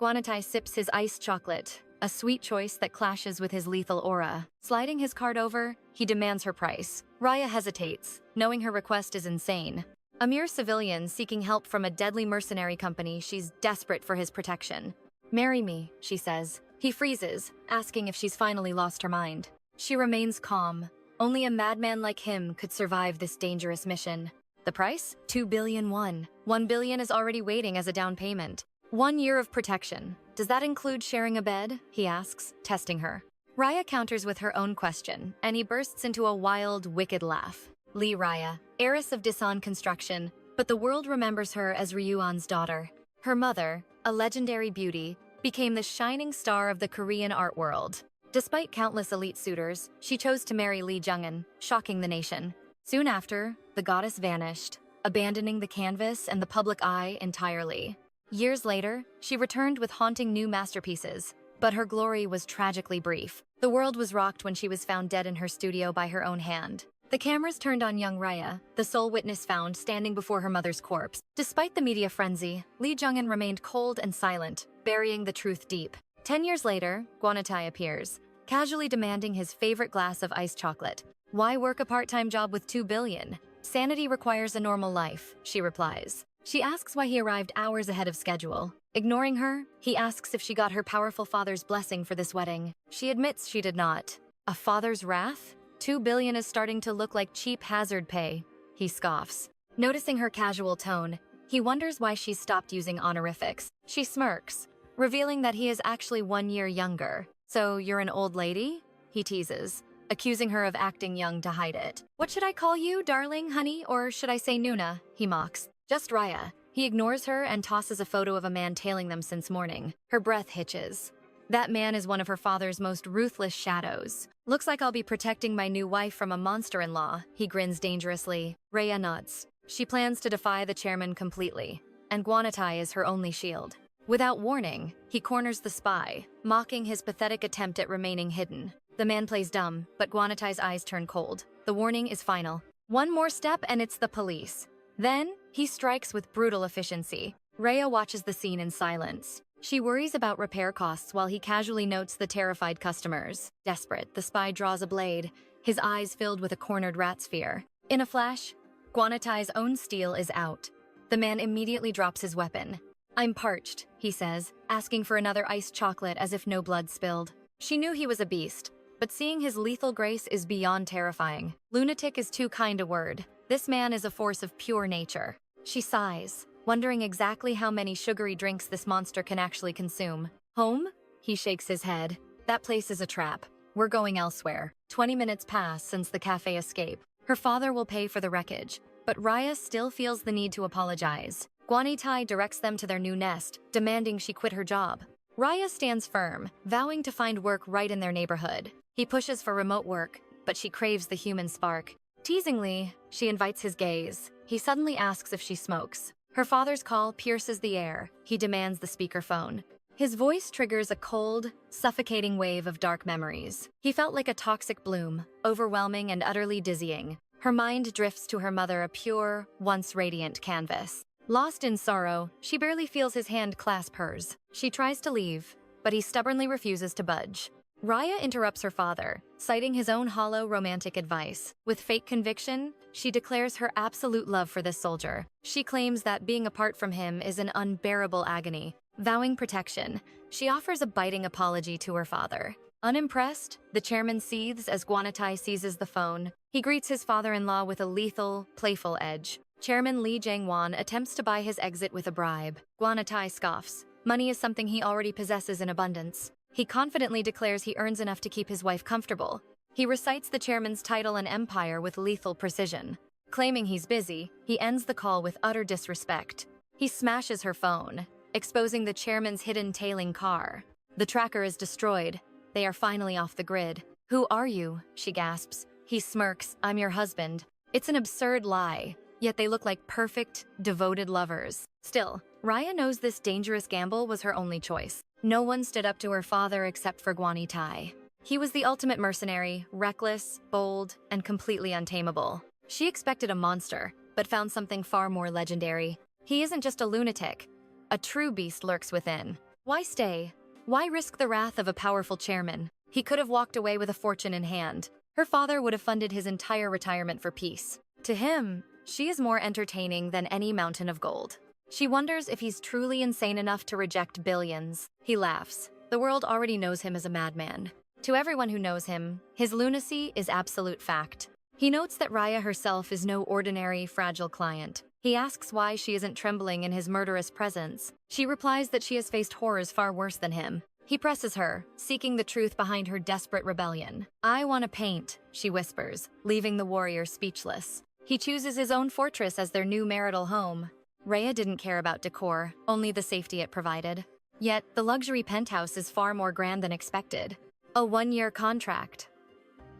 𝑭𝒂𝒌𝒆 sips his iced chocolate, a sweet choice that clashes with his lethal aura. Sliding his card over, he demands her price. Raya hesitates, knowing her request is insane. A mere civilian seeking help from a deadly mercenary company, she's desperate for his protection. "Marry me," she says. He freezes, asking if she's finally lost her mind. She remains calm. Only a madman like him could survive this dangerous mission. The price? 2 billion won. 1 billion is already waiting as a down payment. 1 year of protection. Does that include sharing a bed? He asks, testing her. Raya counters with her own question, and he bursts into a wild, wicked laugh. Lee Raya, heiress of Daesan construction, but the world remembers her as Ryuan's daughter. Her mother, a legendary beauty, became the shining star of the Korean art world. Despite countless elite suitors, she chose to marry Lee Jung-in, shocking the nation. Soon after, the goddess vanished, abandoning the canvas and the public eye entirely. Years later, she returned with haunting new masterpieces, but her glory was tragically brief. The world was rocked when she was found dead in her studio by her own hand. The cameras turned on young Raya, the sole witness found standing before her mother's corpse. Despite the media frenzy, Lee Jung-in remained cold and silent, burying the truth deep. 10 years later, 𝑭𝒂𝒌𝒆 appears, casually demanding his favorite glass of iced chocolate. "Why work a part-time job with 2 billion? Sanity requires a normal life," she replies. She asks why he arrived hours ahead of schedule. Ignoring her, he asks if she got her powerful father's blessing for this wedding. She admits she did not. A father's wrath? 2 billion is starting to look like cheap hazard pay, he scoffs. Noticing her casual tone, he wonders why she's stopped using honorifics. She smirks, revealing that he is actually 1 year younger. "So you're an old lady?" he teases, accusing her of acting young to hide it. "What should I call you, darling, honey, or should I say Nuna?" he mocks. "Just Raya." He ignores her and tosses a photo of a man tailing them since morning. Her breath hitches. That man is one of her father's most ruthless shadows. "Looks like I'll be protecting my new wife from a monster-in-law," he grins dangerously. Raya nods. She plans to defy the chairman completely, and 𝑭𝒂𝒌𝒆 is her only shield. Without warning, he corners the spy, mocking his pathetic attempt at remaining hidden. The man plays dumb, but 𝑭𝒂𝒌𝒆's eyes turn cold. The warning is final. One more step and it's the police. Then, he strikes with brutal efficiency. Raya watches the scene in silence. She worries about repair costs while he casually notes the terrified customers. Desperate, the spy draws a blade, his eyes filled with a cornered rat's fear. In a flash, 𝑭𝒂𝒌𝒆's own steel is out. The man immediately drops his weapon. "I'm parched," he says, asking for another iced chocolate as if no blood spilled. She knew he was a beast, but seeing his lethal grace is beyond terrifying. Lunatic is too kind a word. This man is a force of pure nature. She sighs, wondering exactly how many sugary drinks this monster can actually consume. "Home?" He shakes his head. "That place is a trap. We're going elsewhere." 20 minutes pass since the cafe escape. Her father will pay for the wreckage, but Raya still feels the need to apologize. 𝑭𝒂𝒌𝒆 directs them to their new nest, demanding she quit her job. Raya stands firm, vowing to find work right in their neighborhood. He pushes for remote work, but she craves the human spark. Teasingly, she invites his gaze. He suddenly asks if she smokes. Her father's call pierces the air. He demands the speakerphone. His voice triggers a cold, suffocating wave of dark memories. He felt like a toxic bloom, overwhelming and utterly dizzying. Her mind drifts to her mother, a pure, once radiant canvas. Lost in sorrow, she barely feels his hand clasp hers. She tries to leave, but he stubbornly refuses to budge. Raya interrupts her father, citing his own hollow romantic advice. With fake conviction, she declares her absolute love for this soldier. She claims that being apart from him is an unbearable agony. Vowing protection, she offers a biting apology to her father. Unimpressed, the chairman seethes as 𝑭𝒂𝒌𝒆 seizes the phone. He greets his father-in-law with a lethal, playful edge. Chairman Lee Jae-won attempts to buy his exit with a bribe. 𝑭𝒂𝒌𝒆 scoffs. Money is something he already possesses in abundance. He confidently declares he earns enough to keep his wife comfortable. He recites the chairman's title and empire with lethal precision. Claiming he's busy, he ends the call with utter disrespect. He smashes her phone, exposing the chairman's hidden tailing car. The tracker is destroyed. They are finally off the grid. "Who are you?" she gasps. He smirks. "I'm your husband." It's an absurd lie, yet they look like perfect, devoted lovers. Still, Raya knows this dangerous gamble was her only choice. No one stood up to her father except for 𝑭𝒂𝒌𝒆. He was the ultimate mercenary, reckless, bold, and completely untamable. She expected a monster, but found something far more legendary. He isn't just a lunatic. A true beast lurks within. Why stay? Why risk the wrath of a powerful chairman? He could have walked away with a fortune in hand. Her father would have funded his entire retirement for peace. To him, she is more entertaining than any mountain of gold. She wonders if he's truly insane enough to reject billions. He laughs. The world already knows him as a madman. To everyone who knows him, his lunacy is absolute fact. He notes that Raya herself is no ordinary, fragile client. He asks why she isn't trembling in his murderous presence. She replies that she has faced horrors far worse than him. He presses her, seeking the truth behind her desperate rebellion. "I want to paint," she whispers, leaving the warrior speechless. He chooses his own fortress as their new marital home. Raya didn't care about decor, only the safety it provided. Yet, the luxury penthouse is far more grand than expected. A 1-year contract.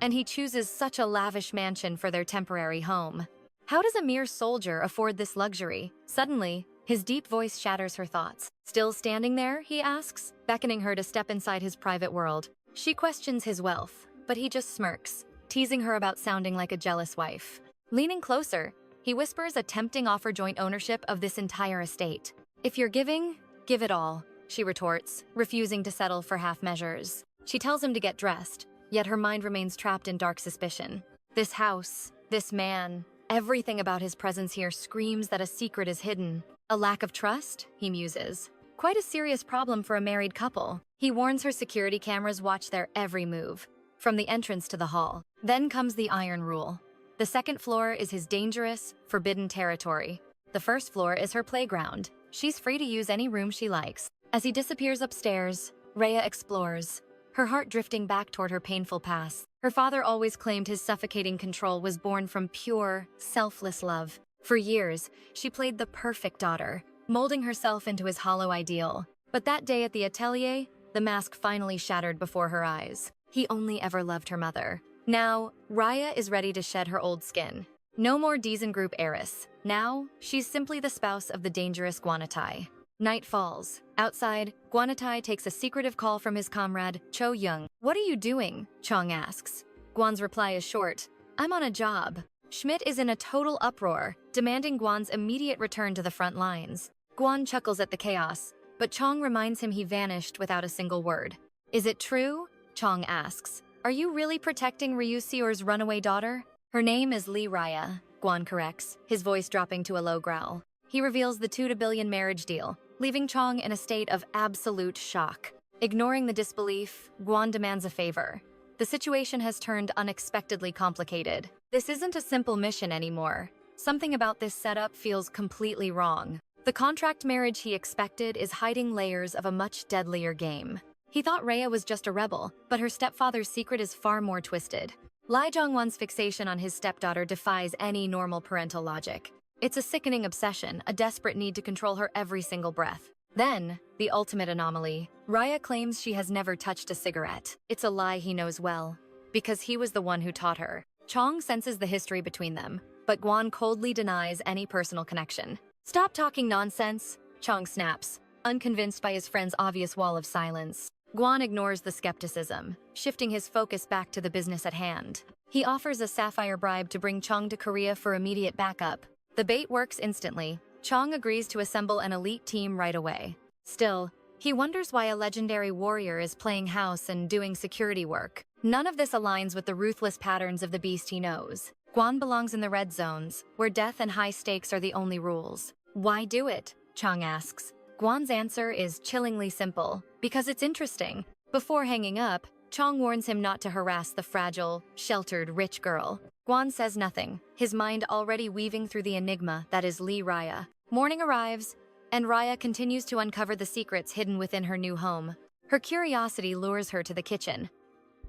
And he chooses such a lavish mansion for their temporary home. How does a mere soldier afford this luxury? Suddenly, his deep voice shatters her thoughts. "Still standing there?" he asks, beckoning her to step inside his private world. She questions his wealth, but he just smirks, teasing her about sounding like a jealous wife. Leaning closer, he whispers a tempting offer: joint ownership of this entire estate. "If you're giving, give it all," she retorts, refusing to settle for half measures. She tells him to get dressed, yet her mind remains trapped in dark suspicion. This house, this man, everything about his presence here screams that a secret is hidden. A lack of trust, he muses. Quite a serious problem for a married couple. He warns her security cameras watch their every move, from the entrance to the hall. Then comes the iron rule. The second floor is his dangerous, forbidden territory. The first floor is her playground. She's free to use any room she likes. As he disappears upstairs, Raya explores, her heart drifting back toward her painful past. Her father always claimed his suffocating control was born from pure, selfless love. For years, she played the perfect daughter, molding herself into his hollow ideal. But that day at the atelier, the mask finally shattered before her eyes. He only ever loved her mother. Now, Raya is ready to shed her old skin. No more 𝑬𝒂𝒏𝒂𝒏𝒅 heiress. Now, she's simply the spouse of the dangerous 𝑭𝒂𝒌𝒆. Night falls. Outside, 𝑭𝒂𝒌𝒆 takes a secretive call from his comrade, Cho Young. "What are you doing?" Chong asks. Guan's reply is short. "I'm on a job." Schmidt is in a total uproar, demanding Guan's immediate return to the front lines. Guan chuckles at the chaos, but Chong reminds him he vanished without a single word. "Is it true?" Chong asks. "Are you really protecting 𝑬𝒂𝒌𝒆's runaway daughter?" "Her name is Lee Raya," Guan corrects, his voice dropping to a low growl. He reveals the $2 billion marriage deal, leaving Chong in a state of absolute shock. Ignoring the disbelief, Guan demands a favor. The situation has turned unexpectedly complicated. This isn't a simple mission anymore. Something about this setup feels completely wrong. The contract marriage he expected is hiding layers of a much deadlier game. He thought Raya was just a rebel, but her stepfather's secret is far more twisted. Lee Jong-won's fixation on his stepdaughter defies any normal parental logic. It's a sickening obsession, a desperate need to control her every single breath. Then, the ultimate anomaly. Raya claims she has never touched a cigarette. It's a lie he knows well, because he was the one who taught her. Chong senses the history between them, but Guan coldly denies any personal connection. "Stop talking nonsense," Chong snaps, unconvinced by his friend's obvious wall of silence. Guan ignores the skepticism, shifting his focus back to the business at hand. He offers a sapphire bribe to bring Chong to Korea for immediate backup. The bait works instantly. Chong agrees to assemble an elite team right away. Still, he wonders why a legendary warrior is playing house and doing security work. None of this aligns with the ruthless patterns of the beast he knows. Guan belongs in the red zones, where death and high stakes are the only rules. "Why do it?" Chong asks. Guan's answer is chillingly simple, because it's interesting. Before hanging up, Chong warns him not to harass the fragile, sheltered, rich girl. Guan says nothing, his mind already weaving through the enigma that is Lee Raya. Morning arrives, and Raya continues to uncover the secrets hidden within her new home. Her curiosity lures her to the kitchen.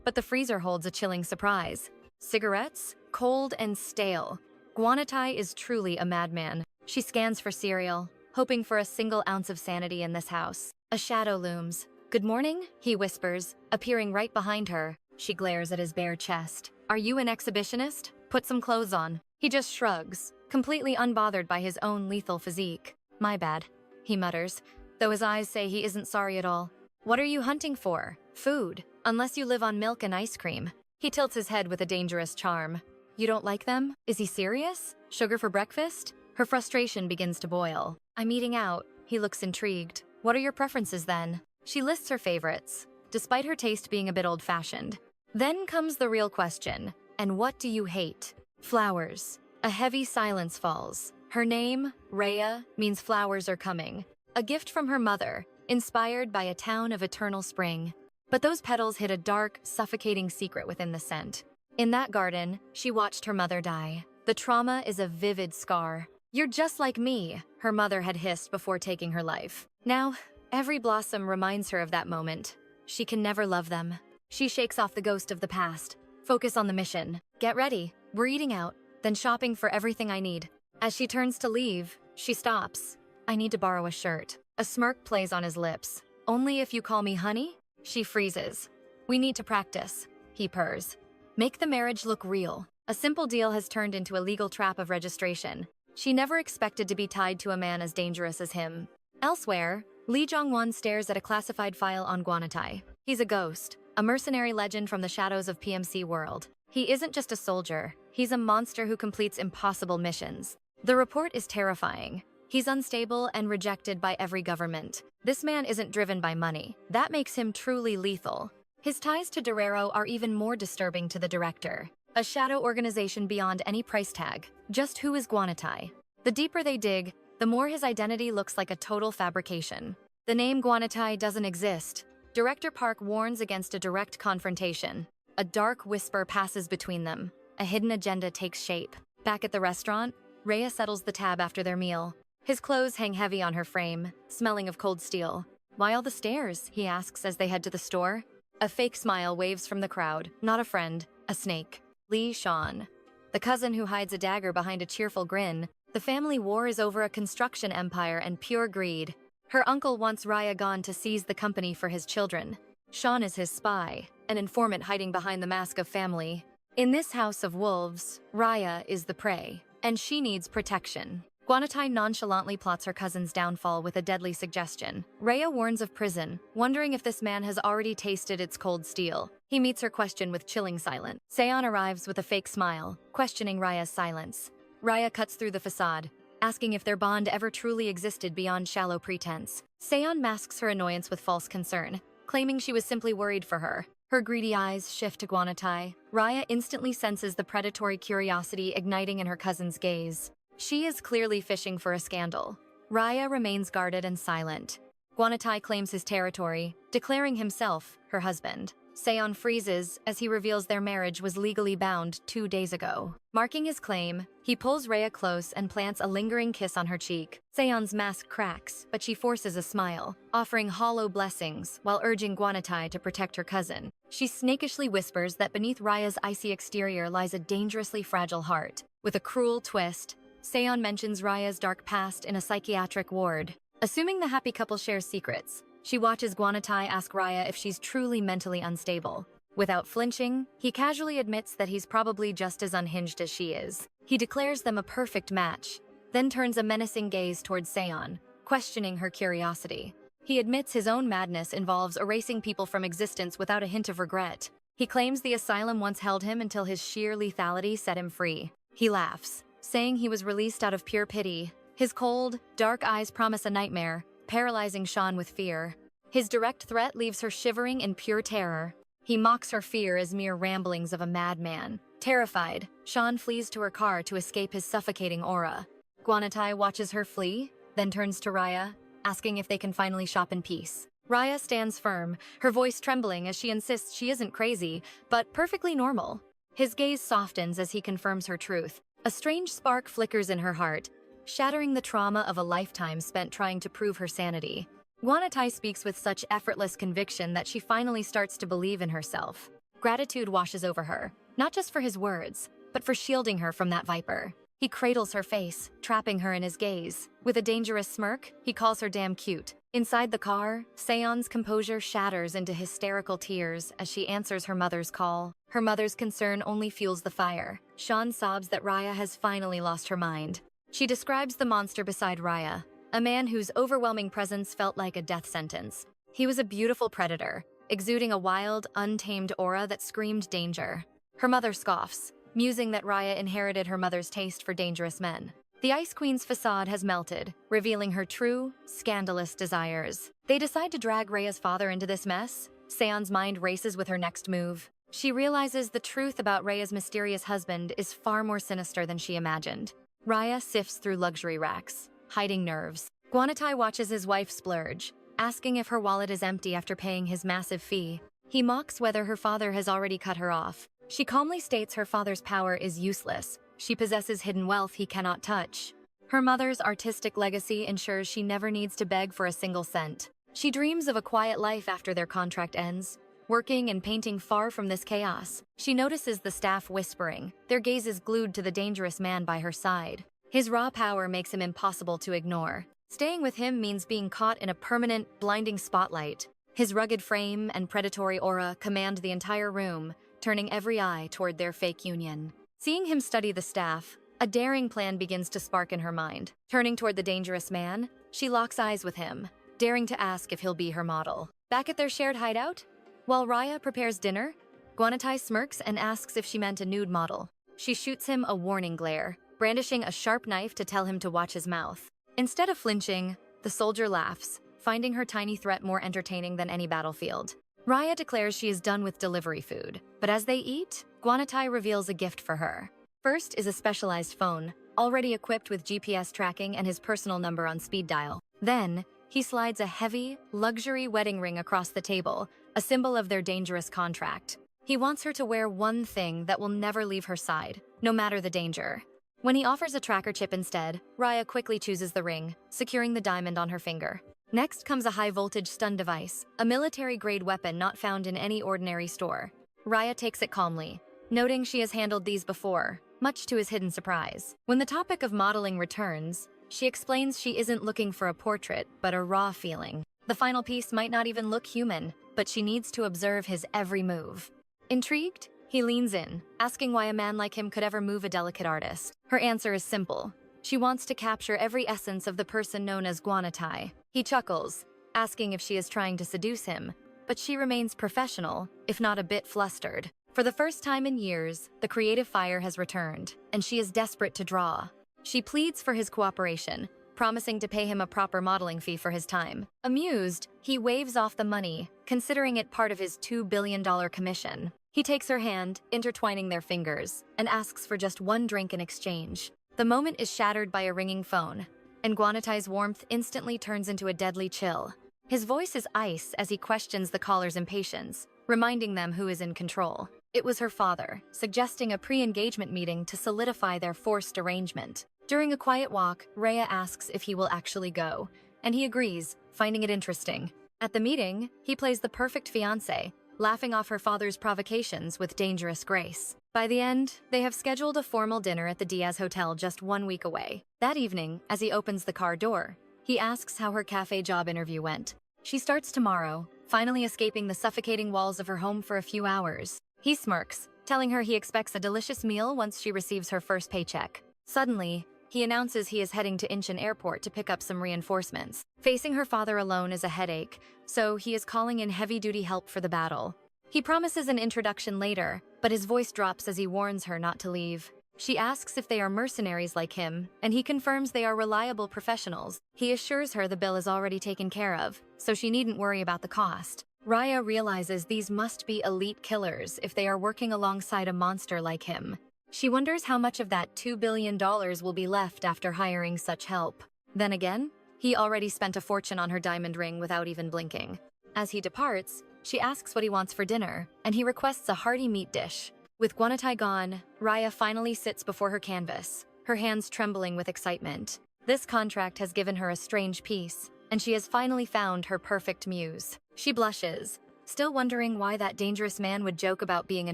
But the freezer holds a chilling surprise. Cigarettes, cold and stale. 𝑭𝒂𝒌𝒆 is truly a madman. She scans for cereal, hoping for a single ounce of sanity in this house. A shadow looms. "Good morning," he whispers, appearing right behind her. She glares at his bare chest. "Are you an exhibitionist? Put some clothes on." He just shrugs, completely unbothered by his own lethal physique. "My bad," he mutters, though his eyes say he isn't sorry at all. "What are you hunting for? Food, unless you live on milk and ice cream." He tilts his head with a dangerous charm. "You don't like them? Is he serious? Sugar for breakfast?" Her frustration begins to boil. "I'm eating out." He looks intrigued. "What are your preferences then?" She lists her favorites, despite her taste being a bit old-fashioned. Then comes the real question, and what do you hate? Flowers. A heavy silence falls. Her name, Rhea, means flowers are coming. A gift from her mother, inspired by a town of eternal spring. But those petals hid a dark, suffocating secret within the scent. In that garden, she watched her mother die. The trauma is a vivid scar. "You're just like me," her mother had hissed before taking her life. Now, every blossom reminds her of that moment. She can never love them. She shakes off the ghost of the past. Focus on the mission. Get ready. We're eating out, then shopping for everything I need. As she turns to leave, she stops. "I need to borrow a shirt." A smirk plays on his lips. "Only if you call me honey?" She freezes. "We need to practice," he purrs. Make the marriage look real. A simple deal has turned into a legal trap of registration. She never expected to be tied to a man as dangerous as him. Elsewhere, Lee Jong-won stares at a classified file on 𝑭𝒂𝒌. He's a ghost, a mercenary legend from the shadows of PMC world. He isn't just a soldier, he's a monster who completes impossible missions. The report is terrifying. He's unstable and rejected by every government. This man isn't driven by money. That makes him truly lethal. His ties to Dorero are even more disturbing to the director. A shadow organization beyond any price tag. Just who is 𝒂𝒂𝒌? The deeper they dig, the more his identity looks like a total fabrication. The name 𝒂𝒂𝒌 doesn't exist. Director Park warns against a direct confrontation. A dark whisper passes between them. A hidden agenda takes shape. Back at the restaurant, Rhea settles the tab after their meal. His clothes hang heavy on her frame, smelling of cold steel. "Why all the stares?" he asks as they head to the store. A fake smile waves from the crowd. Not a friend, a snake. Lee Sean. The cousin who hides a dagger behind a cheerful grin. The family war is over a construction empire and pure greed. Her uncle wants Rhea gone to seize the company for his children. Sean is his spy, an informant hiding behind the mask of family. In this house of wolves, Rhea is the prey, and she needs protection. 𝒂𝒂𝒌 nonchalantly plots her cousin's downfall with a deadly suggestion. Rhea warns of prison, wondering if this man has already tasted its cold steel. He meets her question with chilling silence. Seon arrives with a fake smile, questioning Rhea's silence. Rhea cuts through the facade, asking if their bond ever truly existed beyond shallow pretense. Seon masks her annoyance with false concern, claiming she was simply worried for her. Her greedy eyes shift to 𝒂𝒂𝒌. Rhea instantly senses the predatory curiosity igniting in her cousin's gaze. She is clearly fishing for a scandal. Rhea remains guarded and silent. 𝒂𝒂𝒌 claims his territory, declaring himself her husband. Seon freezes as he reveals their marriage was legally bound 2 days ago. Marking his claim, he pulls Rhea close and plants a lingering kiss on her cheek. Seon's mask cracks, but she forces a smile, offering hollow blessings while urging 𝒂𝒂𝒌 to protect her cousin. She snakishly whispers that beneath Rhea's icy exterior lies a dangerously fragile heart. With a cruel twist, Seon mentions Rhea's dark past in a psychiatric ward. Assuming the happy couple shares secrets, she watches 𝒂𝒂𝒌 ask Rhea if she's truly mentally unstable. Without flinching, he casually admits that he's probably just as unhinged as she is. He declares them a perfect match, then turns a menacing gaze towards Seon, questioning her curiosity. He admits his own madness involves erasing people from existence without a hint of regret. He claims the asylum once held him until his sheer lethality set him free. He laughs, saying he was released out of pure pity. His cold, dark eyes promise a nightmare, paralyzing Sean with fear. His direct threat leaves her shivering in pure terror. He mocks her fear as mere ramblings of a madman. Terrified, Sean flees to her car to escape his suffocating aura. 𝒂𝒂𝒌 watches her flee, then turns to Rhea, asking if they can finally shop in peace. Rhea stands firm, her voice trembling as she insists she isn't crazy, but perfectly normal. His gaze softens as he confirms her truth. A strange spark flickers in her heart, shattering the trauma of a lifetime spent trying to prove her sanity. 𝒂𝒂𝒌 speaks with such effortless conviction that she finally starts to believe in herself. Gratitude washes over her, not just for his words, but for shielding her from that viper. He cradles her face, trapping her in his gaze. With a dangerous smirk, he calls her damn cute. Inside the car, Seon's composure shatters into hysterical tears as she answers her mother's call. Her mother's concern only fuels the fire. Sean sobs that Rhea has finally lost her mind. She describes the monster beside Rhea, a man whose overwhelming presence felt like a death sentence. He was a beautiful predator, exuding a wild, untamed aura that screamed danger. Her mother scoffs, musing that Rhea inherited her mother's taste for dangerous men. The Ice Queen's facade has melted, revealing her true, scandalous desires. They decide to drag Rhea's father into this mess. Seon's mind races with her next move. She realizes the truth about Rhea's mysterious husband is far more sinister than she imagined. Rhea sifts through luxury racks, hiding nerves. 𝒂𝒏𝒈 watches his wife splurge, asking if her wallet is empty after paying his massive fee. He mocks whether her father has already cut her off. She calmly states her father's power is useless. She possesses hidden wealth he cannot touch. Her mother's artistic legacy ensures she never needs to beg for a single cent. She dreams of a quiet life after their contract ends, working and painting far from this chaos. She notices the staff whispering, their gazes glued to the dangerous man by her side. His raw power makes him impossible to ignore. Staying with him means being caught in a permanent, blinding spotlight. His rugged frame and predatory aura command the entire room, turning every eye toward their fake union. Seeing him study the staff, a daring plan begins to spark in her mind. Turning toward the dangerous man, she locks eyes with him, daring to ask if he'll be her model. Back at their shared hideout, while Rhea prepares dinner, 𝒂𝒏𝒈 smirks and asks if she meant a nude model. She shoots him a warning glare, brandishing a sharp knife to tell him to watch his mouth. Instead of flinching, the soldier laughs, finding her tiny threat more entertaining than any battlefield. Rhea declares she is done with delivery food, but as they eat, �𝒏𝒈 reveals a gift for her. First is a specialized phone, already equipped with GPS tracking and his personal number on speed dial. Then, he slides a heavy, luxury wedding ring across the table, a symbol of their dangerous contract. He wants her to wear one thing that will never leave her side, no matter the danger. When he offers a tracker chip instead, Rhea quickly chooses the ring, securing the diamond on her finger. Next comes a high-voltage stun device, a military-grade weapon not found in any ordinary store. Rhea takes it calmly, noting she has handled these before, much to his hidden surprise. When the topic of modeling returns, she explains she isn't looking for a portrait, but a raw feeling. The final piece might not even look human, but she needs to observe his every move. Intrigued, he leans in, asking why a man like him could ever move a delicate artist. Her answer is simple. She wants to capture every essence of the person known as 𝒂𝒏𝒈. He chuckles, asking if she is trying to seduce him, but she remains professional, if not a bit flustered. For the first time in years, the creative fire has returned, and she is desperate to draw. She pleads for his cooperation, promising to pay him a proper modeling fee for his time. Amused, he waves off the money, considering it part of his $2 billion commission. He takes her hand, intertwining their fingers, and asks for just one drink in exchange. The moment is shattered by a ringing phone, and �𝒏𝒈's warmth instantly turns into a deadly chill. His voice is ice as he questions the caller's impatience, reminding them who is in control. It was her father, suggesting a pre-engagement meeting to solidify their forced arrangement. During a quiet walk, Rhea asks if he will actually go, and he agrees, finding it interesting. At the meeting, he plays the perfect fiancé, laughing off her father's provocations with dangerous grace. By the end, they have scheduled a formal dinner at the Diaz Hotel just 1 week away. That evening, as he opens the car door, he asks how her cafe job interview went. She starts tomorrow, finally escaping the suffocating walls of her home for a few hours. He smirks, telling her he expects a delicious meal once she receives her first paycheck. Suddenly, he announces he is heading to Incheon Airport to pick up some reinforcements. Facing her father alone is a headache, so he is calling in heavy-duty help for the battle. He promises an introduction later, but his voice drops as he warns her not to leave. She asks if they are mercenaries like him, and he confirms they are reliable professionals. He assures her the bill is already taken care of, so she needn't worry about the cost. Rhea realizes these must be elite killers if they are working alongside a monster like him. She wonders how much of that $2 billion will be left after hiring such help. Then again, he already spent a fortune on her diamond ring without even blinking. As he departs, she asks what he wants for dinner, and he requests a hearty meat dish. With �𝒏𝒈 gone, Rhea finally sits before her canvas, her hands trembling with excitement. This contract has given her a strange peace, and she has finally found her perfect muse. She blushes, still wondering why that dangerous man would joke about being a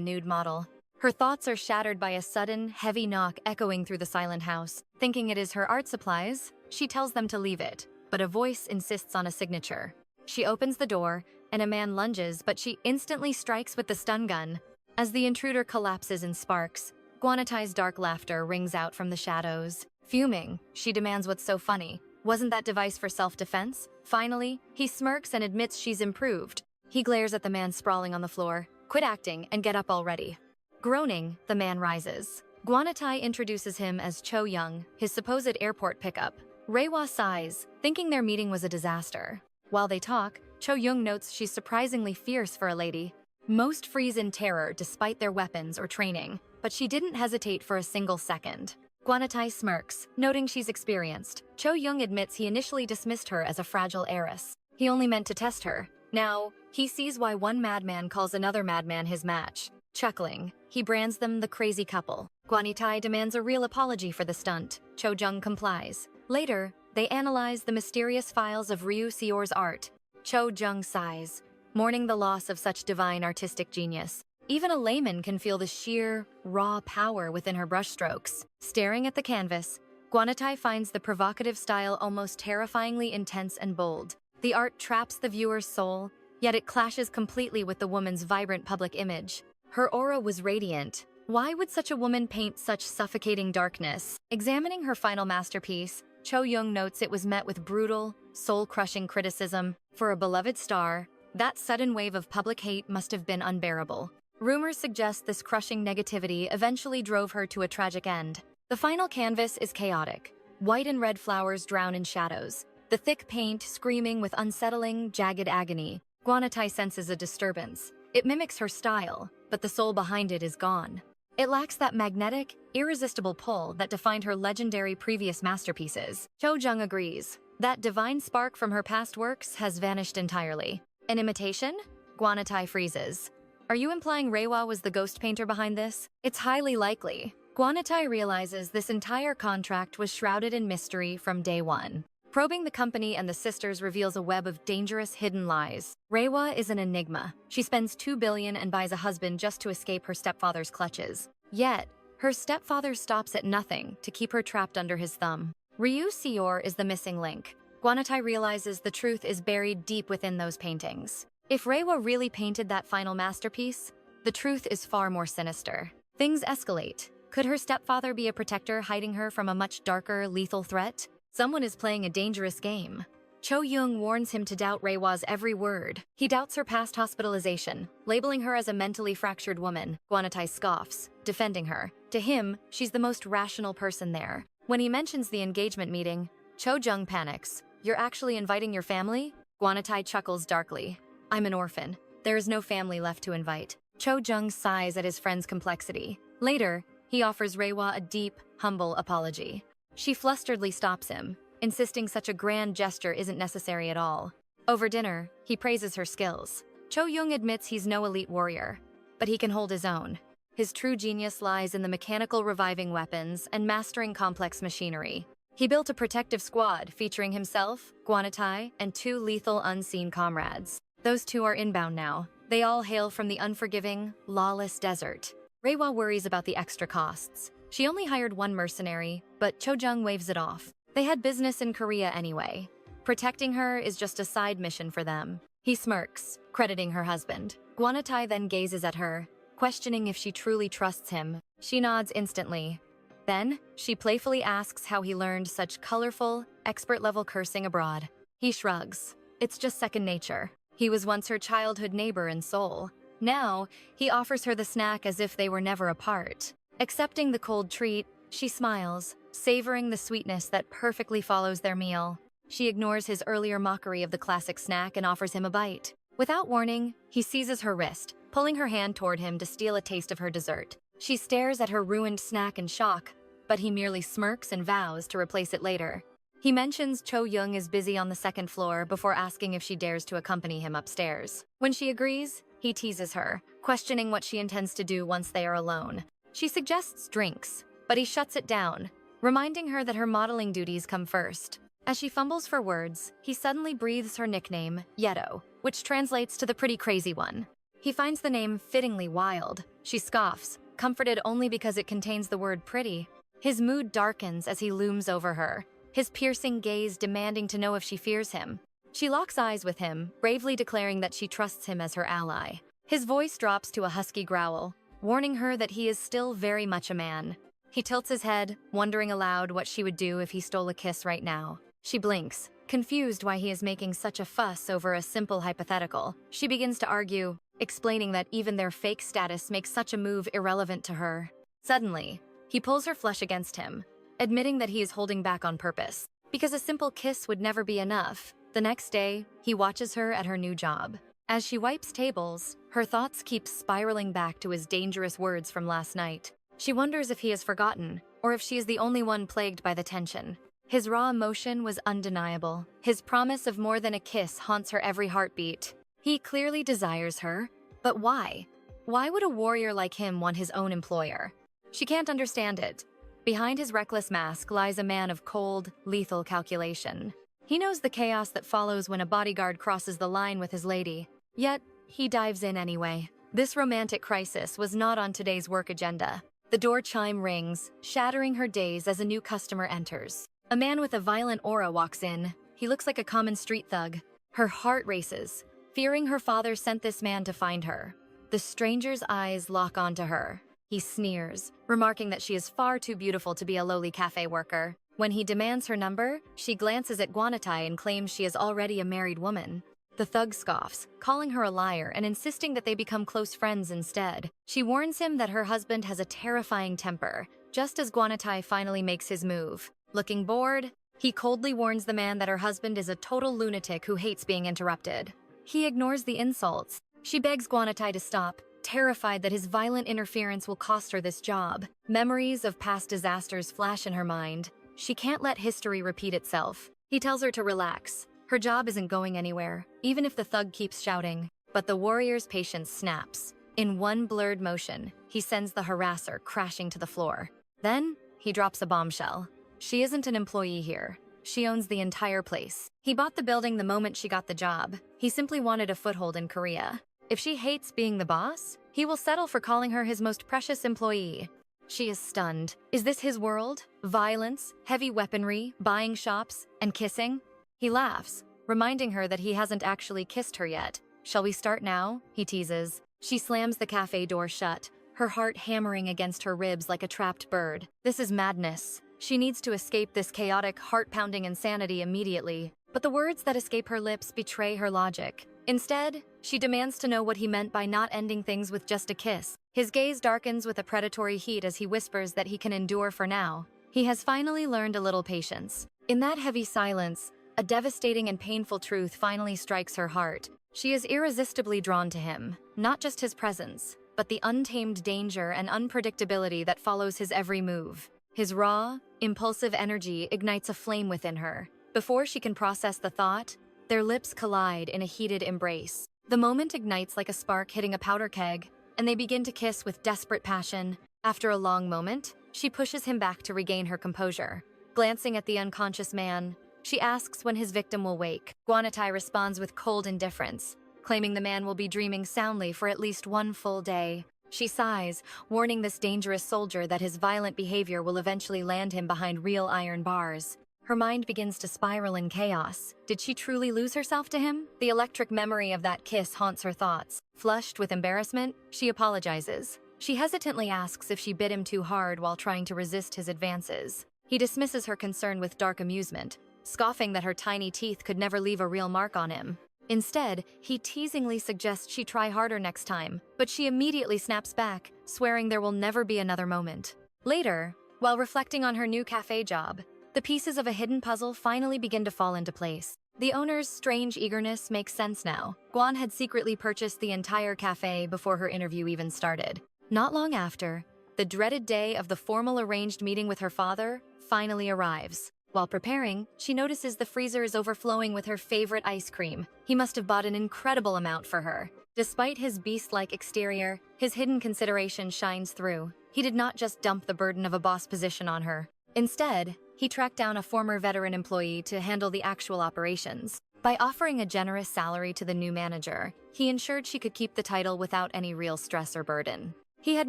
nude model. Her thoughts are shattered by a sudden, heavy knock echoing through the silent house. Thinking it is her art supplies, she tells them to leave it, but a voice insists on a signature. She opens the door, and a man lunges, but she instantly strikes with the stun gun. As the intruder collapses in sparks, �𝒏𝒈's dark laughter rings out from the shadows. Fuming, she demands what's so funny. Wasn't that device for self-defense? Finally, he smirks and admits she's improved. He glares at the man sprawling on the floor. Quit acting and get up already. Groaning, the man rises. 𝒂𝒌𝒆 introduces him as 𝑗, his supposed airport pickup. 𝑟ayhwa sighs, thinking their meeting was a disaster. While they talk, 𝑗 notes she's surprisingly fierce for a lady. Most freeze in terror despite their weapons or training, but she didn't hesitate for a single second. 𒂂💌 smirks, noting she's experienced. 𝑗 admits he initially dismissed her as a fragile heiress. He only meant to test her. Now, he sees why one madman calls another madman his match. Chuckling, he brands them the crazy couple. 𒂂💌 demands a real apology for the stunt. 𝑗 complies. Later, they analyze the mysterious files of 𝑭𝒂𝒌𝒆's art. 𝑗 sighs, mourning the loss of such divine artistic genius. Even a layman can feel the sheer, raw power within her brushstrokes. Staring at the canvas, 𒂂💌 finds the provocative style almost terrifyingly intense and bold. The art traps the viewer's soul, yet it clashes completely with the woman's vibrant public image. Her aura was radiant. Why would such a woman paint such suffocating darkness? Examining her final masterpiece, 𝑗 notes it was met with brutal, soul-crushing criticism. For a beloved star, that sudden wave of public hate must have been unbearable. Rumors suggest this crushing negativity eventually drove her to a tragic end. The final canvas is chaotic. White and red flowers drown in shadows, the thick paint screaming with unsettling, jagged agony. 𒂂💌 senses a disturbance. It mimics her style, but the soul behind it is gone. It lacks that magnetic, irresistible pull that defined her legendary previous masterpieces. 𝑗 agrees. That divine spark from her past works has vanished entirely. An imitation? 𒂂💌 freezes. Are you implying 𝑟ayhwa was the ghost painter behind this? It's highly likely. 𒂂💌 realizes this entire contract was shrouded in mystery from day one. Probing the company and the sisters reveals a web of dangerous hidden lies. 𝑟ayhwa is an enigma. She spends $2 billion and buys a husband just to escape her stepfather's clutches. Yet, her stepfather stops at nothing to keep her trapped under his thumb. ۋ𝒂𝒌𝒆𝒅 is the missing link. 𒂂💌 realizes the truth is buried deep within those paintings. If 𝑟ayhwa really painted that final masterpiece, the truth is far more sinister. Things escalate. Could her stepfather be a protector hiding her from a much darker, lethal threat? Someone is playing a dangerous game. 𝑗 warns him to doubt 𝑟ayhwa's every word. He doubts her past hospitalization, labeling her as a mentally fractured woman. 𒂂💌 scoffs, defending her. To him, she's the most rational person there. When he mentions the engagement meeting, 𝑗 panics. You're actually inviting your family? 𒂂💌 chuckles darkly. I'm an orphan. There is no family left to invite. 𝑗 sighs at his friend's complexity. Later, he offers 𝑟ayhwa a deep, humble apology. She flusteredly stops him, insisting such a grand gesture isn't necessary at all. Over dinner, he praises her skills. 𝑗 admits he's no elite warrior, but he can hold his own. His true genius lies in the mechanical reviving weapons and mastering complex machinery. He built a protective squad featuring himself, 𒂂💌, and 2 lethal unseen comrades. Those 2 are inbound now. They all hail from the unforgiving, lawless desert. 𝑟ayhwa worries about the extra costs. She only hired 1 mercenary, but 𝑗 waves it off. They had business in Korea anyway. Protecting her is just a side mission for them. He smirks, crediting her husband. 𒂂💌 then gazes at her, questioning if she truly trusts him. She nods instantly. Then, she playfully asks how he learned such colorful, expert-level cursing abroad. He shrugs. It's just second nature. He was once her childhood neighbor in Seoul. Now, he offers her the snack as if they were never apart. Accepting the cold treat, she smiles, savoring the sweetness that perfectly follows their meal. She ignores his earlier mockery of the classic snack and offers him a bite. Without warning, he seizes her wrist, pulling her hand toward him to steal a taste of her dessert. She stares at her ruined snack in shock, but he merely smirks and vows to replace it later. He mentions 𝑗 is busy on the 2nd floor before asking if she dares to accompany him upstairs. When she agrees, he teases her, questioning what she intends to do once they are alone. She suggests drinks, but he shuts it down, reminding her that her modeling duties come first. As she fumbles for words, he suddenly breathes her nickname, 𝑦𝒂𝒌, which translates to the pretty crazy one. He finds the name fittingly wild. She scoffs, comforted only because it contains the word pretty. His mood darkens as he looms over her, his piercing gaze demanding to know if she fears him. She locks eyes with him, bravely declaring that she trusts him as her ally. His voice drops to a husky growl, warning her that he is still very much a man. He tilts his head, wondering aloud what she would do if he stole a kiss right now. She blinks, confused why he is making such a fuss over a simple hypothetical. She begins to argue, explaining that even their fake status makes such a move irrelevant to her. Suddenly, He pulls her flesh against him, admitting that he is holding back on purpose. Because a simple kiss would never be enough, the next day, he watches her at her new job. As she wipes tables, her thoughts keep spiraling back to his dangerous words from last night. She wonders if he has forgotten, or if she is the only one plagued by the tension. His raw emotion was undeniable. His promise of more than a kiss haunts her every heartbeat. He clearly desires her, but why? Why would a warrior like him want his own employer? She can't understand it. Behind his reckless mask lies a man of cold, lethal calculation. He knows the chaos that follows when a bodyguard crosses the line with his lady. Yet, he dives in anyway. This romantic crisis was not on today's work agenda. The door chime rings, shattering her days as a new customer enters. A man with a violent aura walks in. He looks like a common street thug. Her heart races, fearing her father sent this man to find her. The stranger's eyes lock onto her. He sneers, remarking that she is far too beautiful to be a lowly cafe worker. When he demands her number, she glances at 𝑭𝒂𝒌𝒆 and claims she is already a married woman. The thug scoffs, calling her a liar and insisting that they become close friends instead. She warns him that her husband has a terrifying temper, just as 𝑭𝒂𝒌𝒆 finally makes his move. Looking bored, he coldly warns the man that her husband is a total lunatic who hates being interrupted. He ignores the insults. She begs 𝑭𝒂𝒌𝒆 to stop, terrified that his violent interference will cost her this job. Memories of past disasters flash in her mind. She can't let history repeat itself. He tells her to relax. Her job isn't going anywhere, even if the thug keeps shouting. But the warrior's patience snaps. In one blurred motion, he sends the harasser crashing to the floor. Then, he drops a bombshell. She isn't an employee here. She owns the entire place. He bought the building the moment she got the job. He simply wanted a foothold in Korea. If she hates being the boss, he will settle for calling her his most precious employee. She is stunned. Is this his world? Violence, heavy weaponry, buying shops, and kissing? He laughs, reminding her that he hasn't actually kissed her yet. Shall we start now? He teases. She slams the cafe door shut, her heart hammering against her ribs like a trapped bird. This is madness. She needs to escape this chaotic, heart-pounding insanity immediately. But the words that escape her lips betray her logic. Instead, she demands to know what he meant by not ending things with just a kiss. His gaze darkens with a predatory heat as he whispers that he can endure for now. He has finally learned a little patience. In that heavy silence, a devastating and painful truth finally strikes her heart. She is irresistibly drawn to him, not just his presence, but the untamed danger and unpredictability that follows his every move. His raw, impulsive energy ignites a flame within her. Before she can process the thought, their lips collide in a heated embrace. The moment ignites like a spark hitting a powder keg, and they begin to kiss with desperate passion. After a long moment, she pushes him back to regain her composure. Glancing at the unconscious man, she asks when his victim will wake. 𝑭𝒂𝒌𝒆 responds with cold indifference, claiming the man will be dreaming soundly for at least one full day. She sighs, warning this dangerous soldier that his violent behavior will eventually land him behind real iron bars. Her mind begins to spiral in chaos. Did she truly lose herself to him? The electric memory of that kiss haunts her thoughts. Flushed with embarrassment, she apologizes. She hesitantly asks if she bit him too hard while trying to resist his advances. He dismisses her concern with dark amusement, scoffing that her tiny teeth could never leave a real mark on him. Instead, he teasingly suggests she try harder next time, but she immediately snaps back, swearing there will never be another moment. Later, while reflecting on her new cafe job, the pieces of a hidden puzzle finally begin to fall into place. The owner's strange eagerness makes sense now. 𝒂𝒂𝒌𝒆 had secretly purchased the entire cafe before her interview even started. Not long after, the dreaded day of the formal arranged meeting with her father finally arrives. While preparing, she notices the freezer is overflowing with her favorite ice cream. He must have bought an incredible amount for her. Despite his beast-like exterior, his hidden consideration shines through. He did not just dump the burden of a boss position on her. Instead, he tracked down a former veteran employee to handle the actual operations. By offering a generous salary to the new manager, he ensured she could keep the title without any real stress or burden. He had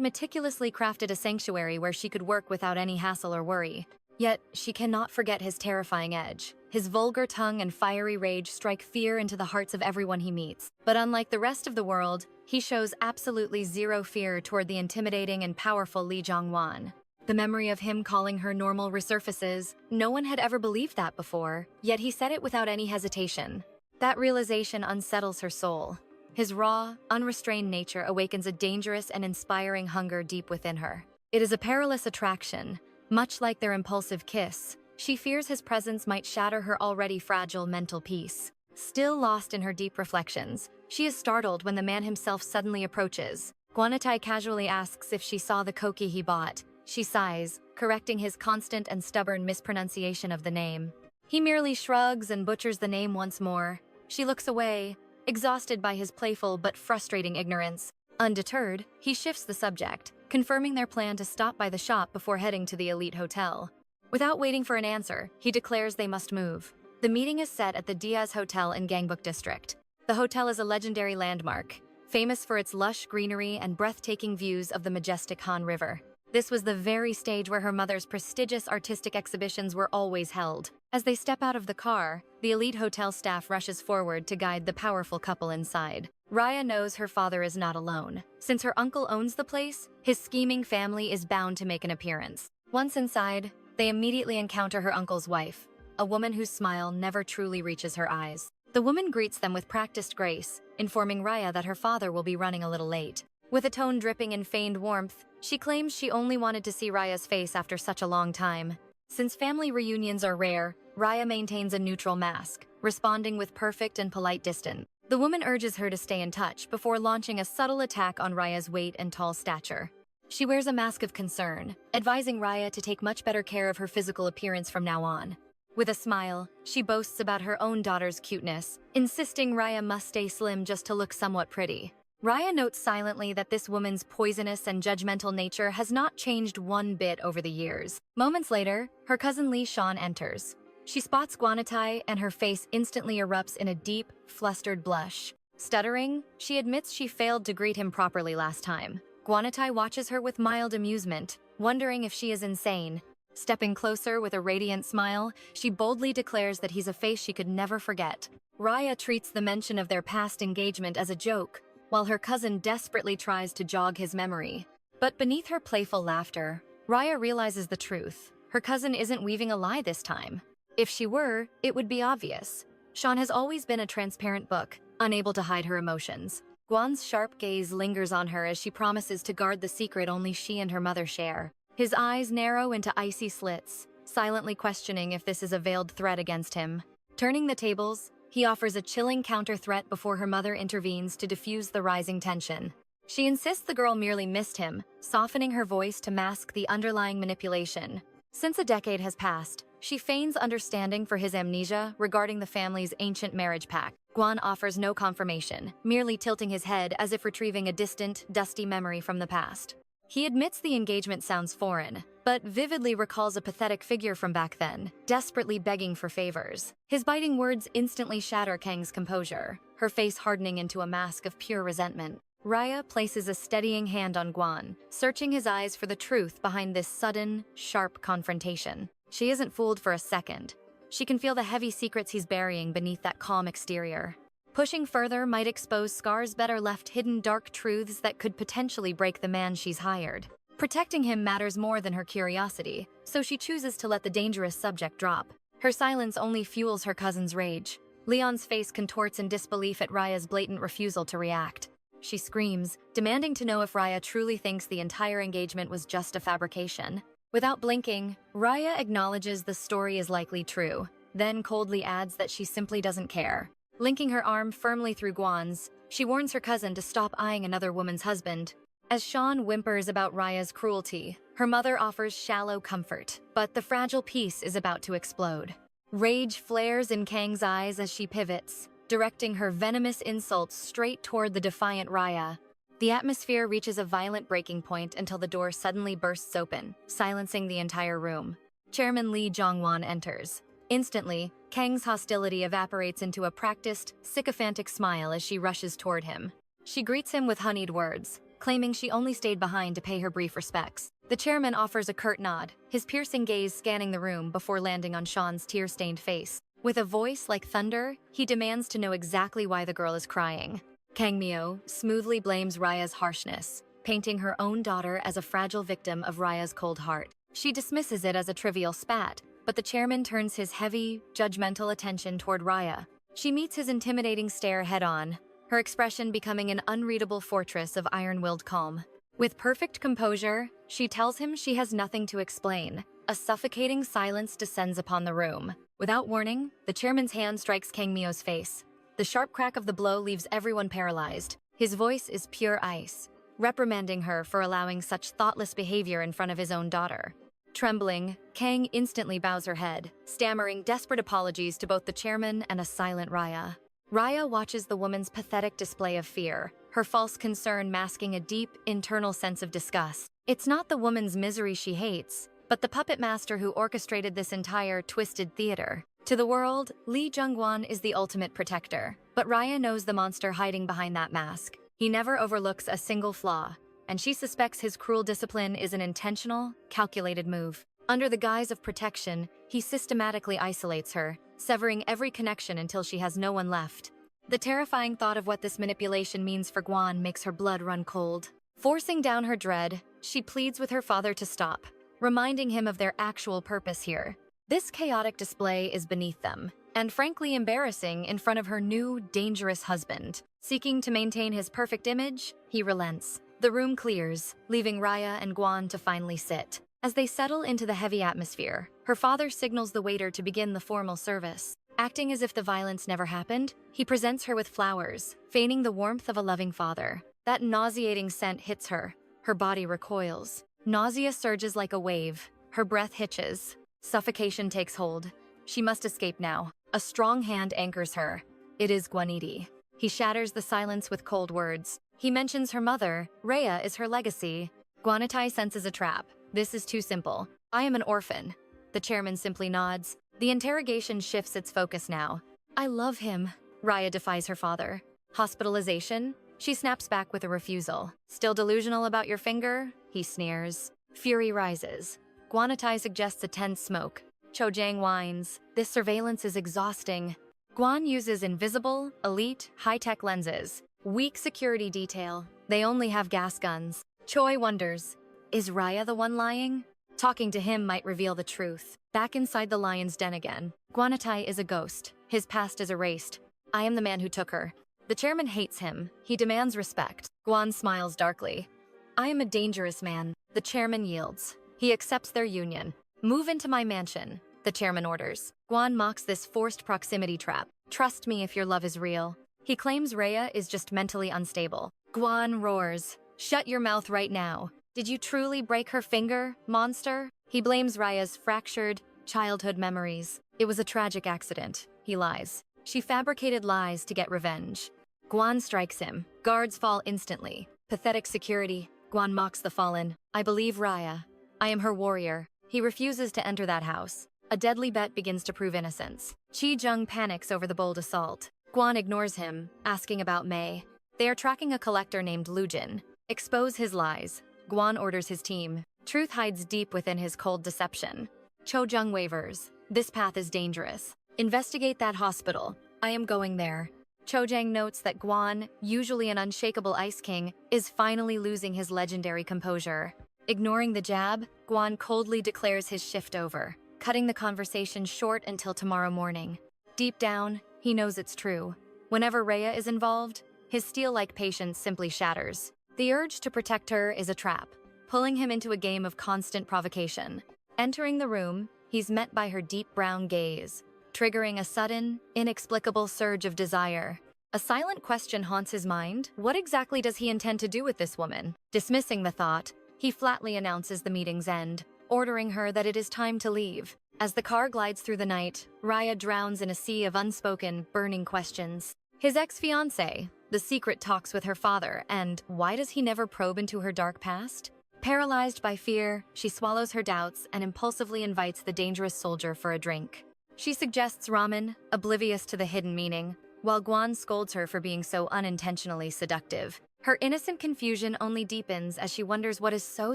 meticulously crafted a sanctuary where she could work without any hassle or worry. Yet, she cannot forget his terrifying edge. His vulgar tongue and fiery rage strike fear into the hearts of everyone he meets. But unlike the rest of the world, he shows absolutely zero fear toward the intimidating and powerful Lee Jong-won. The memory of him calling her normal resurfaces. No one had ever believed that before, yet he said it without any hesitation. That realization unsettles her soul. His raw, unrestrained nature awakens a dangerous and inspiring hunger deep within her. It is a perilous attraction, much like their impulsive kiss. She fears his presence might shatter her already fragile mental peace. Still lost in her deep reflections, she is startled when the man himself suddenly approaches. 𝒂𝒌𝒆 casually asks if she saw the koki he bought. She sighs, correcting his constant and stubborn mispronunciation of the name. He merely shrugs and butchers the name once more. She looks away, exhausted by his playful but frustrating ignorance. Undeterred, he shifts the subject, confirming their plan to stop by the shop before heading to the elite hotel. Without waiting for an answer, he declares they must move. The meeting is set at the Diaz Hotel in Gangbuk District. The hotel is a legendary landmark, famous for its lush greenery and breathtaking views of the majestic Han River. This was the very stage where her mother's prestigious artistic exhibitions were always held. As they step out of the car, the elite hotel staff rushes forward to guide the powerful couple inside. Raya knows her father is not alone. Since her uncle owns the place, his scheming family is bound to make an appearance. Once inside, they immediately encounter her uncle's wife, a woman whose smile never truly reaches her eyes. The woman greets them with practiced grace, informing Raya that her father will be running a little late. With a tone dripping in feigned warmth, she claims she only wanted to see Raya's face after such a long time. Since family reunions are rare, Raya maintains a neutral mask, responding with perfect and polite distance. The woman urges her to stay in touch before launching a subtle attack on Raya's weight and tall stature. She wears a mask of concern, advising Raya to take much better care of her physical appearance from now on. With a smile, she boasts about her own daughter's cuteness, insisting Raya must stay slim just to look somewhat pretty. Raya notes silently that this woman's poisonous and judgmental nature has not changed one bit over the years. Moments later, her cousin Li Shan enters. She spots 𝒂𝒌𝒆 and her face instantly erupts in a deep, flustered blush. Stuttering, she admits she failed to greet him properly last time. 𝒂𝒌𝒆 watches her with mild amusement, wondering if she is insane. Stepping closer with a radiant smile, she boldly declares that he's a face she could never forget. Raya treats the mention of their past engagement as a joke, while her cousin desperately tries to jog his memory. But beneath her playful laughter, Raya realizes the truth. Her cousin isn't weaving a lie this time. If she were, it would be obvious. Shan has always been a transparent book, unable to hide her emotions. Guan's sharp gaze lingers on her as she promises to guard the secret only she and her mother share. His eyes narrow into icy slits, silently questioning if this is a veiled threat against him. Turning the tables, he offers a chilling counter-threat before her mother intervenes to diffuse the rising tension. She insists the girl merely missed him, softening her voice to mask the underlying manipulation. Since a decade has passed, she feigns understanding for his amnesia regarding the family's ancient marriage pact. Guan offers no confirmation, merely tilting his head as if retrieving a distant, dusty memory from the past. He admits the engagement sounds foreign, but vividly recalls a pathetic figure from back then, desperately begging for favors. His biting words instantly shatter Kang's composure, her face hardening into a mask of pure resentment. Raya places a steadying hand on Guan, searching his eyes for the truth behind this sudden, sharp confrontation. She isn't fooled for a second. She can feel the heavy secrets he's burying beneath that calm exterior. Pushing further might expose Scar's better left hidden dark truths that could potentially break the man she's hired. Protecting him matters more than her curiosity, so she chooses to let the dangerous subject drop. Her silence only fuels her cousin's rage. Leon's face contorts in disbelief at Raya's blatant refusal to react. She screams, demanding to know if Raya truly thinks the entire engagement was just a fabrication. Without blinking, Raya acknowledges the story is likely true, then coldly adds that she simply doesn't care. Linking her arm firmly through Guan's, she warns her cousin to stop eyeing another woman's husband. As Shan whimpers about Raya's cruelty, her mother offers shallow comfort, but the fragile peace is about to explode. Rage flares in Kang's eyes as she pivots, directing her venomous insults straight toward the defiant Raya. The atmosphere reaches a violent breaking point until the door suddenly bursts open, silencing the entire room. Chairman Lee Jongwon enters. Instantly, Kang's hostility evaporates into a practiced, sycophantic smile as she rushes toward him. She greets him with honeyed words, claiming she only stayed behind to pay her brief respects. The chairman offers a curt nod, his piercing gaze scanning the room before landing on Shan's tear-stained face. With a voice like thunder, he demands to know exactly why the girl is crying. Kang Myo smoothly blames Raya's harshness, painting her own daughter as a fragile victim of Raya's cold heart. She dismisses it as a trivial spat, but the chairman turns his heavy, judgmental attention toward Raya. She meets his intimidating stare head-on, her expression becoming an unreadable fortress of iron-willed calm. With perfect composure, she tells him she has nothing to explain. A suffocating silence descends upon the room. Without warning, the chairman's hand strikes Kang Mio's face. The sharp crack of the blow leaves everyone paralyzed. His voice is pure ice, reprimanding her for allowing such thoughtless behavior in front of his own daughter. Trembling, Kang instantly bows her head, stammering desperate apologies to both the chairman and a silent Raya. Raya watches the woman's pathetic display of fear, her false concern masking a deep, internal sense of disgust. It's not the woman's misery she hates, but the puppet master who orchestrated this entire twisted theater. To the world, Lee Jung-won is the ultimate protector, but Raya knows the monster hiding behind that mask. He never overlooks a single flaw, and she suspects his cruel discipline is an intentional, calculated move. Under the guise of protection, he systematically isolates her, severing every connection until she has no one left. The terrifying thought of what this manipulation means for Gwan makes her blood run cold. Forcing down her dread, she pleads with her father to stop, reminding him of their actual purpose here. This chaotic display is beneath them, and frankly embarrassing in front of her new, dangerous husband. Seeking to maintain his perfect image, he relents. The room clears, leaving Raya and Gwan to finally sit. As they settle into the heavy atmosphere, her father signals the waiter to begin the formal service. Acting as if the violence never happened, he presents her with flowers, feigning the warmth of a loving father. That nauseating scent hits her. Her body recoils. Nausea surges like a wave. Her breath hitches. Suffocation takes hold. She must escape now. A strong hand anchors her. It is Gwanidi. He shatters the silence with cold words. He mentions her mother. Rhea is her legacy. Gwanati senses a trap. This is too simple. I am an orphan. The chairman simply nods. The interrogation shifts its focus now. I love him. Raya defies her father. Hospitalization? She snaps back with a refusal. Still delusional about your finger? He sneers. Fury rises. Guanatai suggests a tense smoke. Cho Jang whines. This surveillance is exhausting. Guan uses invisible, elite, high-tech lenses. Weak security detail. They only have gas guns. Choi wonders, is Raya the one lying? Talking to him might reveal the truth. Back inside the lion's den again. Guanatai is a ghost. His past is erased. I am the man who took her. The chairman hates him. He demands respect. Guan smiles darkly. I am a dangerous man. The chairman yields. He accepts their union. Move into my mansion, the chairman orders. Guan mocks this forced proximity trap. Trust me if your love is real. He claims Rhea is just mentally unstable. Guan roars. Shut your mouth right now. Did you truly break her finger, monster? He blames Rhea's fractured childhood memories. It was a tragic accident. He lies. She fabricated lies to get revenge. Guan strikes him. Guards fall instantly. Pathetic security. Guan mocks the fallen. I believe Rhea. I am her warrior. He refuses to enter that house. A deadly bet begins to prove innocence. Chi Jung panics over the bold assault. Guan ignores him, asking about Mei. They are tracking a collector named Lujin. Expose his lies. Guan orders his team. Truth hides deep within his cold deception. Cho Jung wavers. This path is dangerous. Investigate that hospital. I am going there. Cho Jang notes that Guan, usually an unshakable ice king, is finally losing his legendary composure. Ignoring the jab, Guan coldly declares his shift over, cutting the conversation short until tomorrow morning. Deep down, he knows it's true. Whenever Rhea is involved, his steel-like patience simply shatters. The urge to protect her is a trap, pulling him into a game of constant provocation. Entering the room, he's met by her deep brown gaze, triggering a sudden, inexplicable surge of desire. A silent question haunts his mind. What exactly does he intend to do with this woman? Dismissing the thought, he flatly announces the meeting's end, ordering her that it is time to leave. As the car glides through the night, Raya drowns in a sea of unspoken, burning questions. His ex-fiancée, the secret talks with her father, and why does he never probe into her dark past? Paralyzed by fear, she swallows her doubts and impulsively invites the dangerous soldier for a drink. She suggests ramen, oblivious to the hidden meaning, while Guan scolds her for being so unintentionally seductive. Her innocent confusion only deepens as she wonders what is so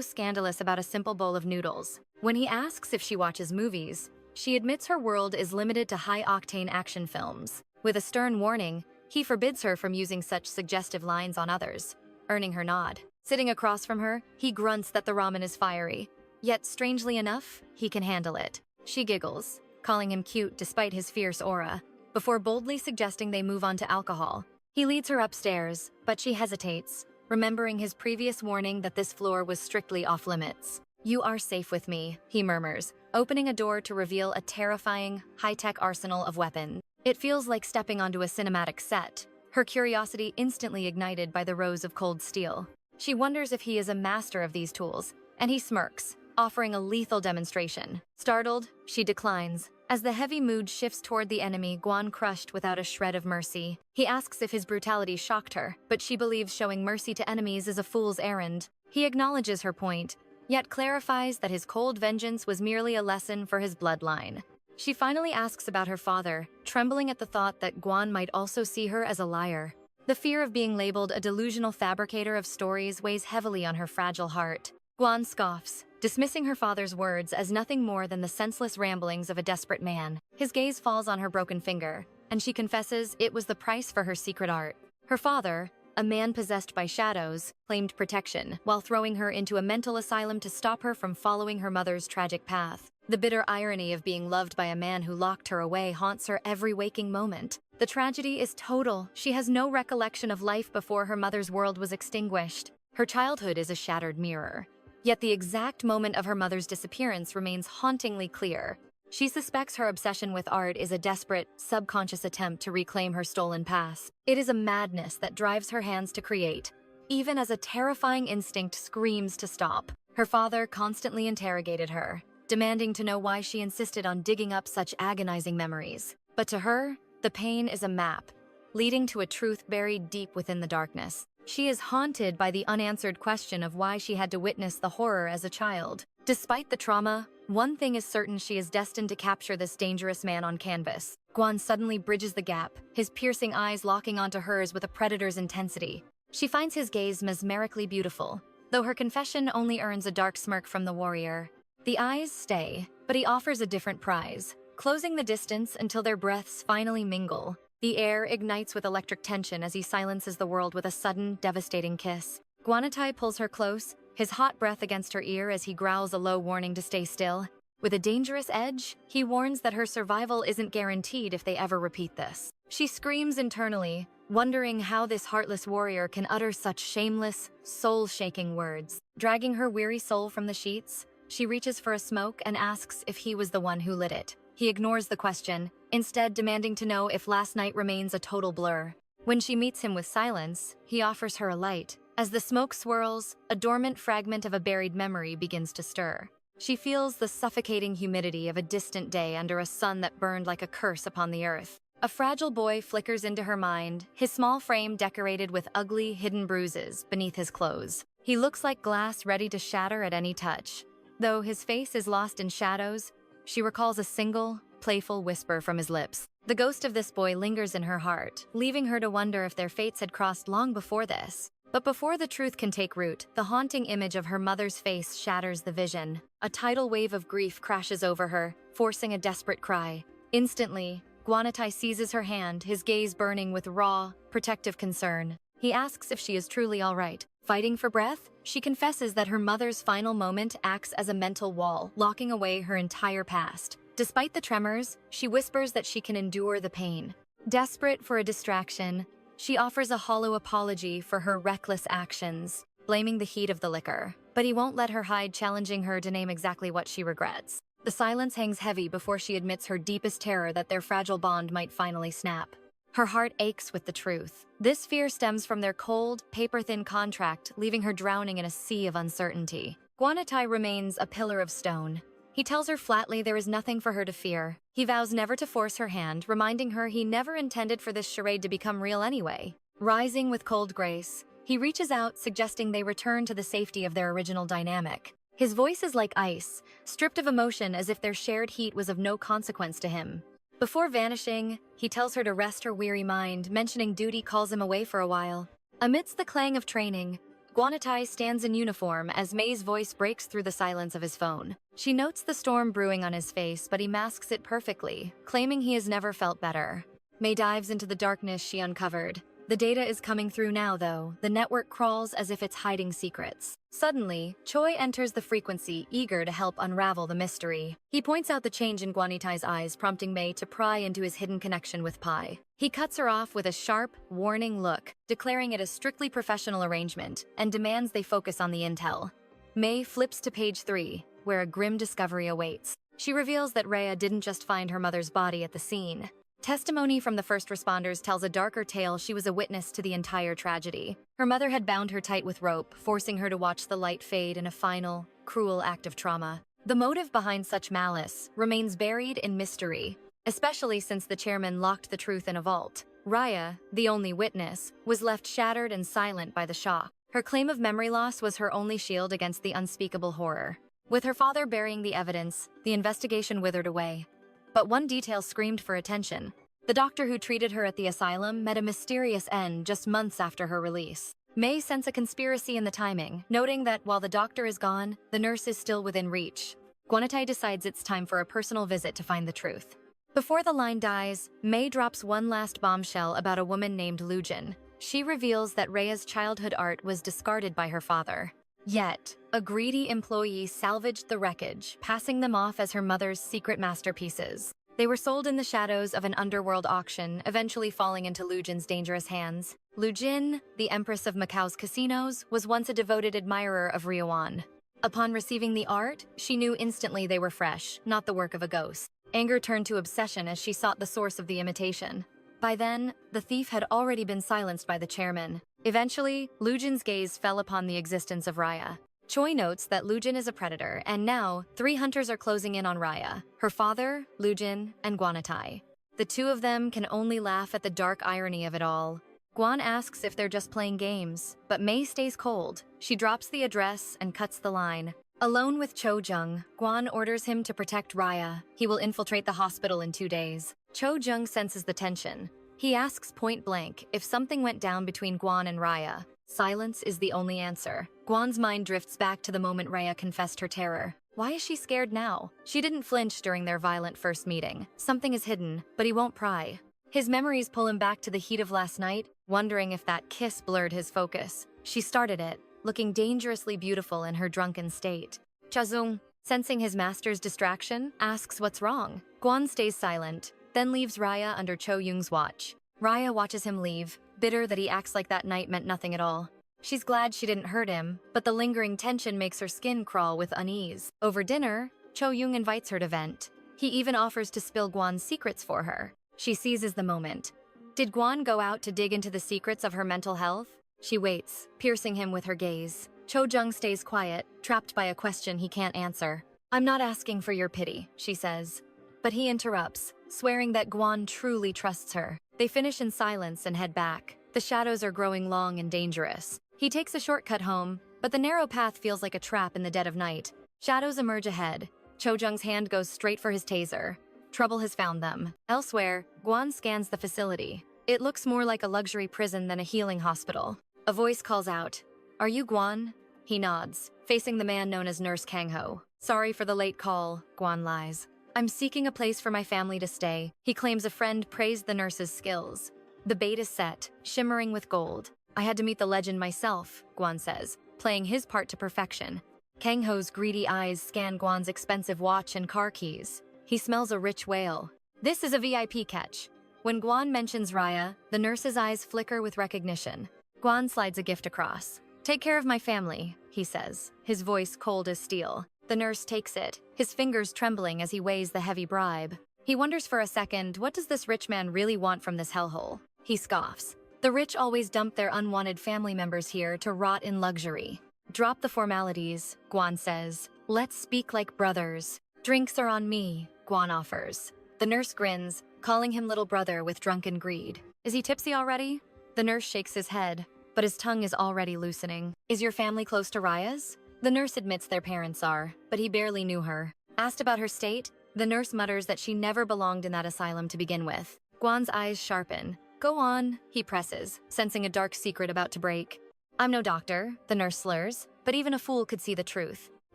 scandalous about a simple bowl of noodles. When he asks if she watches movies, she admits her world is limited to high-octane action films. With a stern warning, he forbids her from using such suggestive lines on others, earning her nod. Sitting across from her, he grunts that the ramen is fiery. Yet, strangely enough, he can handle it. She giggles, calling him cute despite his fierce aura, before boldly suggesting they move on to alcohol. He leads her upstairs, but she hesitates, remembering his previous warning that this floor was strictly off-limits. "You are safe with me," he murmurs, opening a door to reveal a terrifying, high-tech arsenal of weapons. It feels like stepping onto a cinematic set, her curiosity instantly ignited by the rows of cold steel. She wonders if he is a master of these tools, and he smirks, offering a lethal demonstration. Startled, she declines. As the heavy mood shifts toward the enemy, Guan crushed without a shred of mercy. He asks if his brutality shocked her, but she believes showing mercy to enemies is a fool's errand. He acknowledges her point, yet clarifies that his cold vengeance was merely a lesson for his bloodline. She finally asks about her father, trembling at the thought that Guan might also see her as a liar. The fear of being labeled a delusional fabricator of stories weighs heavily on her fragile heart. Guan scoffs, dismissing her father's words as nothing more than the senseless ramblings of a desperate man. His gaze falls on her broken finger, and she confesses it was the price for her secret art. Her father, a man possessed by shadows, claimed protection, while throwing her into a mental asylum to stop her from following her mother's tragic path. The bitter irony of being loved by a man who locked her away haunts her every waking moment. The tragedy is total. She has no recollection of life before her mother's world was extinguished. Her childhood is a shattered mirror. Yet the exact moment of her mother's disappearance remains hauntingly clear. She suspects her obsession with art is a desperate, subconscious attempt to reclaim her stolen past. It is a madness that drives her hands to create, even as a terrifying instinct screams to stop. Her father constantly interrogated her, demanding to know why she insisted on digging up such agonizing memories. But to her, the pain is a map, leading to a truth buried deep within the darkness. She is haunted by the unanswered question of why she had to witness the horror as a child. Despite the trauma, one thing is certain: she is destined to capture this dangerous man on canvas. Guan suddenly bridges the gap, his piercing eyes locking onto hers with a predator's intensity. She finds his gaze mesmerically beautiful, though her confession only earns a dark smirk from the warrior. The eyes stay, but he offers a different prize, closing the distance until their breaths finally mingle. The air ignites with electric tension as he silences the world with a sudden, devastating kiss. 𝑭𝒂𝒌 pulls her close, his hot breath against her ear as he growls a low warning to stay still. With a dangerous edge, he warns that her survival isn't guaranteed if they ever repeat this. She screams internally, wondering how this heartless warrior can utter such shameless, soul-shaking words. Dragging her weary soul from the sheets, she reaches for a smoke and asks if he was the one who lit it. He ignores the question, instead demanding to know if last night remains a total blur. When she meets him with silence, he offers her a light. As the smoke swirls, a dormant fragment of a buried memory begins to stir. She feels the suffocating humidity of a distant day under a sun that burned like a curse upon the earth. A fragile boy flickers into her mind, his small frame decorated with ugly, hidden bruises beneath his clothes. He looks like glass ready to shatter at any touch. Though his face is lost in shadows, she recalls a single, playful whisper from his lips. The ghost of this boy lingers in her heart, leaving her to wonder if their fates had crossed long before this. But before the truth can take root, the haunting image of her mother's face shatters the vision. A tidal wave of grief crashes over her, forcing a desperate cry. Instantly, 𝑭𝒂𝒌 seizes her hand, his gaze burning with raw, protective concern. He asks if she is truly all right. Fighting for breath, she confesses that her mother's final moment acts as a mental wall, locking away her entire past. Despite the tremors, she whispers that she can endure the pain. Desperate for a distraction, she offers a hollow apology for her reckless actions, blaming the heat of the liquor. But he won't let her hide, challenging her to name exactly what she regrets. The silence hangs heavy before she admits her deepest terror that their fragile bond might finally snap. Her heart aches with the truth. This fear stems from their cold, paper-thin contract, leaving her drowning in a sea of uncertainty. 𝑭𝒂𝒌 remains a pillar of stone. He tells her flatly there is nothing for her to fear. He vows never to force her hand, reminding her he never intended for this charade to become real anyway. Rising with cold grace, he reaches out, suggesting they return to the safety of their original dynamic. His voice is like ice, stripped of emotion as if their shared heat was of no consequence to him. Before vanishing, he tells her to rest her weary mind, mentioning duty calls him away for a while. Amidst the clang of training, 𝑭𝒂𝒌 stands in uniform as May's voice breaks through the silence of his phone. She notes the storm brewing on his face, but he masks it perfectly, claiming he has never felt better. May dives into the darkness she uncovered. The data is coming through now, though. The network crawls as if it's hiding secrets. Suddenly, Choi enters the frequency, eager to help unravel the mystery. He points out the change in 𝑭𝒂𝒌's eyes, prompting May to pry into his hidden connection with Pi. He cuts her off with a sharp, warning look, declaring it a strictly professional arrangement, and demands they focus on the intel. May flips to page 3, where a grim discovery awaits. She reveals that Rhea didn't just find her mother's body at the scene. Testimony from the first responders tells a darker tale. She was a witness to the entire tragedy. Her mother had bound her tight with rope, forcing her to watch the light fade in a final, cruel act of trauma. The motive behind such malice remains buried in mystery, especially since the chairman locked the truth in a vault. Rhea, the only witness, was left shattered and silent by the shock. Her claim of memory loss was her only shield against the unspeakable horror. With her father burying the evidence, the investigation withered away. But one detail screamed for attention. The doctor who treated her at the asylum met a mysterious end just months after her release. May sense a conspiracy in the timing, noting that while the doctor is gone, the nurse is still within reach. 𝑭𝒂𝒌𝒆 decides it's time for a personal visit to find the truth. Before the line dies, May drops one last bombshell about a woman named Lujin. She reveals that Rhea's childhood art was discarded by her father. Yet, a greedy employee salvaged the wreckage, passing them off as her mother's secret masterpieces. They were sold in the shadows of an underworld auction, eventually falling into Lujin's dangerous hands. Lujin, the empress of Macau's casinos, was once a devoted admirer of Ryoan. Upon receiving the art, she knew instantly they were fresh, not the work of a ghost. Anger turned to obsession as she sought the source of the imitation. By then, the thief had already been silenced by the chairman. Eventually, Lujin's gaze fell upon the existence of Rhea. Choi notes that Lujin is a predator, and now 3 hunters are closing in on Rhea: her father, Lujin, and 𝑭𝒂𝒌𝒆. The two of them can only laugh at the dark irony of it all. Guan asks if they're just playing games, but May stays cold. She drops the address and cuts the line. Alone with Cho Jung, Guan orders him to protect Rhea. He will infiltrate the hospital in 2 days. Cho Jung senses the tension. He asks point blank if something went down between Guan and Rhea. Silence is the only answer. Guan's mind drifts back to the moment Rhea confessed her terror. Why is she scared now? She didn't flinch during their violent first meeting. Something is hidden, but he won't pry. His memories pull him back to the heat of last night, wondering if that kiss blurred his focus. She started it, looking dangerously beautiful in her drunken state. Chazung, sensing his master's distraction, asks what's wrong. Guan stays silent, then leaves Rhea under Cho Jung's watch. Rhea watches him leave, bitter that he acts like that night meant nothing at all. She's glad she didn't hurt him, but the lingering tension makes her skin crawl with unease. Over dinner, Cho Jung invites her to vent. He even offers to spill Guan's secrets for her. She seizes the moment. Did Guan go out to dig into the secrets of her mental health? She waits, piercing him with her gaze. Cho Jung stays quiet, trapped by a question he can't answer. "I'm not asking for your pity," she says. But he interrupts, swearing that Guan truly trusts her. They finish in silence and head back. The shadows are growing long and dangerous. He takes a shortcut home, but the narrow path feels like a trap in the dead of night. Shadows emerge ahead. Cho Jung's hand goes straight for his taser. Trouble has found them. Elsewhere, Guan scans the facility. It looks more like a luxury prison than a healing hospital. A voice calls out, "Are you Guan?" He nods, facing the man known as Nurse Kang-ho. "Sorry for the late call," Guan lies. "I'm seeking a place for my family to stay." He claims a friend praised the nurse's skills. The bait is set, shimmering with gold. "I had to meet the legend myself," Guan says, playing his part to perfection. Kang-ho's greedy eyes scan Guan's expensive watch and car keys. He smells a rich whale. This is a VIP catch. When Guan mentions Rhea, the nurse's eyes flicker with recognition. Guan slides a gift across. "Take care of my family," he says, his voice cold as steel. The nurse takes it, his fingers trembling as he weighs the heavy bribe. He wonders for a second, what does this rich man really want from this hellhole? He scoffs. The rich always dump their unwanted family members here to rot in luxury. "Drop the formalities," Guan says. "Let's speak like brothers." "Drinks are on me," Guan offers. The nurse grins, calling him little brother with drunken greed. "Is he tipsy already?" The nurse shakes his head, but his tongue is already loosening. "Is your family close to Rhea's?" The nurse admits their parents are, but he barely knew her. Asked about her state, the nurse mutters that she never belonged in that asylum to begin with. Guan's eyes sharpen. "Go on," he presses, sensing a dark secret about to break. "I'm no doctor," the nurse slurs, but even a fool could see the truth.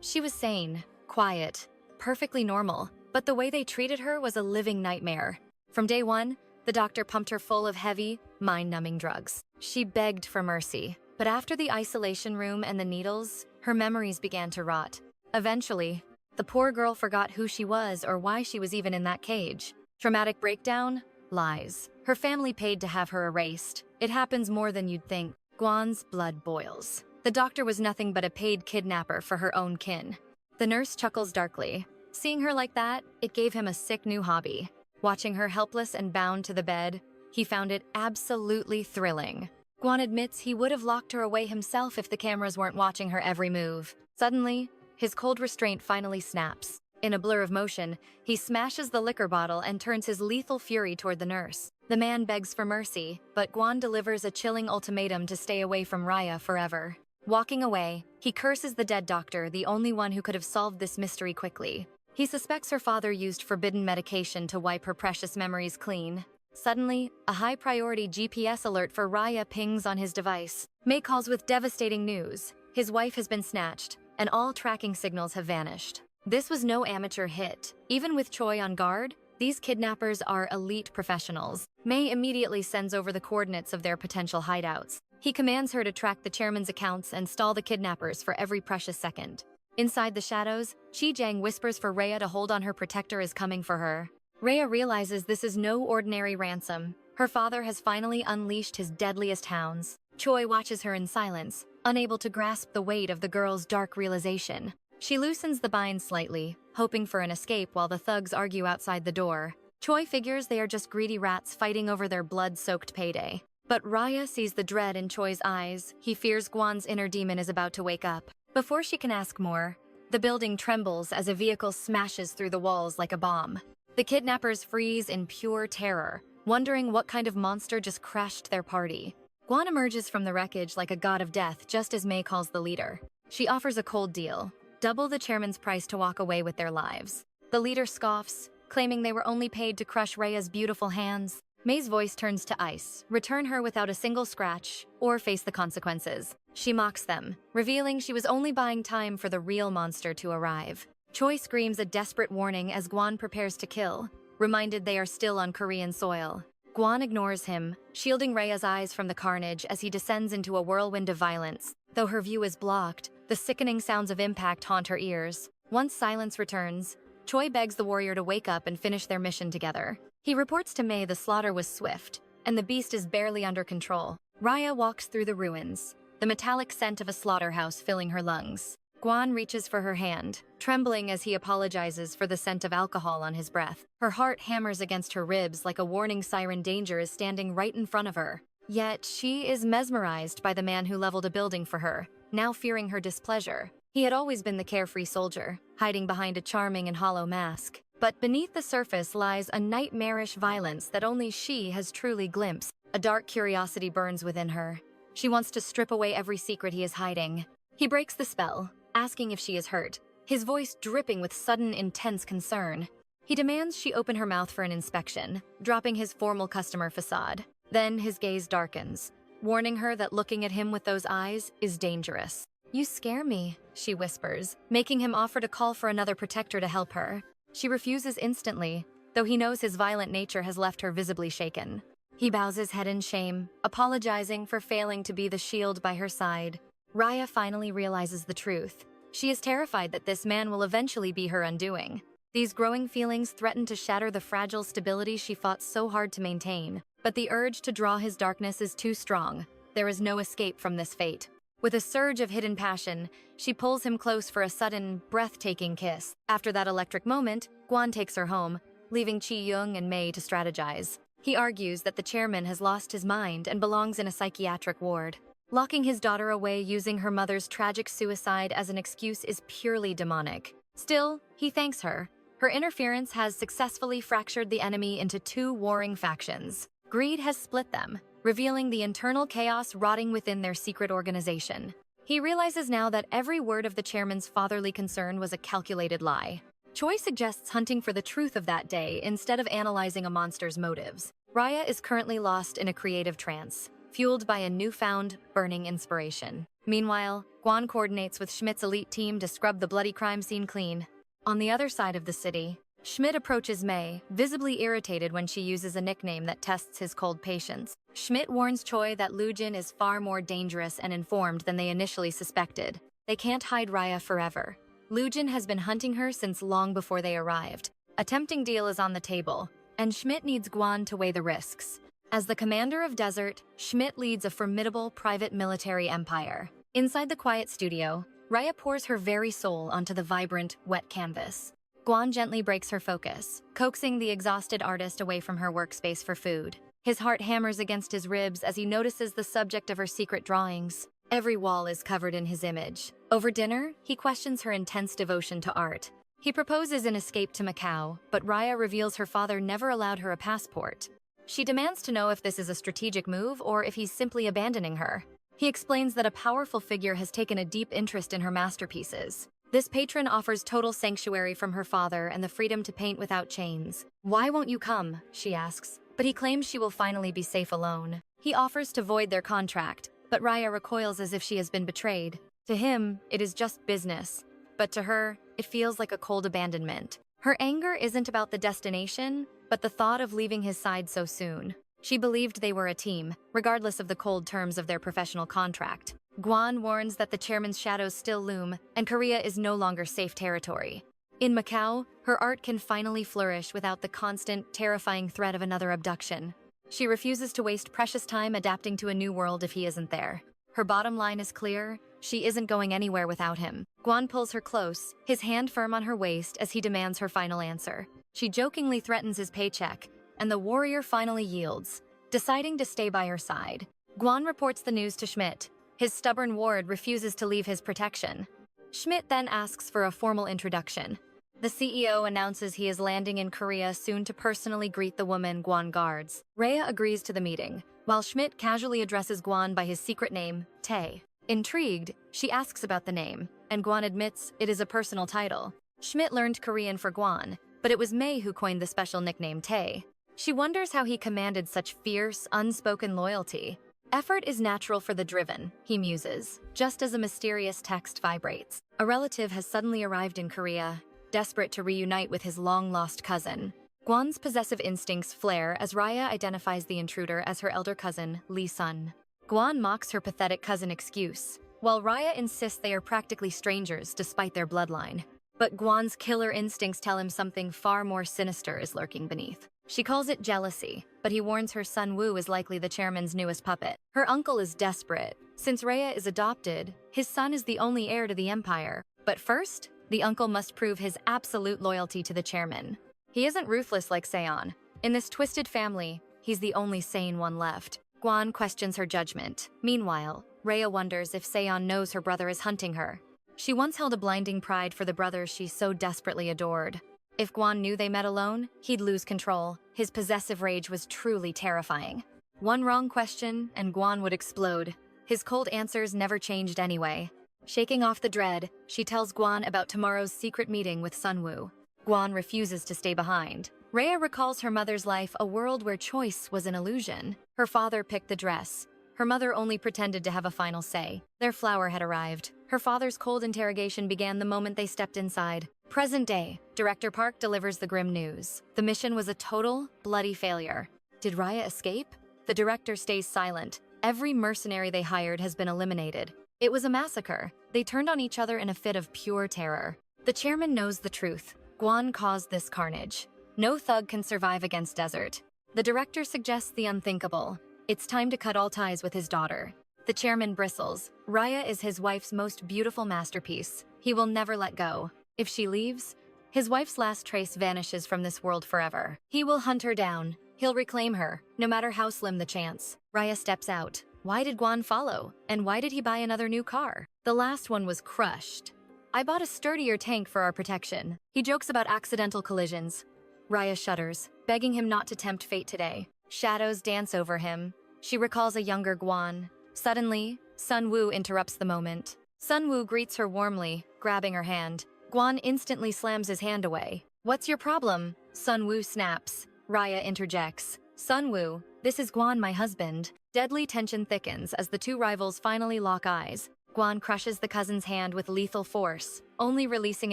She was sane, quiet, perfectly normal, but the way they treated her was a living nightmare. From day one, the doctor pumped her full of heavy, mind-numbing drugs. She begged for mercy, but after the isolation room and the needles, her memories began to rot. Eventually, the poor girl forgot who she was or why she was even in that cage. Traumatic breakdown? Lies. Her family paid to have her erased. It happens more than you'd think. Gwan's blood boils. The doctor was nothing but a paid kidnapper for her own kin. The nurse chuckles darkly. Seeing her like that, it gave him a sick new hobby. Watching her helpless and bound to the bed, he found it absolutely thrilling. Gwan admits he would have locked her away himself if the cameras weren't watching her every move. Suddenly, his cold restraint finally snaps. In a blur of motion, he smashes the liquor bottle and turns his lethal fury toward the nurse. The man begs for mercy, but Gwan delivers a chilling ultimatum to stay away from Raya forever. Walking away, he curses the dead doctor, the only one who could have solved this mystery quickly. He suspects her father used forbidden medication to wipe her precious memories clean. Suddenly, a high-priority GPS alert for Raya pings on his device. May calls with devastating news. His wife has been snatched, and all tracking signals have vanished. This was no amateur hit. Even with Choi on guard, these kidnappers are elite professionals. May immediately sends over the coordinates of their potential hideouts. He commands her to track the chairman's accounts and stall the kidnappers for every precious second. Inside the shadows, Qijiang whispers for Raya to hold on. Her protector is coming for her. Raya realizes this is no ordinary ransom. Her father has finally unleashed his deadliest hounds. Choi watches her in silence, unable to grasp the weight of the girl's dark realization. She loosens the bind slightly, hoping for an escape while the thugs argue outside the door. Choi figures they are just greedy rats fighting over their blood-soaked payday. But Raya sees the dread in Choi's eyes. He fears Gwan's inner demon is about to wake up. Before she can ask more, the building trembles as a vehicle smashes through the walls like a bomb. The kidnappers freeze in pure terror, wondering what kind of monster just crashed their party. Gwan emerges from the wreckage like a god of death just as May calls the leader. She offers a cold deal, double the chairman's price to walk away with their lives. The leader scoffs, claiming they were only paid to crush Raya's beautiful hands. May's voice turns to ice, return her without a single scratch, or face the consequences. She mocks them, revealing she was only buying time for the real monster to arrive. Choi screams a desperate warning as Gwan prepares to kill, reminded they are still on Korean soil. Gwan ignores him, shielding Raya's eyes from the carnage as he descends into a whirlwind of violence. Though her view is blocked, the sickening sounds of impact haunt her ears. Once silence returns, Choi begs the warrior to wake up and finish their mission together. He reports to May the slaughter was swift, and the beast is barely under control. Raya walks through the ruins, the metallic scent of a slaughterhouse filling her lungs. Gwan reaches for her hand, trembling as he apologizes for the scent of alcohol on his breath. Her heart hammers against her ribs like a warning siren. Danger is standing right in front of her. Yet she is mesmerized by the man who leveled a building for her, now fearing her displeasure. He had always been the carefree soldier, hiding behind a charming and hollow mask. But beneath the surface lies a nightmarish violence that only she has truly glimpsed. A dark curiosity burns within her. She wants to strip away every secret he is hiding. He breaks the spell, asking if she is hurt, his voice dripping with sudden, intense concern. He demands she open her mouth for an inspection, dropping his formal customer facade. Then his gaze darkens, warning her that looking at him with those eyes is dangerous. "You scare me," she whispers, making him offer to call for another protector to help her. She refuses instantly, though he knows his violent nature has left her visibly shaken. He bows his head in shame, apologizing for failing to be the shield by her side. Raya finally realizes the truth. She is terrified that this man will eventually be her undoing. These growing feelings threaten to shatter the fragile stability she fought so hard to maintain. But the urge to draw his darkness is too strong. There is no escape from this fate. With a surge of hidden passion, she pulls him close for a sudden, breathtaking kiss. After that electric moment, Gwan takes her home, leaving Chi-young and May to strategize. He argues that the chairman has lost his mind and belongs in a psychiatric ward. Locking his daughter away using her mother's tragic suicide as an excuse is purely demonic. Still, he thanks her. Her interference has successfully fractured the enemy into two warring factions. Greed has split them, revealing the internal chaos rotting within their secret organization. He realizes now that every word of the chairman's fatherly concern was a calculated lie. Choi suggests hunting for the truth of that day instead of analyzing a monster's motives. Raya is currently lost in a creative trance, fueled by a newfound, burning inspiration. Meanwhile, Gwan coordinates with Schmidt's elite team to scrub the bloody crime scene clean. On the other side of the city, Schmidt approaches May, visibly irritated when she uses a nickname that tests his cold patience. Schmidt warns Choi that Lujin is far more dangerous and informed than they initially suspected. They can't hide Raya forever. Lujin has been hunting her since long before they arrived. A tempting deal is on the table, and Schmidt needs Guan to weigh the risks. As the commander of Desert, Schmidt leads a formidable private military empire. Inside the quiet studio, Raya pours her very soul onto the vibrant, wet canvas. Guan gently breaks her focus, coaxing the exhausted artist away from her workspace for food. His heart hammers against his ribs as he notices the subject of her secret drawings. Every wall is covered in his image. Over dinner, he questions her intense devotion to art. He proposes an escape to Macau, but Raya reveals her father never allowed her a passport. She demands to know if this is a strategic move or if he's simply abandoning her. He explains that a powerful figure has taken a deep interest in her masterpieces. This patron offers total sanctuary from her father and the freedom to paint without chains. "Why won't you come?" she asks, but he claims she will finally be safe alone. He offers to void their contract, but Raya recoils as if she has been betrayed. To him, it is just business, but to her, it feels like a cold abandonment. Her anger isn't about the destination, but the thought of leaving his side so soon. She believed they were a team, regardless of the cold terms of their professional contract. Guan warns that the chairman's shadows still loom, and Korea is no longer safe territory. In Macau, her art can finally flourish without the constant, terrifying threat of another abduction. She refuses to waste precious time adapting to a new world if he isn't there. Her bottom line is clear: she isn't going anywhere without him. Guan pulls her close, his hand firm on her waist as he demands her final answer. She jokingly threatens his paycheck, and the warrior finally yields, deciding to stay by her side. Guan reports the news to Schmidt. His stubborn ward refuses to leave his protection. Schmidt then asks for a formal introduction. The CEO announces he is landing in Korea soon to personally greet the woman Guan guards. Raya agrees to the meeting, while Schmidt casually addresses Guan by his secret name, Tae. Intrigued, she asks about the name, and Guan admits it is a personal title. Schmidt learned Korean for Guan, but it was Mei who coined the special nickname Tae. She wonders how he commanded such fierce, unspoken loyalty. "Effort is natural for the driven," he muses, just as a mysterious text vibrates. A relative has suddenly arrived in Korea, desperate to reunite with his long-lost cousin. Guan's possessive instincts flare as Raya identifies the intruder as her elder cousin, Lee Sun. Guan mocks her pathetic cousin excuse, while Raya insists they are practically strangers despite their bloodline. But Guan's killer instincts tell him something far more sinister is lurking beneath. She calls it jealousy, but he warns her Sun Woo is likely the chairman's newest puppet. Her uncle is desperate. Since Raya is adopted, his son is the only heir to the empire. But first, the uncle must prove his absolute loyalty to the chairman. He isn't ruthless like Seon. In this twisted family, he's the only sane one left. Guan questions her judgment. Meanwhile, Raya wonders if Seon knows her brother is hunting her. She once held a blinding pride for the brother she so desperately adored. If Guan knew they met alone, he'd lose control. His possessive rage was truly terrifying. One wrong question, and Guan would explode. His cold answers never changed anyway. Shaking off the dread, she tells Guan about tomorrow's secret meeting with Sunwoo. Guan refuses to stay behind. Raya recalls her mother's life, a world where choice was an illusion. Her father picked the dress. Her mother only pretended to have a final say. Their flower had arrived. Her father's cold interrogation began the moment they stepped inside. Present day, Director Park delivers the grim news. The mission was a total, bloody failure. Did Raya escape? The director stays silent. Every mercenary they hired has been eliminated. It was a massacre. They turned on each other in a fit of pure terror. The chairman knows the truth. Guan caused this carnage. No thug can survive against Desert. The director suggests the unthinkable. It's time to cut all ties with his daughter. The chairman bristles. Raya is his wife's most beautiful masterpiece. He will never let go. If she leaves, his wife's last trace vanishes from this world forever. He will hunt her down. He'll reclaim her, no matter how slim the chance. Raya steps out. Why did Guan follow? And why did he buy another new car? The last one was crushed. I bought a sturdier tank for our protection. He jokes about accidental collisions. Raya shudders, begging him not to tempt fate today. Shadows dance over him. She recalls a younger Guan. Suddenly, Sun Woo interrupts the moment. Sun Woo greets her warmly, grabbing her hand. Guan instantly slams his hand away. What's your problem? Sun Woo snaps. Raya interjects. Sun Woo, this is Guan, my husband. Deadly tension thickens as the two rivals finally lock eyes. Guan crushes the cousin's hand with lethal force, only releasing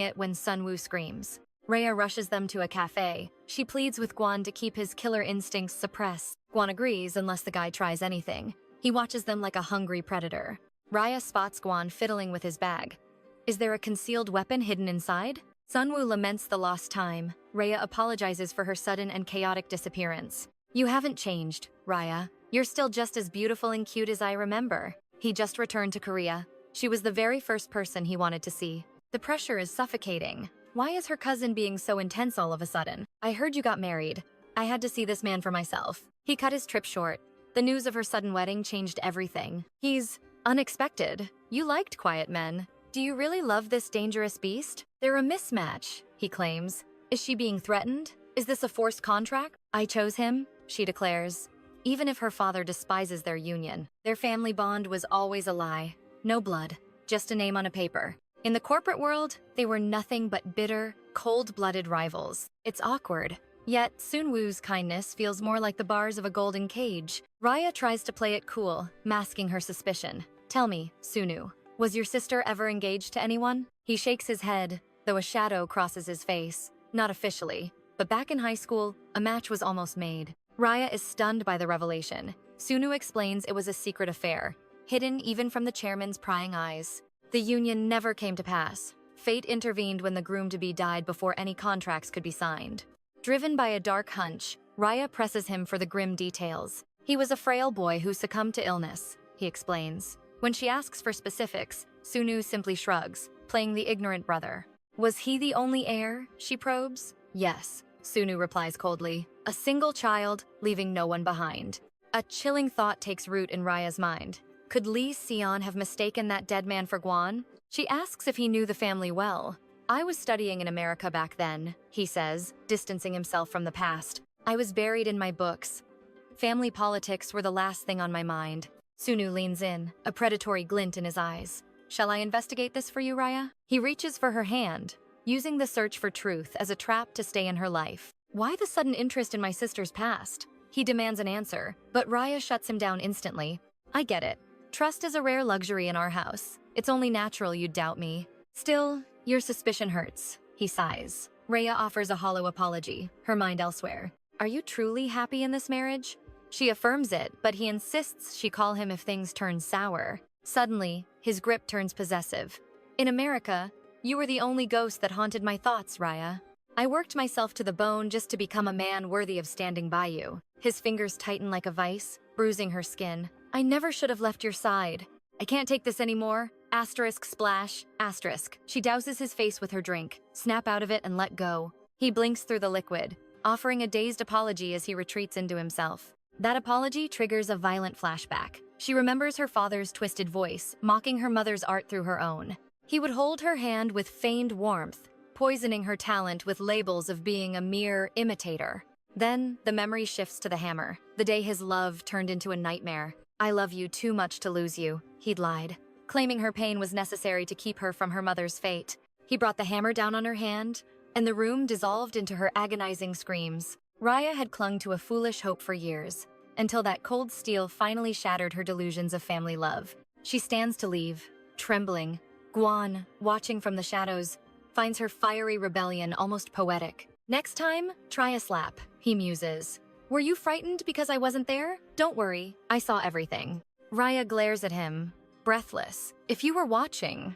it when Sun Woo screams. Raya rushes them to a cafe. She pleads with Guan to keep his killer instincts suppressed. Guan agrees unless the guy tries anything. He watches them like a hungry predator. Raya spots Guan fiddling with his bag. Is there a concealed weapon hidden inside? Sunwoo laments the lost time. Rhea apologizes for her sudden and chaotic disappearance. You haven't changed, Raya. You're still just as beautiful and cute as I remember. He just returned to Korea. She was the very first person he wanted to see. The pressure is suffocating. Why is her cousin being so intense all of a sudden? I heard you got married. I had to see this man for myself. He cut his trip short. The news of her sudden wedding changed everything. He's unexpected. You liked quiet men. Do you really love this dangerous beast? They're a mismatch, he claims. Is she being threatened? Is this a forced contract? I chose him, she declares. Even if her father despises their union, their family bond was always a lie. No blood, just a name on a paper. In the corporate world, they were nothing but bitter, cold-blooded rivals. It's awkward. Yet, Sunwoo's kindness feels more like the bars of a golden cage. Raya tries to play it cool, masking her suspicion. Tell me, Sunwoo, was your sister ever engaged to anyone? He shakes his head, though a shadow crosses his face. Not officially, but back in high school, a match was almost made. Raya is stunned by the revelation. Sunwoo explains it was a secret affair, hidden even from the chairman's prying eyes. The union never came to pass. Fate intervened when the groom-to-be died before any contracts could be signed. Driven by a dark hunch, Raya presses him for the grim details. He was a frail boy who succumbed to illness, he explains. When she asks for specifics, Sunwoo simply shrugs, playing the ignorant brother. Was he the only heir? She probes. Yes, Sunwoo replies coldly. A single child, leaving no one behind. A chilling thought takes root in Raya's mind. Could Lee Seon have mistaken that dead man for Gwon? She asks if he knew the family well. I was studying in America back then, he says, distancing himself from the past. I was buried in my books. Family politics were the last thing on my mind. Sunwoo leans in, a predatory glint in his eyes. Shall I investigate this for you, Raya? He reaches for her hand, using the search for truth as a trap to stay in her life. Why the sudden interest in my sister's past? He demands an answer, but Raya shuts him down instantly. I get it. Trust is a rare luxury in our house. It's only natural you'd doubt me. Still, your suspicion hurts, he sighs. Raya offers a hollow apology, her mind elsewhere. Are you truly happy in this marriage? She affirms it, but he insists she call him if things turn sour. Suddenly, his grip turns possessive. In America, you were the only ghost that haunted my thoughts, Raya. I worked myself to the bone just to become a man worthy of standing by you. His fingers tighten like a vice, bruising her skin. I never should have left your side. I can't take this anymore. Asterisk splash, asterisk. She douses his face with her drink, snap out of it and let go. He blinks through the liquid, offering a dazed apology as he retreats into himself. That apology triggers a violent flashback. She remembers her father's twisted voice, mocking her mother's art through her own. He would hold her hand with feigned warmth, poisoning her talent with labels of being a mere imitator. Then, the memory shifts to the hammer, the day his love turned into a nightmare. I love you too much to lose you, he'd lied, claiming her pain was necessary to keep her from her mother's fate. He brought the hammer down on her hand, and the room dissolved into her agonizing screams. Raya had clung to a foolish hope for years, until that cold steel finally shattered her delusions of family love. She stands to leave, trembling. Gwon, watching from the shadows, finds her fiery rebellion almost poetic. Next time, try a slap, he muses. Were you frightened because I wasn't there? Don't worry, I saw everything. Raya glares at him, breathless. If you were watching,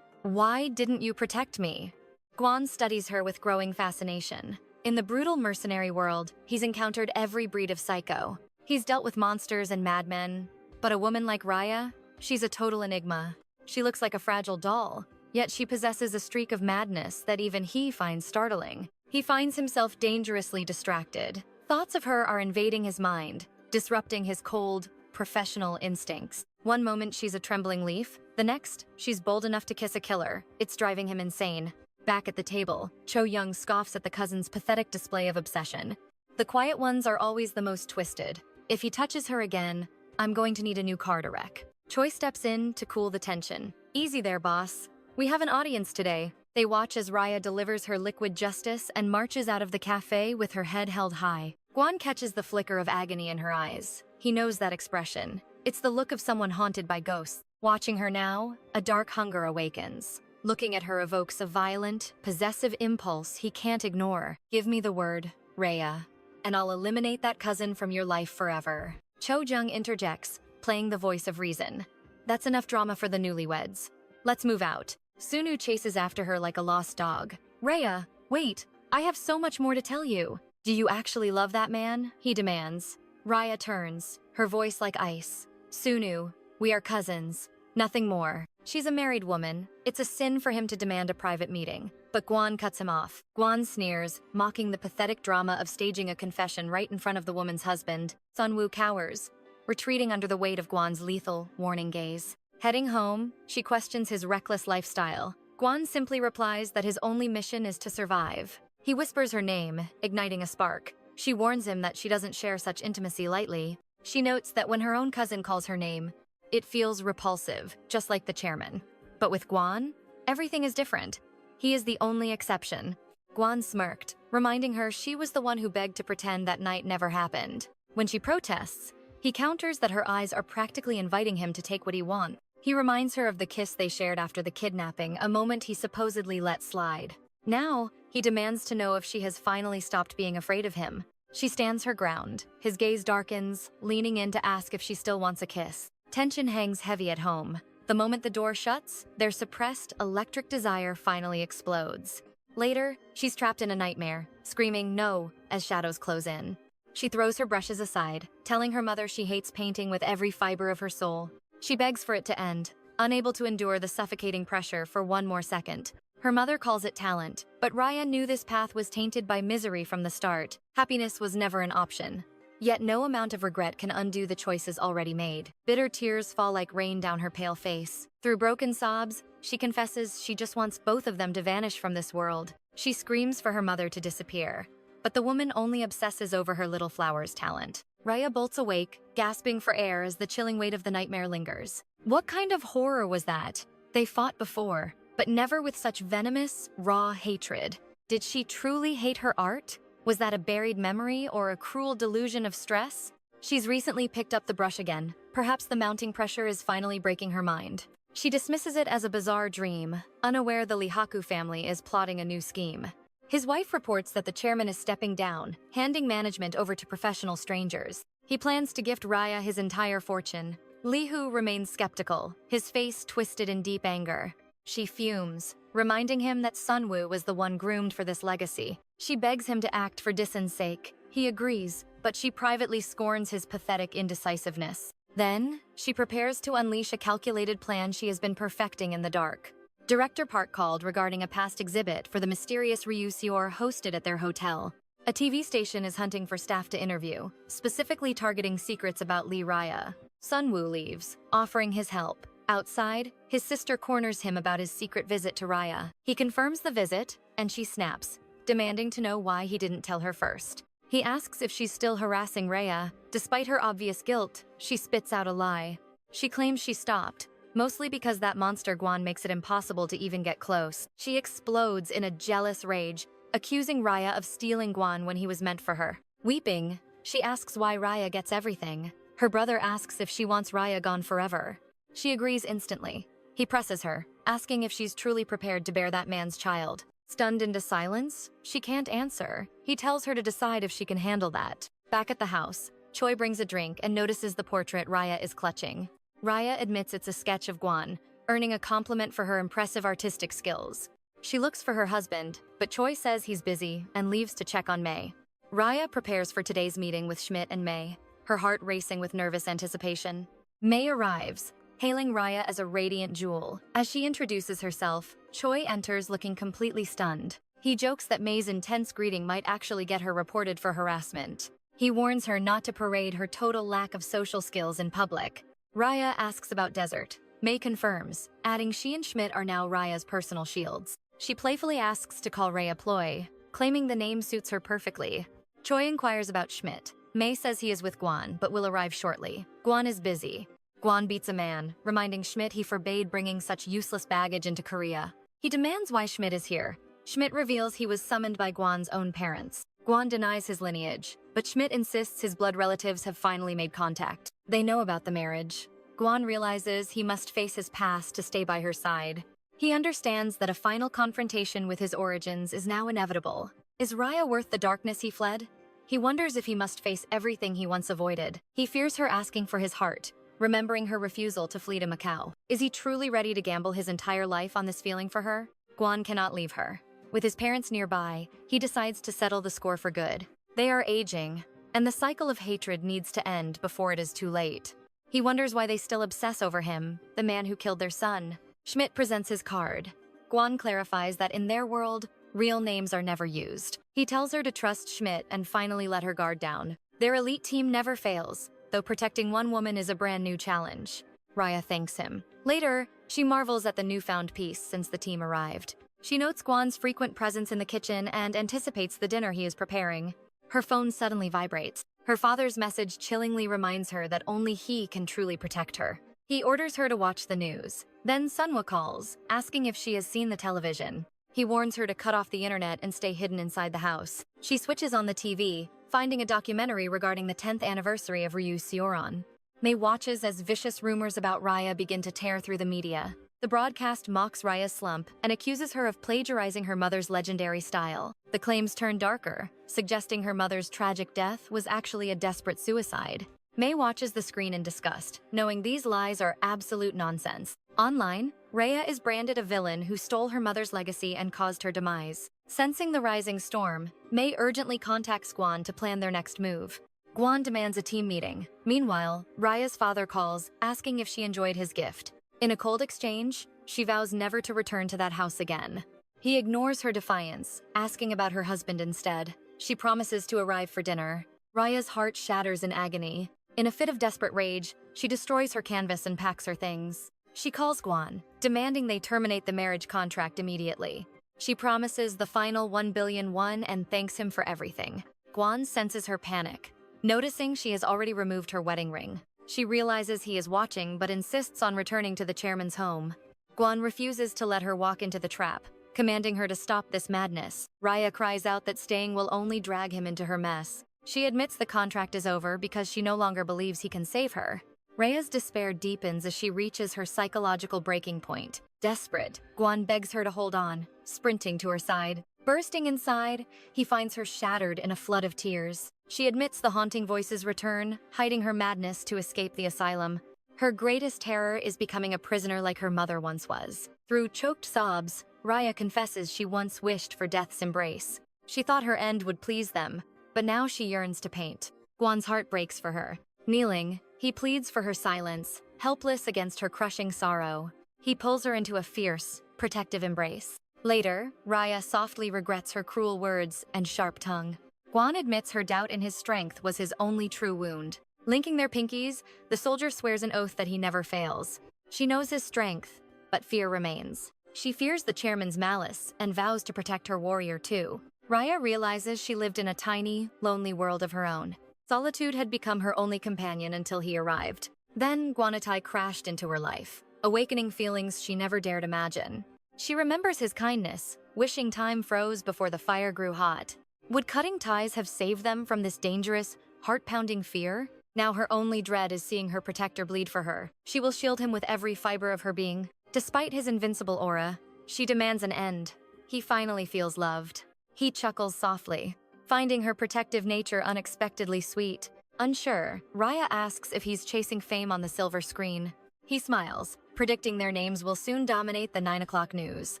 why didn't you protect me? Gwon studies her with growing fascination. In the brutal mercenary world, he's encountered every breed of psycho. He's dealt with monsters and madmen, but a woman like Raya, she's a total enigma. She looks like a fragile doll, yet she possesses a streak of madness that even he finds startling. He finds himself dangerously distracted. Thoughts of her are invading his mind, disrupting his cold, professional instincts. One moment she's a trembling leaf, the next, she's bold enough to kiss a killer. It's driving him insane. Back at the table, Cho Young scoffs at the cousin's pathetic display of obsession. The quiet ones are always the most twisted. If he touches her again, I'm going to need a new car to wreck. Choi steps in to cool the tension. Easy there, boss. We have an audience today. They watch as Raya delivers her liquid justice and marches out of the cafe with her head held high. Gwon catches the flicker of agony in her eyes. He knows that expression. It's the look of someone haunted by ghosts. Watching her now, a dark hunger awakens. Looking at her evokes a violent, possessive impulse he can't ignore. Give me the word, Raya, and I'll eliminate that cousin from your life forever. Cho Jung interjects, playing the voice of reason. That's enough drama for the newlyweds. Let's move out. Sunwoo chases after her like a lost dog, Rhea, wait, I have so much more to tell you. Do you actually love that man? He demands. Rhea turns, her voice like ice. Sunu, we are cousins. Nothing more. She's a married woman. It's a sin for him to demand a private meeting. But Gon cuts him off. Gon sneers, mocking the pathetic drama of staging a confession right in front of the woman's husband. Sunwoo cowers, retreating under the weight of Gon's lethal, warning gaze. Heading home, she questions his reckless lifestyle. Gon simply replies that his only mission is to survive. He whispers her name, igniting a spark. She warns him that she doesn't share such intimacy lightly. She notes that when her own cousin calls her name, it feels repulsive, just like the chairman. But with Gon, everything is different. He is the only exception. Gon smirked, reminding her she was the one who begged to pretend that night never happened. When she protests, he counters that her eyes are practically inviting him to take what he wants. He reminds her of the kiss they shared after the kidnapping, a moment he supposedly let slide. Now, he demands to know if she has finally stopped being afraid of him. She stands her ground. His gaze darkens, leaning in to ask if she still wants a kiss. Tension hangs heavy at home. The moment the door shuts, their suppressed, electric desire finally explodes. Later, she's trapped in a nightmare, screaming no as shadows close in. She throws her brushes aside, telling her mother she hates painting with every fiber of her soul. She begs for it to end, unable to endure the suffocating pressure for one more second. Her mother calls it talent, but Rhea knew this path was tainted by misery from the start. Happiness was never an option. Yet no amount of regret can undo the choices already made. Bitter tears fall like rain down her pale face. Through broken sobs, she confesses she just wants both of them to vanish from this world. She screams for her mother to disappear. But the woman only obsesses over her little flower's talent. Rhea bolts awake, gasping for air as the chilling weight of the nightmare lingers. What kind of horror was that? They fought before, but never with such venomous, raw hatred. Did she truly hate her art? Was that a buried memory or a cruel delusion of stress? She's recently picked up the brush again. Perhaps the mounting pressure is finally breaking her mind. She dismisses it as a bizarre dream, unaware the Lihaku family is plotting a new scheme. His wife reports that the chairman is stepping down, handing management over to professional strangers. He plans to gift Rhea his entire fortune. Lihu remains skeptical, his face twisted in deep anger. She fumes, reminding him that Sunwoo was the one groomed for this legacy. She begs him to act for Dissen's sake. He agrees, but she privately scorns his pathetic indecisiveness. Then, she prepares to unleash a calculated plan she has been perfecting in the dark. Director Park called regarding a past exhibit for the mysterious 𝑭𝒂𝒌𝒆 hosted at their hotel. A TV station is hunting for staff to interview, specifically targeting secrets about Rhea. Sunwoo leaves, offering his help. Outside, his sister corners him about his secret visit to Rhea. He confirms the visit, and she snaps, demanding to know why he didn't tell her first. He asks if she's still harassing Rhea. Despite her obvious guilt, she spits out a lie. She claims she stopped, mostly because that monster Gon makes it impossible to even get close. She explodes in a jealous rage, accusing Rhea of stealing Gon when he was meant for her. Weeping, she asks why Rhea gets everything. Her brother asks if she wants Rhea gone forever. She agrees instantly. He presses her, asking if she's truly prepared to bear that man's child. Stunned into silence, she can't answer. He tells her to decide if she can handle that. Back at the house, Choi brings a drink and notices the portrait Rhea is clutching. Rhea admits it's a sketch of Gon, earning a compliment for her impressive artistic skills. She looks for her husband, but Choi says he's busy and leaves to check on May. Rhea prepares for today's meeting with Schmidt and May, her heart racing with nervous anticipation. May arrives, hailing Rhea as a radiant jewel. As she introduces herself, Choi enters looking completely stunned. He jokes that May's intense greeting might actually get her reported for harassment. He warns her not to parade her total lack of social skills in public. Rhea asks about Desert. May confirms, adding she and Schmidt are now Rhea's personal shields. She playfully asks to call Rhea Ploy, claiming the name suits her perfectly. Choi inquires about Schmidt. May says he is with Gon, but will arrive shortly. Gon is busy. Gon beats a man, reminding Schmidt he forbade bringing such useless baggage into Korea. He demands why Schmidt is here. Schmidt reveals he was summoned by Gon's own parents. Gon denies his lineage, but Schmidt insists his blood relatives have finally made contact. They know about the marriage. Gon realizes he must face his past to stay by her side. He understands that a final confrontation with his origins is now inevitable. Is Rhea worth the darkness he fled? He wonders if he must face everything he once avoided. He fears her asking for his heart, remembering her refusal to flee to Macau. Is he truly ready to gamble his entire life on this feeling for her? Gon cannot leave her. With his parents nearby, he decides to settle the score for good. They are aging, and the cycle of hatred needs to end before it is too late. He wonders why they still obsess over him, the man who killed their son. Schmidt presents his card. Gwan clarifies that in their world, real names are never used. He tells her to trust Schmidt and finally let her guard down. Their elite team never fails, though protecting one woman is a brand new challenge. Raya thanks him. Later, she marvels at the newfound peace since the team arrived. She notes Gwan's frequent presence in the kitchen and anticipates the dinner he is preparing. Her phone suddenly vibrates. Her father's message chillingly reminds her that only he can truly protect her. He orders her to watch the news. Then Sunhwa calls, asking if she has seen the television. He warns her to cut off the internet and stay hidden inside the house. She switches on the TV, finding a documentary regarding the 10th anniversary of 𝑭𝒂𝒌𝒆. May watches as vicious rumors about Raya begin to tear through the media. The broadcast mocks Raya's slump and accuses her of plagiarizing her mother's legendary style. The claims turn darker, suggesting her mother's tragic death was actually a desperate suicide. May watches the screen in disgust, knowing these lies are absolute nonsense. Online, Raya is branded a villain who stole her mother's legacy and caused her demise. Sensing the rising storm, May urgently contacts Gwan to plan their next move. Gwan demands a team meeting. Meanwhile, Raya's father calls, asking if she enjoyed his gift. In a cold exchange, she vows never to return to that house again. He ignores her defiance, asking about her husband instead. She promises to arrive for dinner. Raya's heart shatters in agony. In a fit of desperate rage, she destroys her canvas and packs her things. She calls Gwan, demanding they terminate the marriage contract immediately. She promises the final 1 billion won and thanks him for everything. Gwan senses her panic. Noticing she has already removed her wedding ring, she realizes he is watching but insists on returning to the chairman's home. Gwan refuses to let her walk into the trap, commanding her to stop this madness. Raya cries out that staying will only drag him into her mess. She admits the contract is over because she no longer believes he can save her. Raya's despair deepens as she reaches her psychological breaking point. Desperate, Gwan begs her to hold on, sprinting to her side. Bursting inside, he finds her shattered in a flood of tears. She admits the haunting voices return, hiding her madness to escape the asylum. Her greatest terror is becoming a prisoner like her mother once was. Through choked sobs, Raya confesses she once wished for death's embrace. She thought her end would please them, but now she yearns to paint. Gwan's heart breaks for her. Kneeling, he pleads for her silence, helpless against her crushing sorrow. He pulls her into a fierce, protective embrace. Later, Raya softly regrets her cruel words and sharp tongue. Gwan admits her doubt in his strength was his only true wound. Linking their pinkies, the soldier swears an oath that he never fails. She knows his strength, but fear remains. She fears the chairman's malice and vows to protect her warrior too. Raya realizes she lived in a tiny, lonely world of her own. Solitude had become her only companion until he arrived. Then 𝑭𝒂𝒌 crashed into her life, awakening feelings she never dared imagine. She remembers his kindness, wishing time froze before the fire grew hot. Would cutting ties have saved them from this dangerous, heart-pounding fear? Now her only dread is seeing her protector bleed for her. She will shield him with every fiber of her being. Despite his invincible aura, she demands an end. He finally feels loved. He chuckles softly, finding her protective nature unexpectedly sweet. Unsure, Raya asks if he's chasing fame on the silver screen. He smiles, predicting their names will soon dominate the 9 o'clock news.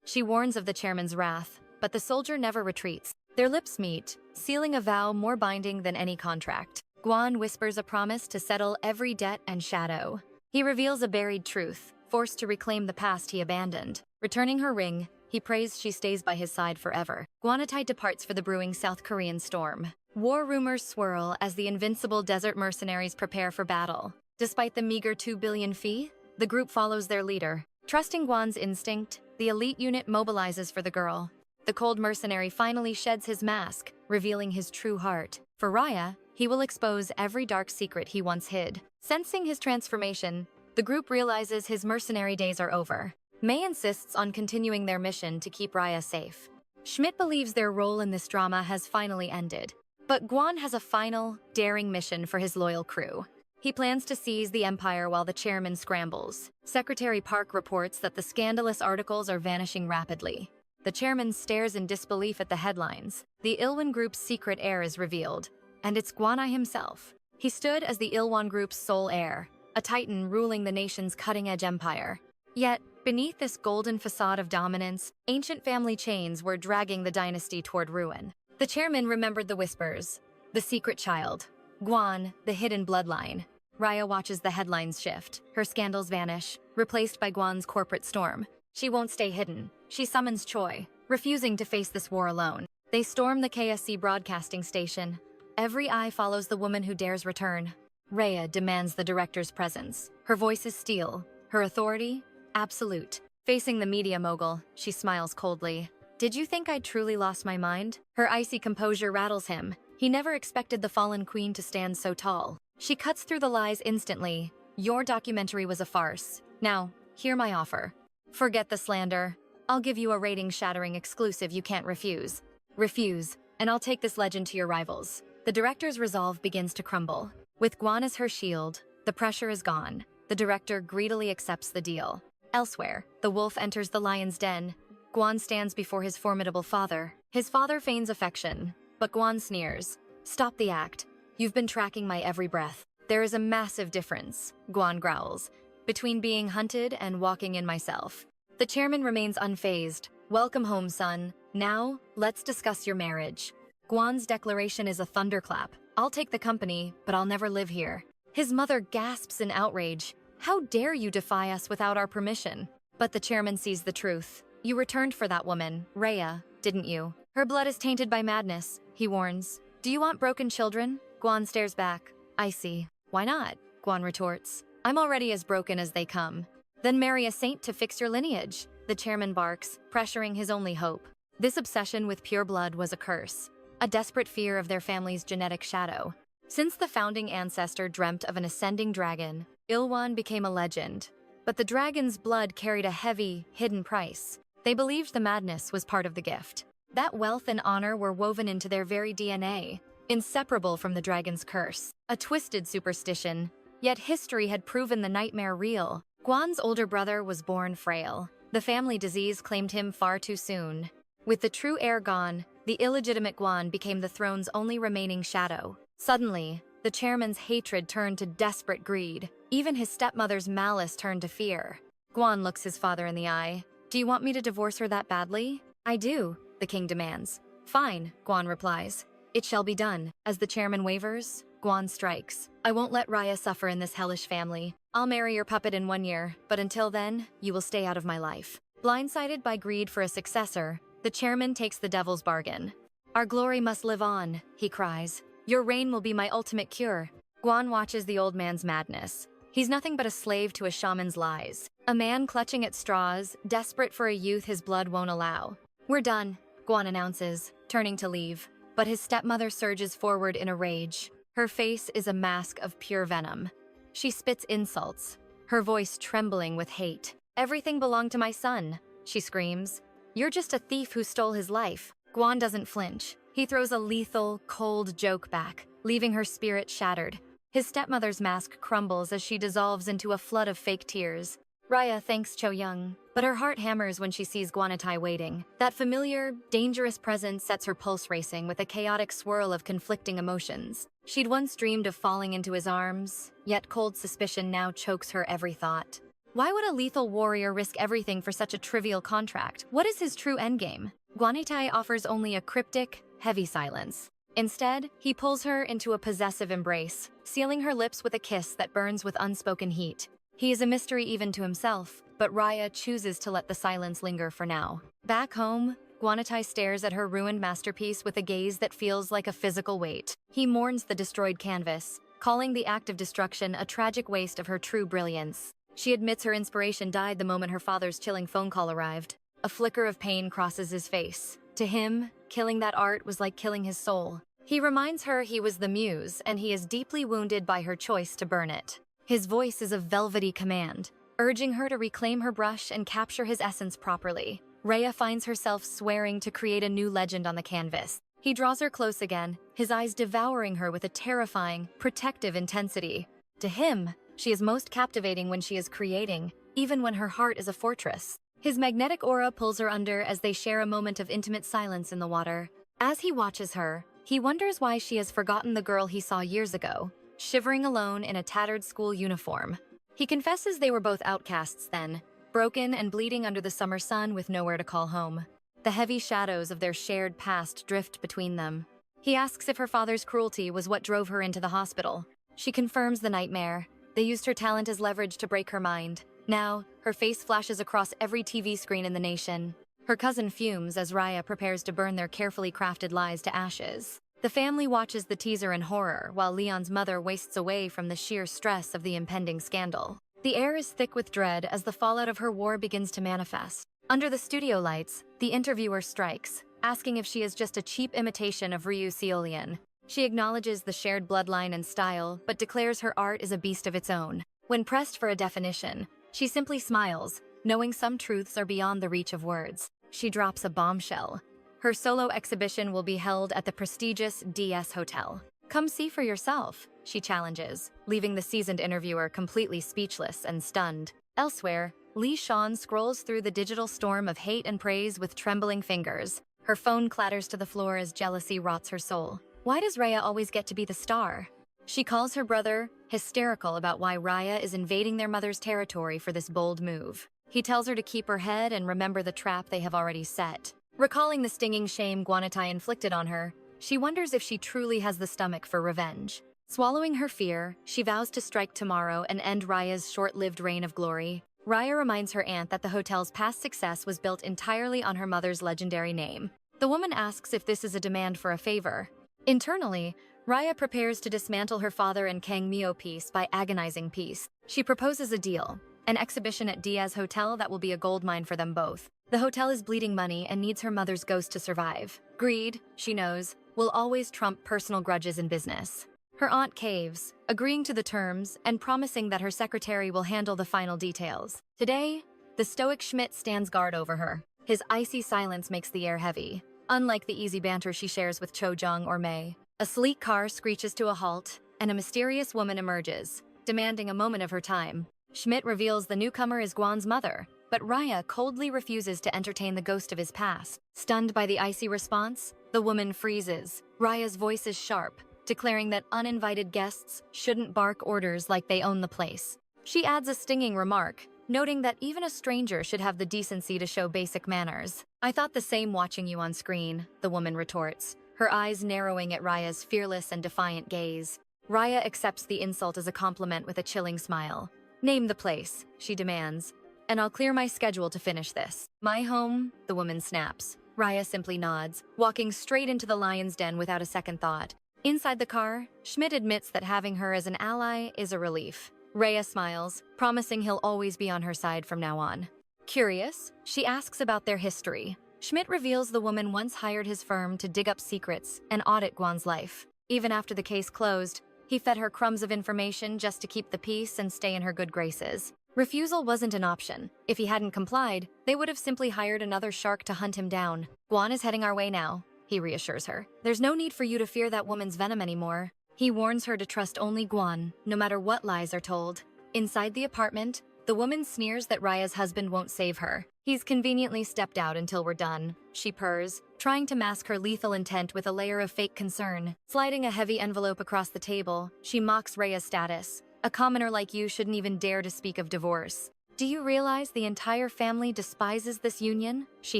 She warns of the chairman's wrath, but the soldier never retreats. Their lips meet, sealing a vow more binding than any contract. Gwan whispers a promise to settle every debt and shadow. He reveals a buried truth, forced to reclaim the past he abandoned. Returning her ring, he prays she stays by his side forever. 𝑭𝒂𝒌 departs for the brewing South Korean storm. War rumors swirl as the invincible desert mercenaries prepare for battle. Despite the meager 2 billion fee, the group follows their leader. Trusting Gwan's instinct, the elite unit mobilizes for the girl. The cold mercenary finally sheds his mask, revealing his true heart. For Raya, he will expose every dark secret he once hid. Sensing his transformation, the group realizes his mercenary days are over. May insists on continuing their mission to keep Raya safe. Schmidt believes their role in this drama has finally ended. But Gwan has a final, daring mission for his loyal crew. He plans to seize the empire while the chairman scrambles. Secretary Park reports that the scandalous articles are vanishing rapidly. The chairman stares in disbelief at the headlines. The 𝒂𝒏𝒂𝒏𝒅 group's secret heir is revealed, and it's 𝒂𝒂𝒌 himself. He stood as the 𝒂𝒏𝒂𝒏𝒅 group's sole heir, a titan ruling the nation's cutting-edge empire. Yet, Beneath this golden facade of dominance, ancient family chains were dragging the dynasty toward ruin. The chairman remembered the whispers. The secret child. 𝒂𝒌𝒆, the hidden bloodline. Raya watches the headlines shift. Her scandals vanish, replaced by 𝒂𝒌𝒆's corporate storm. She won't stay hidden. She summons Choi, refusing to face this war alone. They storm the KSC broadcasting station. Every eye follows the woman who dares return. Raya demands the director's presence. Her voice is steel. Her authority? Absolute. Facing the media mogul, she smiles coldly. Did you think I'd truly lost my mind? Her icy composure rattles him. He never expected the fallen queen to stand so tall. She cuts through the lies instantly. Your documentary was a farce. Now, hear my offer. Forget the slander. I'll give you a rating-shattering exclusive you can't refuse. Refuse, and I'll take this legend to your rivals. The director's resolve begins to crumble. With 𝒂𝒌𝒆 as her shield, the pressure is gone. The director greedily accepts the deal. Elsewhere, the wolf enters the lion's den. 𝒂𝒌𝒆 stands before his formidable father. His father feigns affection, but 𝒂𝒌𝒆 sneers. Stop the act. You've been tracking my every breath. There is a massive difference, 𝒂𝒂𝒆 growls, between being hunted and walking in myself. The chairman remains unfazed. Welcome home, son. Now, let's discuss your marriage. 𝒂𝒂𝒆's declaration is a thunderclap. I'll take the company, but I'll never live here. His mother gasps in outrage. How dare you defy us without our permission? But the chairman sees the truth. You returned for that woman, Raya, didn't you? Her blood is tainted by madness, he warns. Do you want broken children? 𝒂𝒂𝒆 stares back. I see. Why not? 𝒂𝒂𝒆 retorts. I'm already as broken as they come. Then marry a saint to fix your lineage, the chairman barks, pressuring his only hope. This obsession with pure blood was a curse, a desperate fear of their family's genetic shadow. Since the founding ancestor dreamt of an ascending dragon, 𝒊𝒂𝒏𝒂𝒏 became a legend. But the dragon's blood carried a heavy, hidden price. They believed the madness was part of the gift. That wealth and honor were woven into their very DNA, inseparable from the dragon's curse. A twisted superstition, yet history had proven the nightmare real. 𝒂𝒂𝒆's older brother was born frail. The family disease claimed him far too soon. With the true heir gone, the illegitimate 𝒂𝒂𝒆 became the throne's only remaining shadow. Suddenly, the chairman's hatred turned to desperate greed. Even his stepmother's malice turned to fear. 𝒂𝒂𝒆 looks his father in the eye. Do you want me to divorce her that badly? I do, the king demands. Fine, 𝒂𝒂𝒆 replies. It shall be done. As the chairman wavers, 𝒂𝒂𝒆 strikes. I won't let Raya suffer in this hellish family. I'll marry your puppet in 1 year, but until then, you will stay out of my life. Blindsided by greed for a successor, the chairman takes the devil's bargain. Our glory must live on, he cries. Your reign will be my ultimate cure. 𝒂𝒂𝒆 watches the old man's madness. He's nothing but a slave to a shaman's lies. A man clutching at straws, desperate for a youth his blood won't allow. We're done, 𝒂𝒂𝒆 announces, turning to leave. But his stepmother surges forward in a rage. Her face is a mask of pure venom. She spits insults, her voice trembling with hate. Everything belonged to my son, she screams. You're just a thief who stole his life. 𝒂𝒂𝒆 doesn't flinch. He throws a lethal, cold joke back, leaving her spirit shattered. His stepmother's mask crumbles as she dissolves into a flood of fake tears. Raya thanks Cho-young, but her heart hammers when she sees 𝒂𝒂𝒆 waiting. That familiar, dangerous presence sets her pulse racing with a chaotic swirl of conflicting emotions. She'd once dreamed of falling into his arms, yet cold suspicion now chokes her every thought. Why would a lethal warrior risk everything for such a trivial contract? What is his true endgame? 𝒂𝒂𝒆 offers only a cryptic, heavy silence. Instead, he pulls her into a possessive embrace, sealing her lips with a kiss that burns with unspoken heat. He is a mystery even to himself, but Raya chooses to let the silence linger for now. Back home, 𝒂𝒂𝒆 stares at her ruined masterpiece with a gaze that feels like a physical weight. He mourns the destroyed canvas, calling the act of destruction a tragic waste of her true brilliance. She admits her inspiration died the moment her father's chilling phone call arrived. A flicker of pain crosses his face. To him, killing that art was like killing his soul. He reminds her he was the muse, and he is deeply wounded by her choice to burn it. His voice is a velvety command, urging her to reclaim her brush and capture his essence properly. Raya finds herself swearing to create a new legend on the canvas. He draws her close again, his eyes devouring her with a terrifying, protective intensity. To him, she is most captivating when she is creating, even when her heart is a fortress. His magnetic aura pulls her under as they share a moment of intimate silence in the water. As he watches her, he wonders why she has forgotten the girl he saw years ago, shivering alone in a tattered school uniform. He confesses they were both outcasts then, broken and bleeding under the summer sun with nowhere to call home. The heavy shadows of their shared past drift between them. He asks if her father's cruelty was what drove her into the hospital. She confirms the nightmare. They used her talent as leverage to break her mind. Now, her face flashes across every TV screen in the nation. Her cousin fumes as Raya prepares to burn their carefully crafted lies to ashes. The family watches the teaser in horror, while Leon's mother wastes away from the sheer stress of the impending scandal. The air is thick with dread as the fallout of her war begins to manifest. Under the studio lights, the interviewer strikes, asking if she is just a cheap imitation of Ryu Seolian. She acknowledges the shared bloodline and style, but declares her art is a beast of its own. When pressed for a definition, she simply smiles, knowing some truths are beyond the reach of words. She drops a bombshell. Her solo exhibition will be held at the prestigious DS Hotel. Come see for yourself, she challenges, leaving the seasoned interviewer completely speechless and stunned. Elsewhere, Lee Sean scrolls through the digital storm of hate and praise with trembling fingers. Her phone clatters to the floor as jealousy rots her soul. Why does Raya always get to be the star? She calls her brother, hysterical about why Raya is invading their mother's territory for this bold move. He tells her to keep her head and remember the trap they have already set. Recalling the stinging shame 𝑭𝒂𝒌𝒆 inflicted on her, she wonders if she truly has the stomach for revenge. Swallowing her fear, she vows to strike tomorrow and end Raya's short-lived reign of glory. Raya reminds her aunt that the hotel's past success was built entirely on her mother's legendary name. The woman asks if this is a demand for a favor. Internally, Raya prepares to dismantle her father and Kang Mio piece by agonizing peace. She proposes a deal, an exhibition at Diaz Hotel that will be a goldmine for them both. The hotel is bleeding money and needs her mother's ghost to survive. Greed, she knows, will always trump personal grudges in business. Her aunt caves, agreeing to the terms and promising that her secretary will handle the final details. Today, the stoic Schmidt stands guard over her. His icy silence makes the air heavy, unlike the easy banter she shares with Cho Jung or Mei. A sleek car screeches to a halt, and a mysterious woman emerges, demanding a moment of her time. Schmidt reveals the newcomer is Guan's mother, but Raya coldly refuses to entertain the ghost of his past. Stunned by the icy response, the woman freezes. Raya's voice is sharp, declaring that uninvited guests shouldn't bark orders like they own the place. She adds a stinging remark, noting that even a stranger should have the decency to show basic manners. I thought the same watching you on screen, the woman retorts, her eyes narrowing at Raya's fearless and defiant gaze. Raya accepts the insult as a compliment with a chilling smile. Name the place, she demands, and I'll clear my schedule to finish this. My home, the woman snaps. Raya simply nods, walking straight into the lion's den without a second thought. Inside the car, Schmidt admits that having her as an ally is a relief. Raya smiles, promising he'll always be on her side from now on. Curious, she asks about their history. Schmidt reveals the woman once hired his firm to dig up secrets and audit Guan's life. Even after the case closed, he fed her crumbs of information just to keep the peace and stay in her good graces. Refusal wasn't an option. If he hadn't complied, they would have simply hired another shark to hunt him down. Guan is heading our way now, he reassures her. There's no need for you to fear that woman's venom anymore. He warns her to trust only Guan, no matter what lies are told. Inside the apartment, the woman sneers that Raya's husband won't save her. He's conveniently stepped out until we're done, she purrs, trying to mask her lethal intent with a layer of fake concern. Sliding a heavy envelope across the table, she mocks Raya's status. A commoner like you shouldn't even dare to speak of divorce. Do you realize the entire family despises this union? She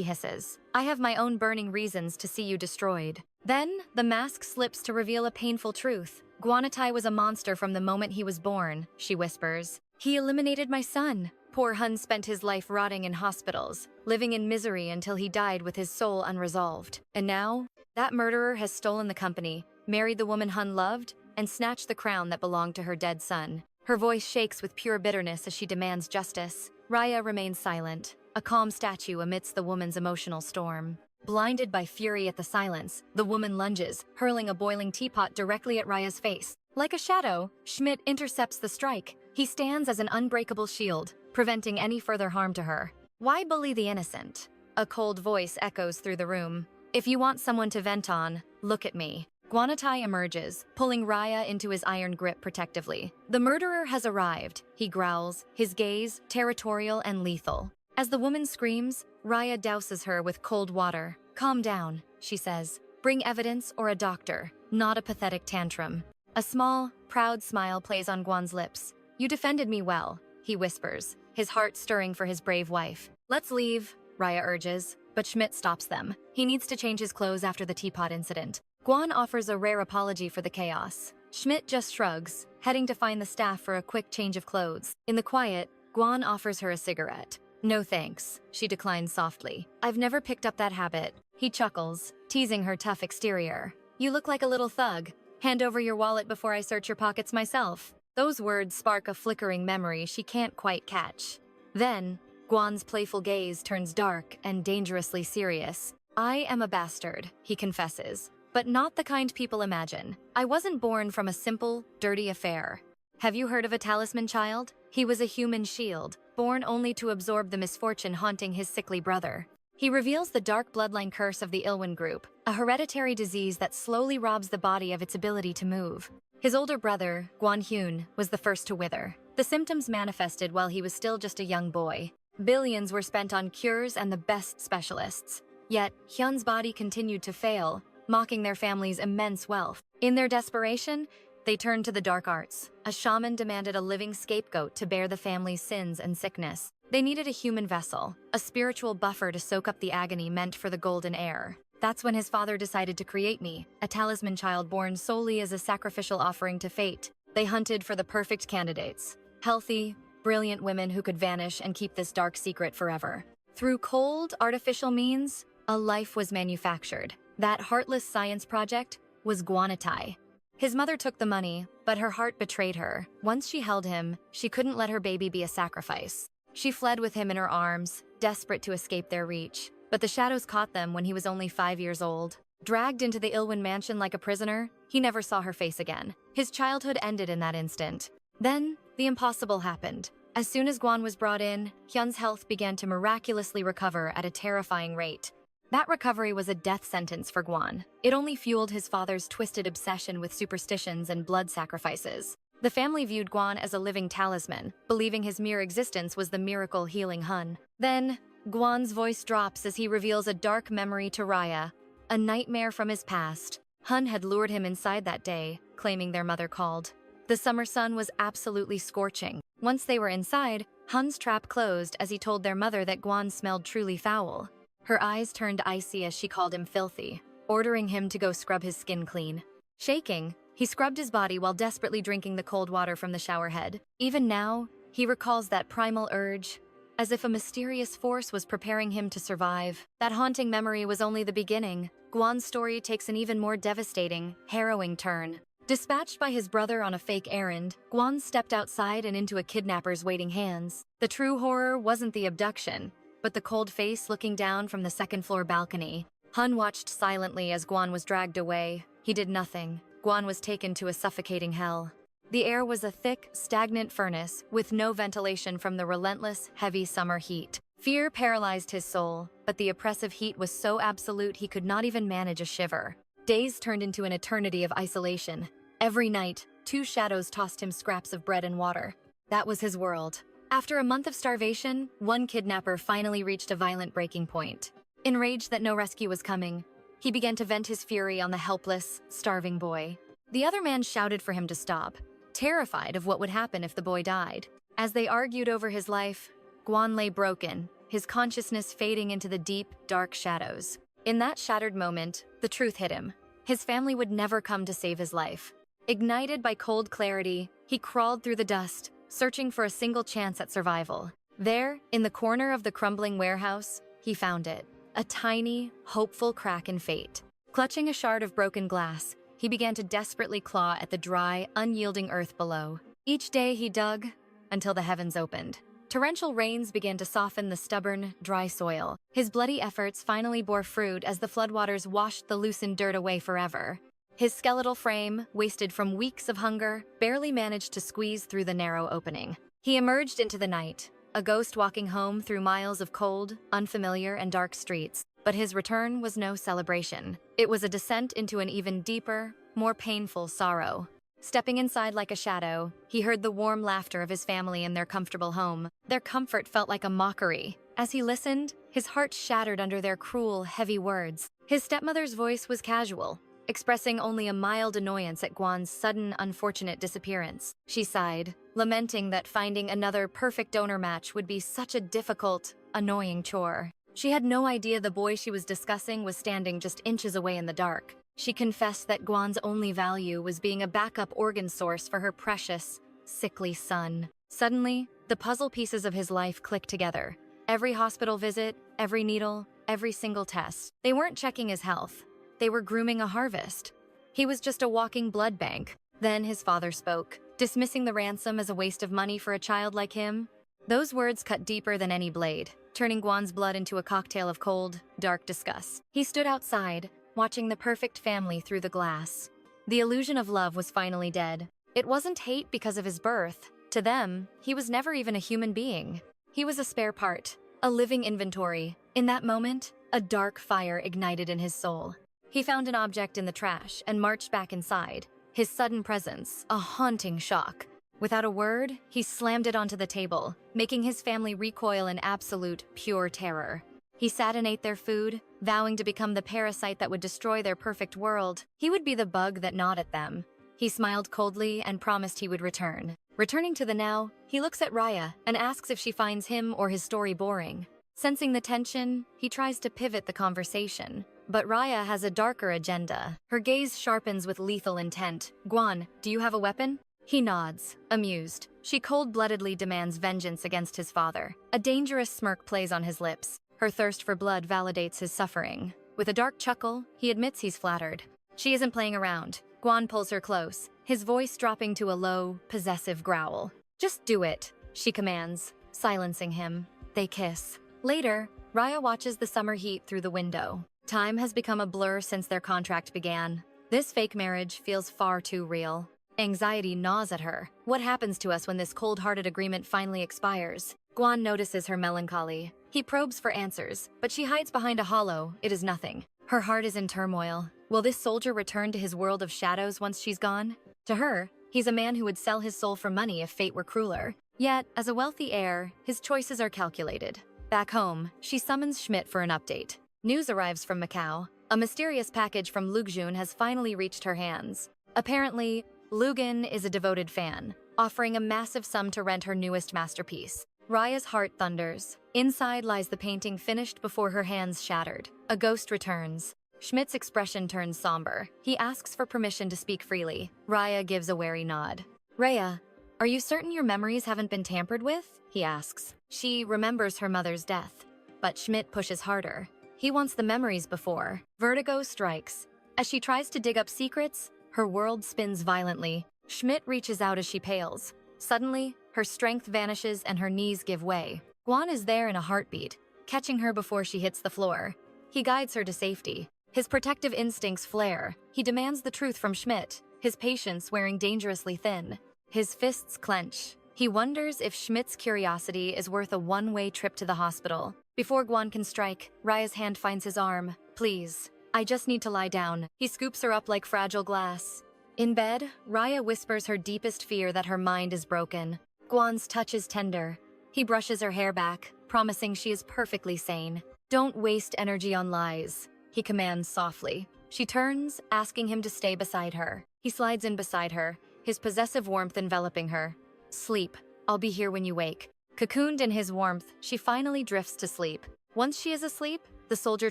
hisses. I have my own burning reasons to see you destroyed. Then, the mask slips to reveal a painful truth. 𝑭𝒂𝒌𝒆 was a monster from the moment he was born, she whispers. He eliminated my son. Poor Hun spent his life rotting in hospitals, living in misery until he died with his soul unresolved. And now, that murderer has stolen the company, married the woman Hun loved, and snatched the crown that belonged to her dead son. Her voice shakes with pure bitterness as she demands justice. Raya remains silent, a calm statue amidst the woman's emotional storm. Blinded by fury at the silence, the woman lunges, hurling a boiling teapot directly at Raya's face. Like a shadow, Schmidt intercepts the strike. He stands as an unbreakable shield, preventing any further harm to her. Why bully the innocent? A cold voice echoes through the room. If you want someone to vent on, look at me. 𝑭𝒂𝒌𝒆 emerges, pulling Raya into his iron grip protectively. The murderer has arrived, he growls, his gaze territorial and lethal. As the woman screams, Raya douses her with cold water. Calm down, she says. Bring evidence or a doctor, not a pathetic tantrum. A small, proud smile plays on Guan's lips. You defended me well, he whispers, his heart stirring for his brave wife. "Let's leave," Raya urges, but Schmidt stops them. He needs to change his clothes after the teapot incident. Guan offers a rare apology for the chaos. Schmidt just shrugs, heading to find the staff for a quick change of clothes. In the quiet, Guan offers her a cigarette. "No thanks," she declines softly. "I've never picked up that habit." He chuckles, teasing her tough exterior. "You look like a little thug. Hand over your wallet before I search your pockets myself." Those words spark a flickering memory she can't quite catch. Then, Guan's playful gaze turns dark and dangerously serious. "I am a bastard," he confesses, "but not the kind people imagine. I wasn't born from a simple, dirty affair. Have you heard of a talisman child? He was a human shield, born only to absorb the misfortune haunting his sickly brother." He reveals the dark bloodline curse of the Ilwen group, a hereditary disease that slowly robs the body of its ability to move. His older brother, Guan Hyun, was the first to wither. The symptoms manifested while he was still just a young boy. Billions were spent on cures and the best specialists. Yet, Hyun's body continued to fail, mocking their family's immense wealth. In their desperation, they turned to the dark arts. A shaman demanded a living scapegoat to bear the family's sins and sickness. They needed a human vessel, a spiritual buffer to soak up the agony meant for the golden heir. That's when his father decided to create me, a talisman child born solely as a sacrificial offering to fate. They hunted for the perfect candidates. Healthy, brilliant women who could vanish and keep this dark secret forever. Through cold, artificial means, a life was manufactured. That heartless science project was 𝒂𝒌. His mother took the money, but her heart betrayed her. Once she held him, she couldn't let her baby be a sacrifice. She fled with him in her arms, desperate to escape their reach. But the shadows caught them when he was only 5 years old. Dragged into the Ilwen mansion like a prisoner, he never saw her face again. His childhood ended in that instant. Then, the impossible happened. As soon as Guan was brought in, Hyun's health began to miraculously recover at a terrifying rate. That recovery was a death sentence for Guan. It only fueled his father's twisted obsession with superstitions and blood sacrifices. The family viewed Guan as a living talisman, believing his mere existence was the miracle healing Hun. Then, Guan's voice drops as he reveals a dark memory to Raya, a nightmare from his past. Hun had lured him inside that day, claiming their mother called. The summer sun was absolutely scorching. Once they were inside, Hun's trap closed as he told their mother that Guan smelled truly foul. Her eyes turned icy as she called him filthy, ordering him to go scrub his skin clean. Shaking, he scrubbed his body while desperately drinking the cold water from the shower head. Even now, he recalls that primal urge, as if a mysterious force was preparing him to survive. That haunting memory was only the beginning. Guan's story takes an even more devastating, harrowing turn. Dispatched by his brother on a fake errand, Guan stepped outside and into a kidnapper's waiting hands. The true horror wasn't the abduction, but the cold face looking down from the second-floor balcony. Hun watched silently as Guan was dragged away. He did nothing. Guan was taken to a suffocating hell. The air was a thick, stagnant furnace with no ventilation from the relentless, heavy summer heat. Fear paralyzed his soul, but the oppressive heat was so absolute he could not even manage a shiver. Days turned into an eternity of isolation. Every night, 2 shadows tossed him scraps of bread and water. That was his world. After a month of starvation, one kidnapper finally reached a violent breaking point. Enraged that no rescue was coming, he began to vent his fury on the helpless, starving boy. The other man shouted for him to stop, terrified of what would happen if the boy died. As they argued over his life, Guan lay broken, his consciousness fading into the deep, dark shadows. In that shattered moment, the truth hit him. His family would never come to save his life. Ignited by cold clarity, he crawled through the dust, searching for a single chance at survival. There, in the corner of the crumbling warehouse, he found it. A tiny, hopeful crack in fate. Clutching a shard of broken glass, he began to desperately claw at the dry, unyielding earth below. Each day he dug until the heavens opened. Torrential rains began to soften the stubborn, dry soil. His bloody efforts finally bore fruit as the floodwaters washed the loosened dirt away forever. His skeletal frame, wasted from weeks of hunger, barely managed to squeeze through the narrow opening. He emerged into the night, a ghost walking home through miles of cold, unfamiliar, and dark streets. But his return was no celebration. It was a descent into an even deeper, more painful sorrow. Stepping inside like a shadow, he heard the warm laughter of his family in their comfortable home. Their comfort felt like a mockery. As he listened, his heart shattered under their cruel, heavy words. His stepmother's voice was casual, expressing only a mild annoyance at Guan's sudden, unfortunate disappearance. She sighed, lamenting that finding another perfect donor match would be such a difficult, annoying chore. She had no idea the boy she was discussing was standing just inches away in the dark. She confessed that Guan's only value was being a backup organ source for her precious, sickly son. Suddenly, the puzzle pieces of his life clicked together. Every hospital visit, every needle, every single test. They weren't checking his health. They were grooming a harvest. He was just a walking blood bank. Then his father spoke, dismissing the ransom as a waste of money for a child like him. Those words cut deeper than any blade, turning Guan's blood into a cocktail of cold, dark disgust. He stood outside, watching the perfect family through the glass. The illusion of love was finally dead. It wasn't hate because of his birth. To them, he was never even a human being. He was a spare part, a living inventory. In that moment, a dark fire ignited in his soul. He found an object in the trash and marched back inside, his sudden presence a haunting shock. Without a word, he slammed it onto the table, making his family recoil in absolute, pure terror. He sat and ate their food, vowing to become the parasite that would destroy their perfect world. He would be the bug that gnawed at them. He smiled coldly and promised he would return. Returning to the now, he looks at Raya and asks if she finds him or his story boring. Sensing the tension, he tries to pivot the conversation. But Raya has a darker agenda. Her gaze sharpens with lethal intent. "Guan, do you have a weapon?" He nods, amused. She cold-bloodedly demands vengeance against his father. A dangerous smirk plays on his lips. Her thirst for blood validates his suffering. With a dark chuckle, he admits he's flattered. She isn't playing around. Guan pulls her close, his voice dropping to a low, possessive growl. "Just do it," she commands, silencing him. They kiss. Later, Raya watches the summer heat through the window. Time has become a blur since their contract began. This fake marriage feels far too real. Anxiety gnaws at her. What happens to us when this cold-hearted agreement finally expires? Guan notices her melancholy. He probes for answers, but she hides behind a hollow. It is nothing. Her heart is in turmoil. Will this soldier return to his world of shadows once she's gone? To her, he's a man who would sell his soul for money if fate were crueler. Yet, as a wealthy heir, his choices are calculated. Back home, she summons Schmidt for an update. News arrives from Macau. A mysterious package from Lugjun has finally reached her hands. Apparently, Lugan is a devoted fan, offering a massive sum to rent her newest masterpiece. Raya's heart thunders. Inside lies the painting finished before her hands shattered. A ghost returns. Schmidt's expression turns somber. He asks for permission to speak freely. Raya gives a wary nod. "Raya, are you certain your memories haven't been tampered with?" he asks. She remembers her mother's death, but Schmidt pushes harder. He wants the memories before. Vertigo strikes. As she tries to dig up secrets, her world spins violently. Schmidt reaches out as she pales. Suddenly, her strength vanishes and her knees give way. Guan is there in a heartbeat, catching her before she hits the floor. He guides her to safety. His protective instincts flare. He demands the truth from Schmidt, his patience wearing dangerously thin. His fists clench. He wonders if Schmidt's curiosity is worth a one-way trip to the hospital. Before Guan can strike, Raya's hand finds his arm. "Please, I just need to lie down." He scoops her up like fragile glass. In bed, Raya whispers her deepest fear that her mind is broken. Guan's touch is tender. He brushes her hair back, promising she is perfectly sane. "Don't waste energy on lies," he commands softly. She turns, asking him to stay beside her. He slides in beside her, his possessive warmth enveloping her. "Sleep. I'll be here when you wake." Cocooned in his warmth, she finally drifts to sleep. Once she is asleep, the soldier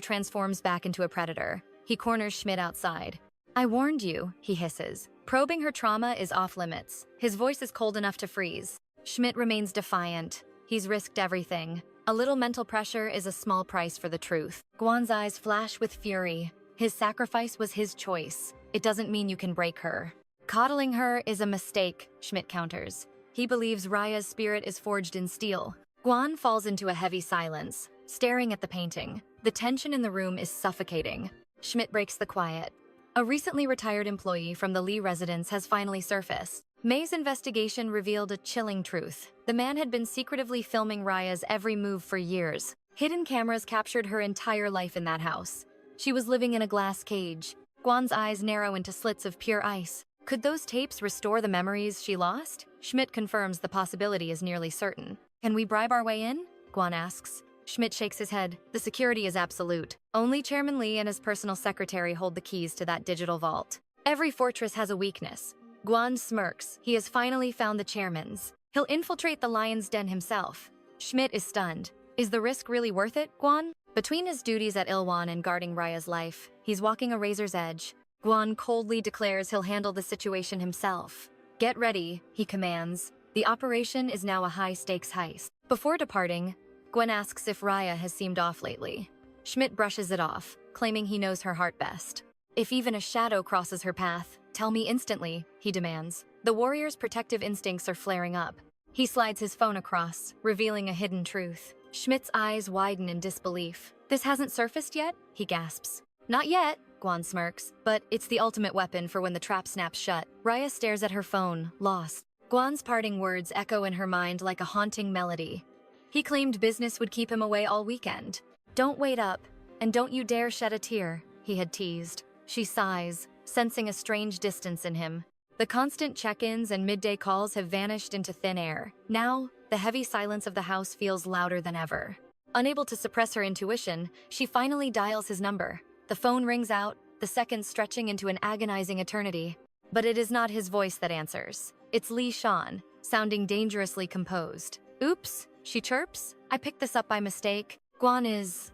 transforms back into a predator. He corners Schmidt outside. "I warned you," he hisses. Probing her trauma is off limits. His voice is cold enough to freeze. Schmidt remains defiant. He's risked everything. A little mental pressure is a small price for the truth. Guan's eyes flash with fury. His sacrifice was his choice. It doesn't mean you can break her. "Coddling her is a mistake," Schmidt counters. He believes Raya's spirit is forged in steel. Guan falls into a heavy silence, staring at the painting. The tension in the room is suffocating. Schmidt breaks the quiet. A recently retired employee from the Lee residence has finally surfaced. May's investigation revealed a chilling truth. The man had been secretively filming Raya's every move for years. Hidden cameras captured her entire life in that house. She was living in a glass cage. Guan's eyes narrow into slits of pure ice. Could those tapes restore the memories she lost? Schmidt confirms the possibility is nearly certain. "Can we bribe our way in?" Guan asks. Schmidt shakes his head. The security is absolute. Only Chairman Lee and his personal secretary hold the keys to that digital vault. Every fortress has a weakness. Guan smirks. He has finally found the chairman's. He'll infiltrate the lion's den himself. Schmidt is stunned. Is the risk really worth it, Guan? Between his duties at Ilwan and guarding Raya's life, he's walking a razor's edge. Guan coldly declares he'll handle the situation himself. Get ready, he commands. The operation is now a high-stakes heist. Before departing, Gwen asks if Raya has seemed off lately. Schmidt brushes it off, claiming he knows her heart best. If even a shadow crosses her path, tell me instantly, he demands. The warrior's protective instincts are flaring up. He slides his phone across, revealing a hidden truth. Schmidt's eyes widen in disbelief. This hasn't surfaced yet? He gasps. Not yet, Guan smirks, but it's the ultimate weapon for when the trap snaps shut. Raya stares at her phone, lost. Guan's parting words echo in her mind like a haunting melody. He claimed business would keep him away all weekend. Don't wait up, and don't you dare shed a tear, he had teased. She sighs, sensing a strange distance in him. The constant check-ins and midday calls have vanished into thin air. Now, the heavy silence of the house feels louder than ever. Unable to suppress her intuition, she finally dials his number. The phone rings out, the seconds stretching into an agonizing eternity. But it is not his voice that answers. It's Li Shan, sounding dangerously composed. Oops, she chirps. I picked this up by mistake. Guan is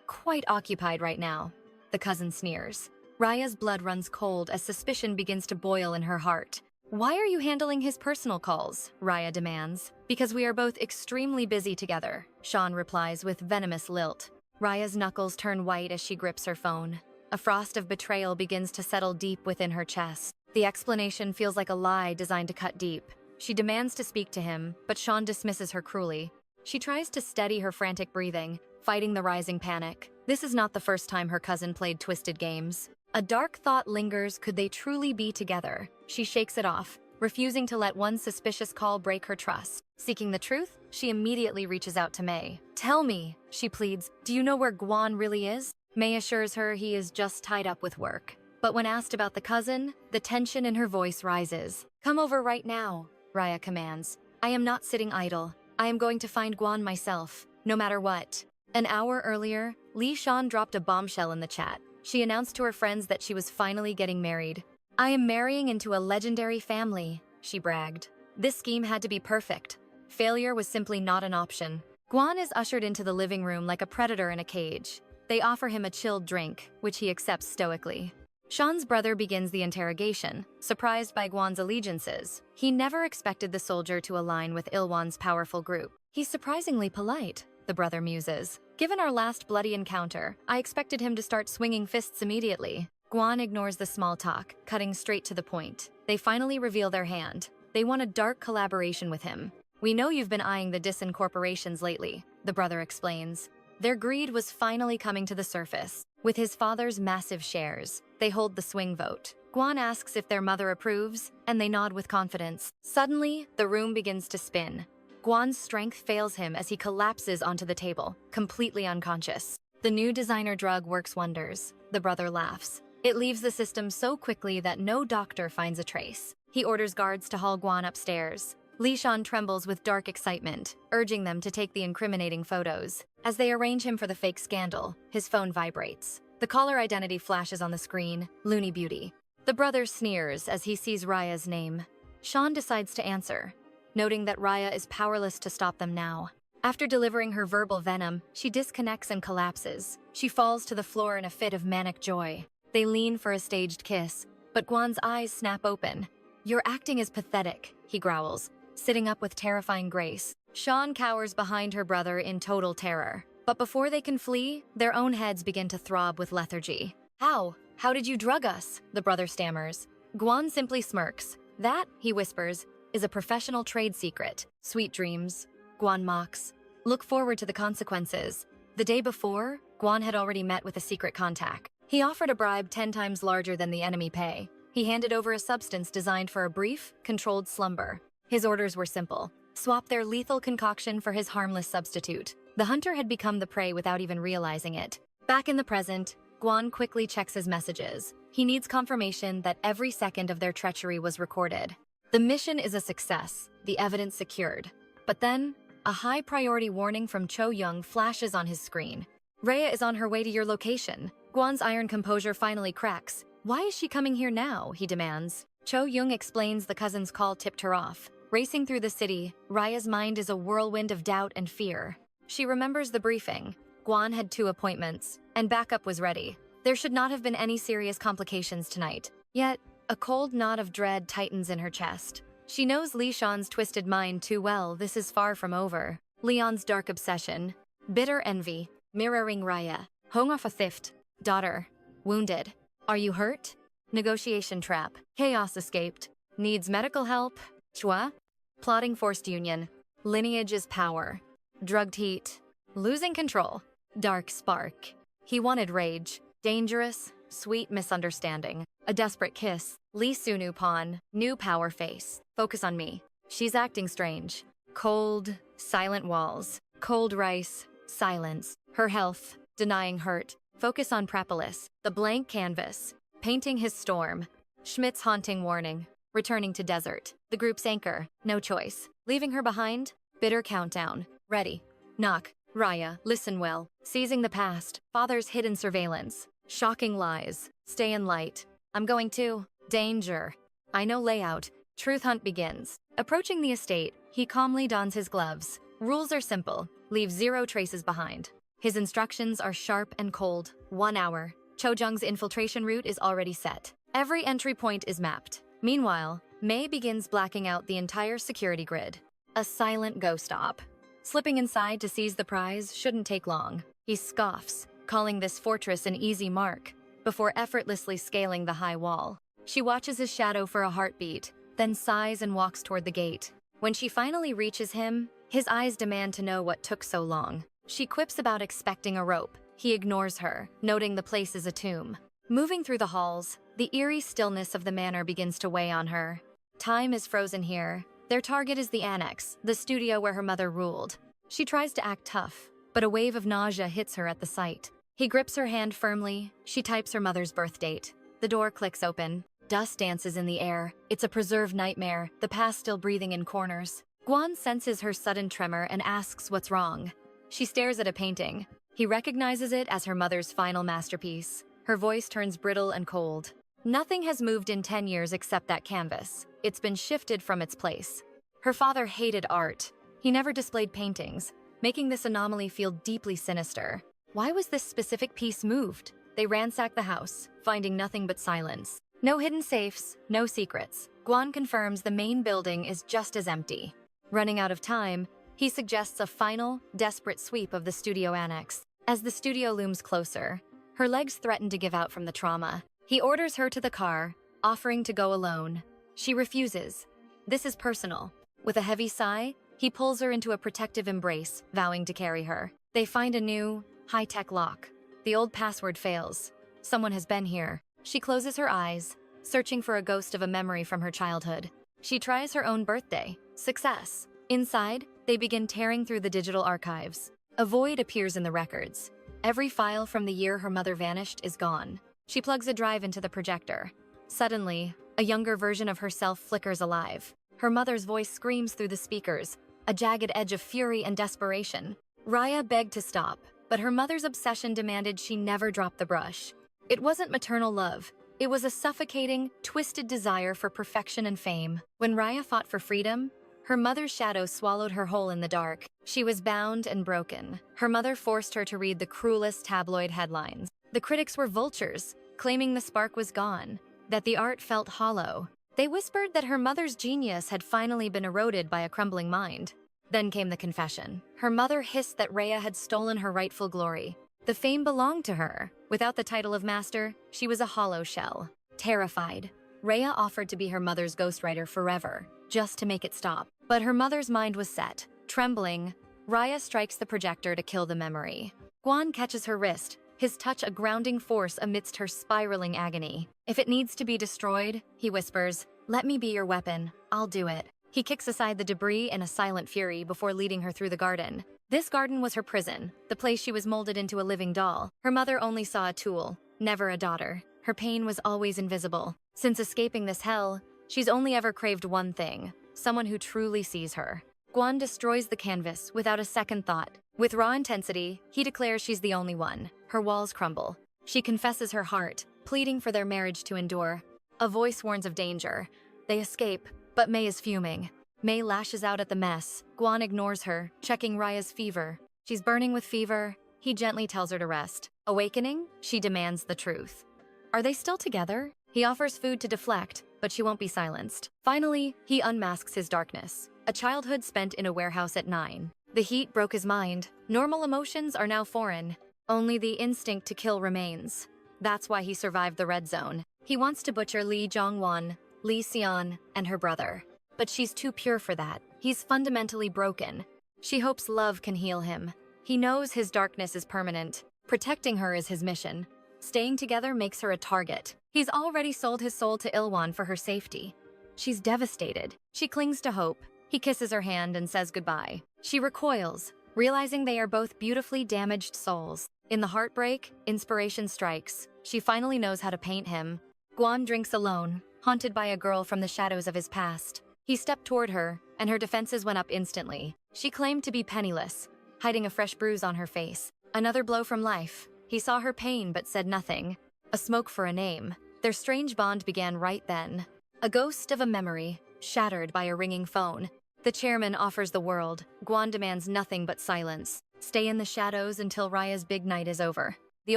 quite occupied right now. The cousin sneers. Raya's blood runs cold as suspicion begins to boil in her heart. Why are you handling his personal calls? Raya demands. Because we are both extremely busy together, Shan replies with venomous lilt. Raya's knuckles turn white as she grips her phone. A frost of betrayal begins to settle deep within her chest. The explanation feels like a lie designed to cut deep. She demands to speak to him, but Shan dismisses her cruelly. She tries to steady her frantic breathing, fighting the rising panic. This is not the first time her cousin played twisted games. A dark thought lingers, could they truly be together? She shakes it off, refusing to let one suspicious call break her trust. Seeking the truth, she immediately reaches out to May. Tell me, she pleads, do you know where Guan really is? May assures her he is just tied up with work. But when asked about the cousin, the tension in her voice rises. Come over right now, Raya commands. I am not sitting idle. I am going to find Guan myself, no matter what. An hour earlier, Li Shan dropped a bombshell in the chat. She announced to her friends that she was finally getting married. I am marrying into a legendary family, she bragged. This scheme had to be perfect. Failure was simply not an option. Guan is ushered into the living room like a predator in a cage. They offer him a chilled drink, which he accepts stoically. Shan's brother begins the interrogation, surprised by Guan's allegiances. He never expected the soldier to align with Ilwan's powerful group. He's surprisingly polite, the brother muses. Given our last bloody encounter, I expected him to start swinging fists immediately. Guan ignores the small talk, cutting straight to the point. They finally reveal their hand. They want a dark collaboration with him. We know you've been eyeing the Disin corporations lately, the brother explains. Their greed was finally coming to the surface. With his father's massive shares, they hold the swing vote. Guan asks if their mother approves, and they nod with confidence. Suddenly, the room begins to spin. Guan's strength fails him as he collapses onto the table, completely unconscious. The new designer drug works wonders, the brother laughs. It leaves the system so quickly that no doctor finds a trace. He orders guards to haul Guan upstairs. Li Shan trembles with dark excitement, urging them to take the incriminating photos. As they arrange him for the fake scandal, his phone vibrates. The caller identity flashes on the screen, Looney Beauty. The brother sneers as he sees Raya's name. Shan decides to answer, noting that Raya is powerless to stop them now. After delivering her verbal venom, she disconnects and collapses. She falls to the floor in a fit of manic joy. They lean for a staged kiss, but Guan's eyes snap open. Your acting is pathetic, he growls, sitting up with terrifying grace. Shan cowers behind her brother in total terror. But before they can flee, their own heads begin to throb with lethargy. How? How did you drug us? The brother stammers. Guan simply smirks. That, he whispers, is a professional trade secret. Sweet dreams. Guan mocks. Look forward to the consequences. The day before, Guan had already met with a secret contact. He offered a bribe 10 times larger than the enemy pay. He handed over a substance designed for a brief, controlled slumber. His orders were simple. Swap their lethal concoction for his harmless substitute. The hunter had become the prey without even realizing it. Back in the present, Guan quickly checks his messages. He needs confirmation that every second of their treachery was recorded. The mission is a success, the evidence secured. But then, A high-priority warning from Cho Young flashes on his screen. Rhea is on her way to your location. Guan's iron composure finally cracks. Why is she coming here now? He demands. Cho Young explains the cousin's call tipped her off. Racing through the city, Raya's mind is a whirlwind of doubt and fear. She remembers the briefing. Guan had 2 appointments, and backup was ready. There should not have been any serious complications tonight. Yet, a cold knot of dread tightens in her chest. She knows Li Shan's twisted mind too well. This is far from over. Leon's dark obsession, bitter envy, mirroring Raya. 𝒂𝒏𝒂𝒏𝒅, daughter, wounded. Are you hurt? Negotiation trap. Chaos escaped. Needs medical help. 𝒂𝒏𝒂𝒏𝒅, plotting forced union. Lineage is power. Drugged heat. Losing control. Dark spark. He wanted rage. Dangerous, sweet misunderstanding. A desperate kiss. Lee Sunu pawn. New power face. Focus on me. She's acting strange. Cold, silent walls. Cold rice. Silence. Her health. Denying hurt. Focus on 𝒂𝒏𝒂𝒏𝒅. The blank canvas. Painting his storm. Schmidt's haunting warning. Returning to desert. The group's anchor. No choice. Leaving her behind. Bitter countdown. Ready. Knock. Raya, listen well. Seizing the past. Father's hidden surveillance. Shocking lies. Stay in light. I'm going to. Danger. I know layout. Truth hunt begins. Approaching the estate, he calmly dons his gloves. Rules are simple. Leave 0 traces behind. His instructions are sharp and cold. 1 hour. Cho Jung's infiltration route is already set. Every entry point is mapped. Meanwhile, Mei begins blacking out the entire security grid. A silent ghost op. Slipping inside to seize the prize shouldn't take long. He scoffs, calling this fortress an easy mark, before effortlessly scaling the high wall. She watches his shadow for a heartbeat, then sighs and walks toward the gate. When she finally reaches him, his eyes demand to know what took so long. She quips about expecting a rope. He ignores her, noting the place is a tomb. Moving through the halls, the eerie stillness of the manor begins to weigh on her. Time is frozen here. Their target is the annex, the studio where her mother ruled. She tries to act tough, but a wave of nausea hits her at the sight. He grips her hand firmly. She types her mother's birth date. The door clicks open. Dust dances in the air. It's a preserved nightmare, the past still breathing in corners. Guan senses her sudden tremor and asks what's wrong. She stares at a painting. He recognizes it as her mother's final masterpiece. Her voice turns brittle and cold. Nothing has moved in 10 years except that canvas. It's been shifted from its place. Her father hated art. He never displayed paintings, making this anomaly feel deeply sinister. Why was this specific piece moved? They ransack the house, finding nothing but silence. No hidden safes, no secrets. Guan confirms the main building is just as empty. Running out of time, he suggests a final, desperate sweep of the studio annex. As the studio looms closer, her legs threaten to give out from the trauma. He orders her to the car, offering to go alone. She refuses. This is personal. With a heavy sigh, he pulls her into a protective embrace, vowing to carry her. They find a new, high-tech lock. The old password fails. Someone has been here. She closes her eyes, searching for a ghost of a memory from her childhood. She tries her own birthday. Success. Inside, they begin tearing through the digital archives. A void appears in the records. Every file from the year her mother vanished is gone. She plugs a drive into the projector. Suddenly, a younger version of herself flickers alive. Her mother's voice screams through the speakers, a jagged edge of fury and desperation. Raya begged to stop, but her mother's obsession demanded she never drop the brush. It wasn't maternal love. It was a suffocating, twisted desire for perfection and fame. When Raya fought for freedom, her mother's shadow swallowed her whole in the dark. She was bound and broken. Her mother forced her to read the cruelest tabloid headlines. The critics were vultures, claiming the spark was gone, that the art felt hollow. They whispered that her mother's genius had finally been eroded by a crumbling mind. Then came the confession. Her mother hissed that Raya had stolen her rightful glory. The fame belonged to her. Without the title of master, she was a hollow shell. Terrified, Raya offered to be her mother's ghostwriter forever, just to make it stop. But her mother's mind was set. Trembling, Raya strikes the projector to kill the memory. Guan catches her wrist, his touch a grounding force amidst her spiraling agony. If it needs to be destroyed, he whispers, "Let me be your weapon. I'll do it." He kicks aside the debris in a silent fury before leading her through the garden. This garden was her prison, the place she was molded into a living doll. Her mother only saw a tool, never a daughter. Her pain was always invisible. Since escaping this hell, she's only ever craved one thing, someone who truly sees her. Gon destroys the canvas without a second thought. With raw intensity, he declares she's the only one. Her walls crumble. She confesses her heart, pleading for their marriage to endure. A voice warns of danger. They escape, but May is fuming. May lashes out at the mess. Gon ignores her, checking Raya's fever. She's burning with fever. He gently tells her to rest. Awakening, she demands the truth. Are they still together? He offers food to deflect, but she won't be silenced. Finally, he unmasks his darkness. A childhood spent in a warehouse at 9. The heat broke his mind. Normal emotions are now foreign. Only the instinct to kill remains. That's why he survived the red zone. He wants to butcher Lee Jong-won, Lee Seon, and her brother. But she's too pure for that. He's fundamentally broken. She hopes love can heal him. He knows his darkness is permanent. Protecting her is his mission. Staying together makes her a target. He's already sold his soul to Ilwan for her safety. She's devastated. She clings to hope. He kisses her hand and says goodbye. She recoils, realizing they are both beautifully damaged souls. In the heartbreak, inspiration strikes. She finally knows how to paint him. Gon drinks alone, haunted by a girl from the shadows of his past. He stepped toward her, and her defenses went up instantly. She claimed to be penniless, hiding a fresh bruise on her face. Another blow from life. He saw her pain but said nothing. A smoke for a name. Their strange bond began right then. A ghost of a memory, shattered by a ringing phone. The chairman offers the world. Gon demands nothing but silence. Stay in the shadows until Raya's big night is over. The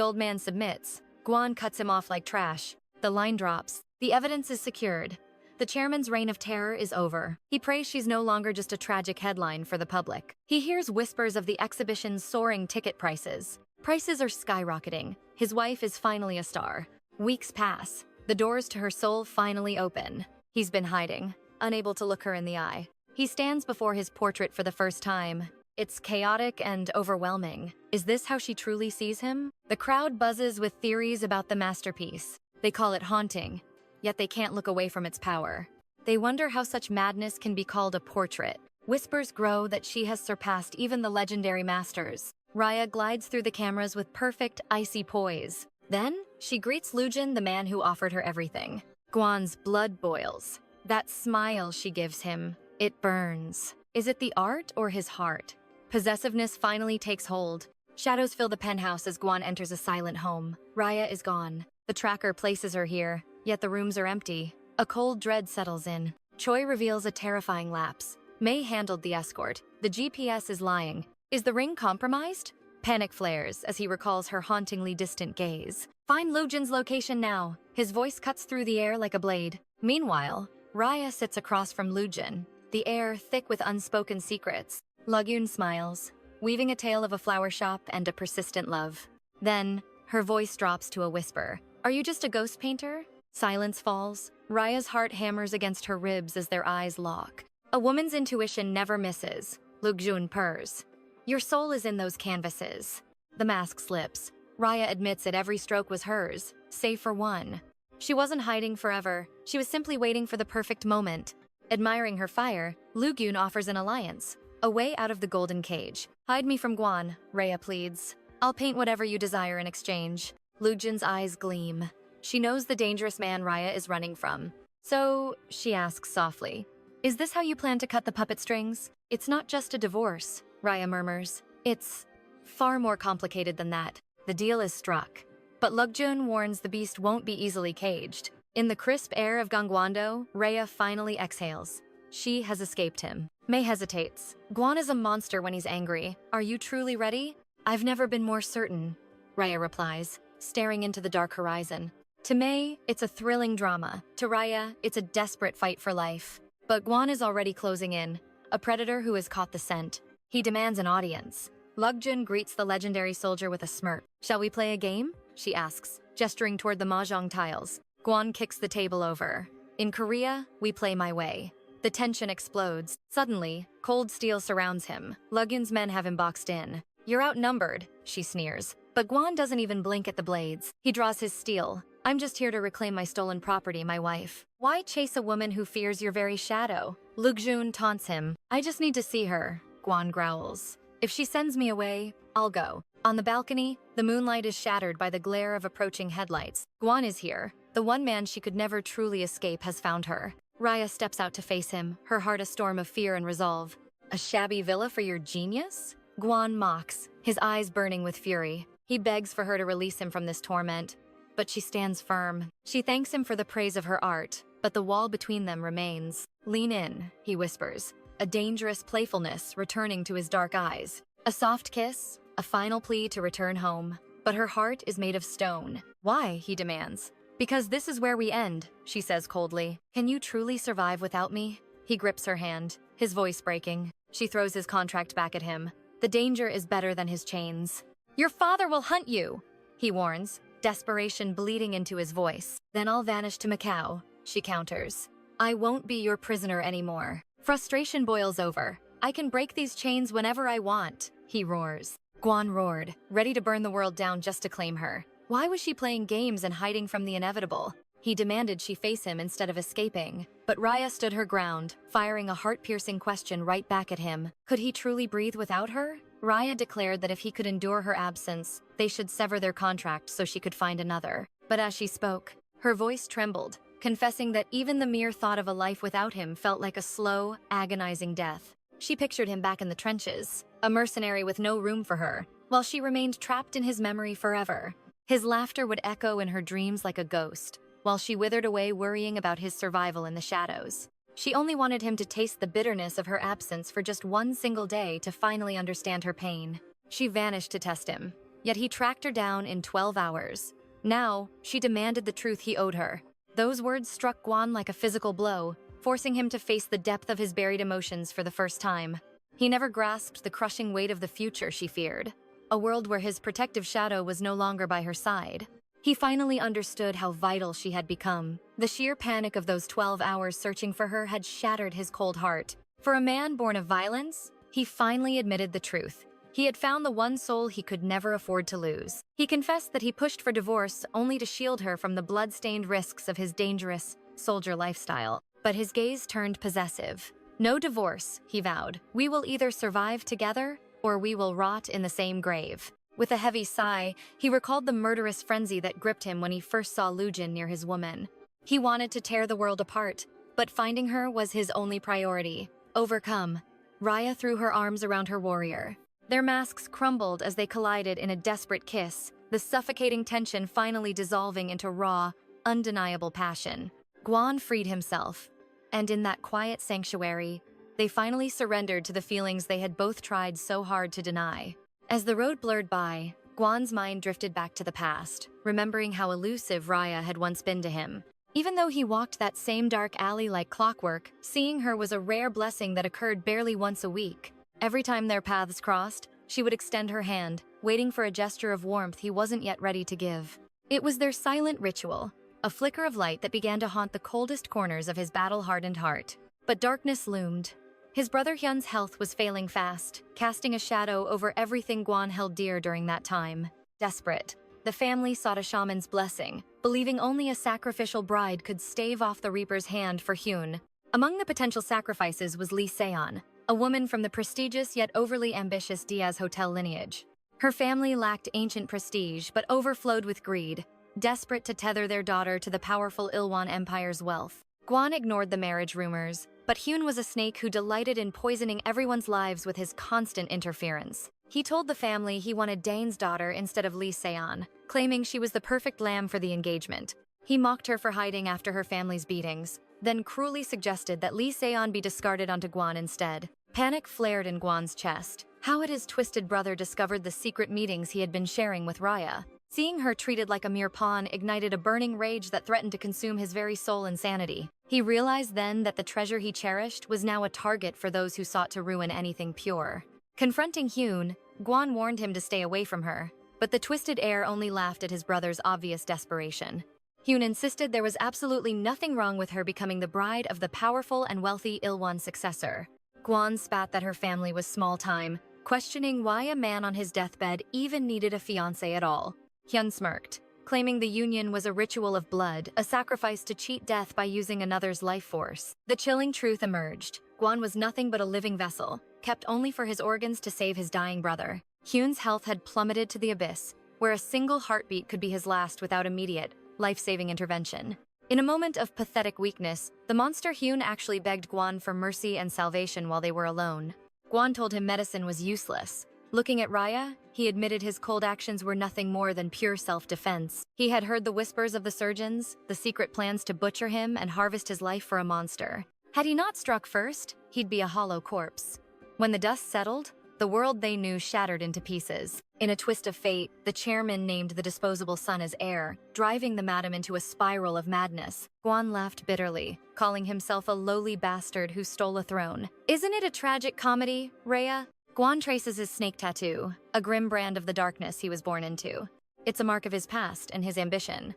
old man submits. Gon cuts him off like trash. The line drops. The evidence is secured. The chairman's reign of terror is over. He prays she's no longer just a tragic headline for the public. He hears whispers of the exhibition's soaring ticket prices. Prices are skyrocketing. His wife is finally a star. Weeks pass. The doors to her soul finally open. He's been hiding, unable to look her in the eye. He stands before his portrait for the first time. It's chaotic and overwhelming. Is this how she truly sees him? The crowd buzzes with theories about the masterpiece. They call it haunting, yet they can't look away from its power. They wonder how such madness can be called a portrait. Whispers grow that she has surpassed even the legendary masters. Raya glides through the cameras with perfect, icy poise. Then, she greets Lujin, the man who offered her everything. Guan's blood boils. That smile she gives him, it burns. Is it the art or his heart? Possessiveness finally takes hold. Shadows fill the penthouse as Guan enters a silent home. Raya is gone. The tracker places her here, yet the rooms are empty. A cold dread settles in. Choi reveals a terrifying lapse. May handled the escort. The GPS is lying. Is the ring compromised? Panic flares as he recalls her hauntingly distant gaze. Find Lujin's location now. His voice cuts through the air like a blade. Meanwhile, Raya sits across from Lujin, the air thick with unspoken secrets. Lugyun smiles, weaving a tale of a flower shop and a persistent love. Then, her voice drops to a whisper. Are you just a ghost painter? Silence falls. Raya's heart hammers against her ribs as their eyes lock. A woman's intuition never misses. Lugyun purrs. Your soul is in those canvases. The mask slips. Raya admits that every stroke was hers, save for one. She wasn't hiding forever. She was simply waiting for the perfect moment. Admiring her fire, Lugyun offers an alliance. A way out of the golden cage. Hide me from Guan, Raya pleads. I'll paint whatever you desire in exchange. Lujin's eyes gleam. She knows the dangerous man Raya is running from. So, she asks softly, is this how you plan to cut the puppet strings? It's not just a divorce, Raya murmurs. It's far more complicated than that. The deal is struck. But Lugjun warns the beast won't be easily caged. In the crisp air of Gangwon-do, Raya finally exhales. She has escaped him. May hesitates. Guan is a monster when he's angry. Are you truly ready? I've never been more certain, Raya replies, staring into the dark horizon. To May, it's a thrilling drama. To Raya, it's a desperate fight for life. But Guan is already closing in, a predator who has caught the scent. He demands an audience. Lugjun greets the legendary soldier with a smirk. Shall we play a game? She asks, gesturing toward the mahjong tiles. Guan kicks the table over. In Korea, we play my way. The tension explodes. Suddenly, cold steel surrounds him. Lugun's men have him boxed in. You're outnumbered, she sneers. But Guan doesn't even blink at the blades. He draws his steel. I'm just here to reclaim my stolen property, my wife. Why chase a woman who fears your very shadow? Lugjun taunts him. I just need to see her, Guan growls. If she sends me away, I'll go. On the balcony, the moonlight is shattered by the glare of approaching headlights. Guan is here. The one man she could never truly escape has found her. Raya steps out to face him, her heart a storm of fear and resolve. A shabby villa for your genius? Guan mocks, his eyes burning with fury. He begs for her to release him from this torment, but she stands firm. She thanks him for the praise of her art, but the wall between them remains. Lean in, he whispers, a dangerous playfulness returning to his dark eyes. A soft kiss, a final plea to return home. But her heart is made of stone. Why, he demands. Because this is where we end, she says coldly. Can you truly survive without me? He grips her hand, his voice breaking. She throws his contract back at him. The danger is better than his chains. Your father will hunt you, he warns, desperation bleeding into his voice. Then I'll vanish to Macau, she counters. I won't be your prisoner anymore. Frustration boils over. I can break these chains whenever I want, he roars. Guan roared, ready to burn the world down just to claim her. Why was she playing games and hiding from the inevitable? He demanded she face him instead of escaping. But Raya stood her ground, firing a heart-piercing question right back at him. Could he truly breathe without her? Raya declared that if he could endure her absence, they should sever their contract so she could find another. But as she spoke, her voice trembled, confessing that even the mere thought of a life without him felt like a slow, agonizing death. She pictured him back in the trenches, a mercenary with no room for her, while she remained trapped in his memory forever. His laughter would echo in her dreams like a ghost, while she withered away worrying about his survival in the shadows. She only wanted him to taste the bitterness of her absence for just one single day to finally understand her pain. She vanished to test him, yet he tracked her down in 12 hours. Now, she demanded the truth he owed her. Those words struck Guan like a physical blow, forcing him to face the depth of his buried emotions for the first time. He never grasped the crushing weight of the future she feared, a world where his protective shadow was no longer by her side. He finally understood how vital she had become. The sheer panic of those 12 hours searching for her had shattered his cold heart. For a man born of violence, he finally admitted the truth. He had found the one soul he could never afford to lose. He confessed that he pushed for divorce only to shield her from the blood-stained risks of his dangerous soldier lifestyle. But his gaze turned possessive. No divorce, he vowed. We will either survive together, or we will rot in the same grave. With a heavy sigh, he recalled the murderous frenzy that gripped him when he first saw Lu Jin near his woman. He wanted to tear the world apart, but finding her was his only priority. Overcome, Raya threw her arms around her warrior. Their masks crumbled as they collided in a desperate kiss, the suffocating tension finally dissolving into raw, undeniable passion. Guan freed himself, and in that quiet sanctuary, they finally surrendered to the feelings they had both tried so hard to deny. As the road blurred by, Guan's mind drifted back to the past, remembering how elusive Raya had once been to him. Even though he walked that same dark alley like clockwork, seeing her was a rare blessing that occurred barely once a week. Every time their paths crossed, she would extend her hand, waiting for a gesture of warmth he wasn't yet ready to give. It was their silent ritual, a flicker of light that began to haunt the coldest corners of his battle-hardened heart. But darkness loomed. His brother Hyun's health was failing fast, casting a shadow over everything Guan held dear during that time. Desperate, the family sought a shaman's blessing, believing only a sacrificial bride could stave off the Reaper's hand for Hyun. Among the potential sacrifices was Lee Se-on, a woman from the prestigious yet overly ambitious Diaz Hotel lineage. Her family lacked ancient prestige but overflowed with greed, desperate to tether their daughter to the powerful Ilwan Empire's wealth. Guan ignored the marriage rumors, but Hyun was a snake who delighted in poisoning everyone's lives with his constant interference. He told the family he wanted Dane's daughter instead of Lee Se-on, claiming she was the perfect lamb for the engagement. He mocked her for hiding after her family's beatings, then cruelly suggested that Lee Se-on be discarded onto Guan instead. Panic flared in Guan's chest. How had his twisted brother discovered the secret meetings he had been sharing with Raya? Seeing her treated like a mere pawn ignited a burning rage that threatened to consume his very soul in sanity. He realized then that the treasure he cherished was now a target for those who sought to ruin anything pure. Confronting Hyun, Guan warned him to stay away from her, but the twisted heir only laughed at his brother's obvious desperation. Hyun insisted there was absolutely nothing wrong with her becoming the bride of the powerful and wealthy Ilwan successor. Guan spat that her family was small time, questioning why a man on his deathbed even needed a fiancé at all. Hyun smirked, claiming the union was a ritual of blood, a sacrifice to cheat death by using another's life force. The chilling truth emerged. Guan was nothing but a living vessel, kept only for his organs to save his dying brother. Hyun's health had plummeted to the abyss, where a single heartbeat could be his last without immediate, life-saving intervention. In a moment of pathetic weakness, the monster Hyun actually begged Guan for mercy and salvation while they were alone. Gon told him medicine was useless. Looking at Raya, he admitted his cold actions were nothing more than pure self-defense. He had heard the whispers of the surgeons, the secret plans to butcher him and harvest his life for a monster. Had he not struck first, he'd be a hollow corpse. When the dust settled, the world they knew shattered into pieces. In a twist of fate, the chairman named the disposable son as heir, driving the madam into a spiral of madness. Gon laughed bitterly, calling himself a lowly bastard who stole a throne. Isn't it a tragic comedy, Raya? Gon traces his snake tattoo, a grim brand of the darkness he was born into. It's a mark of his past and his ambition.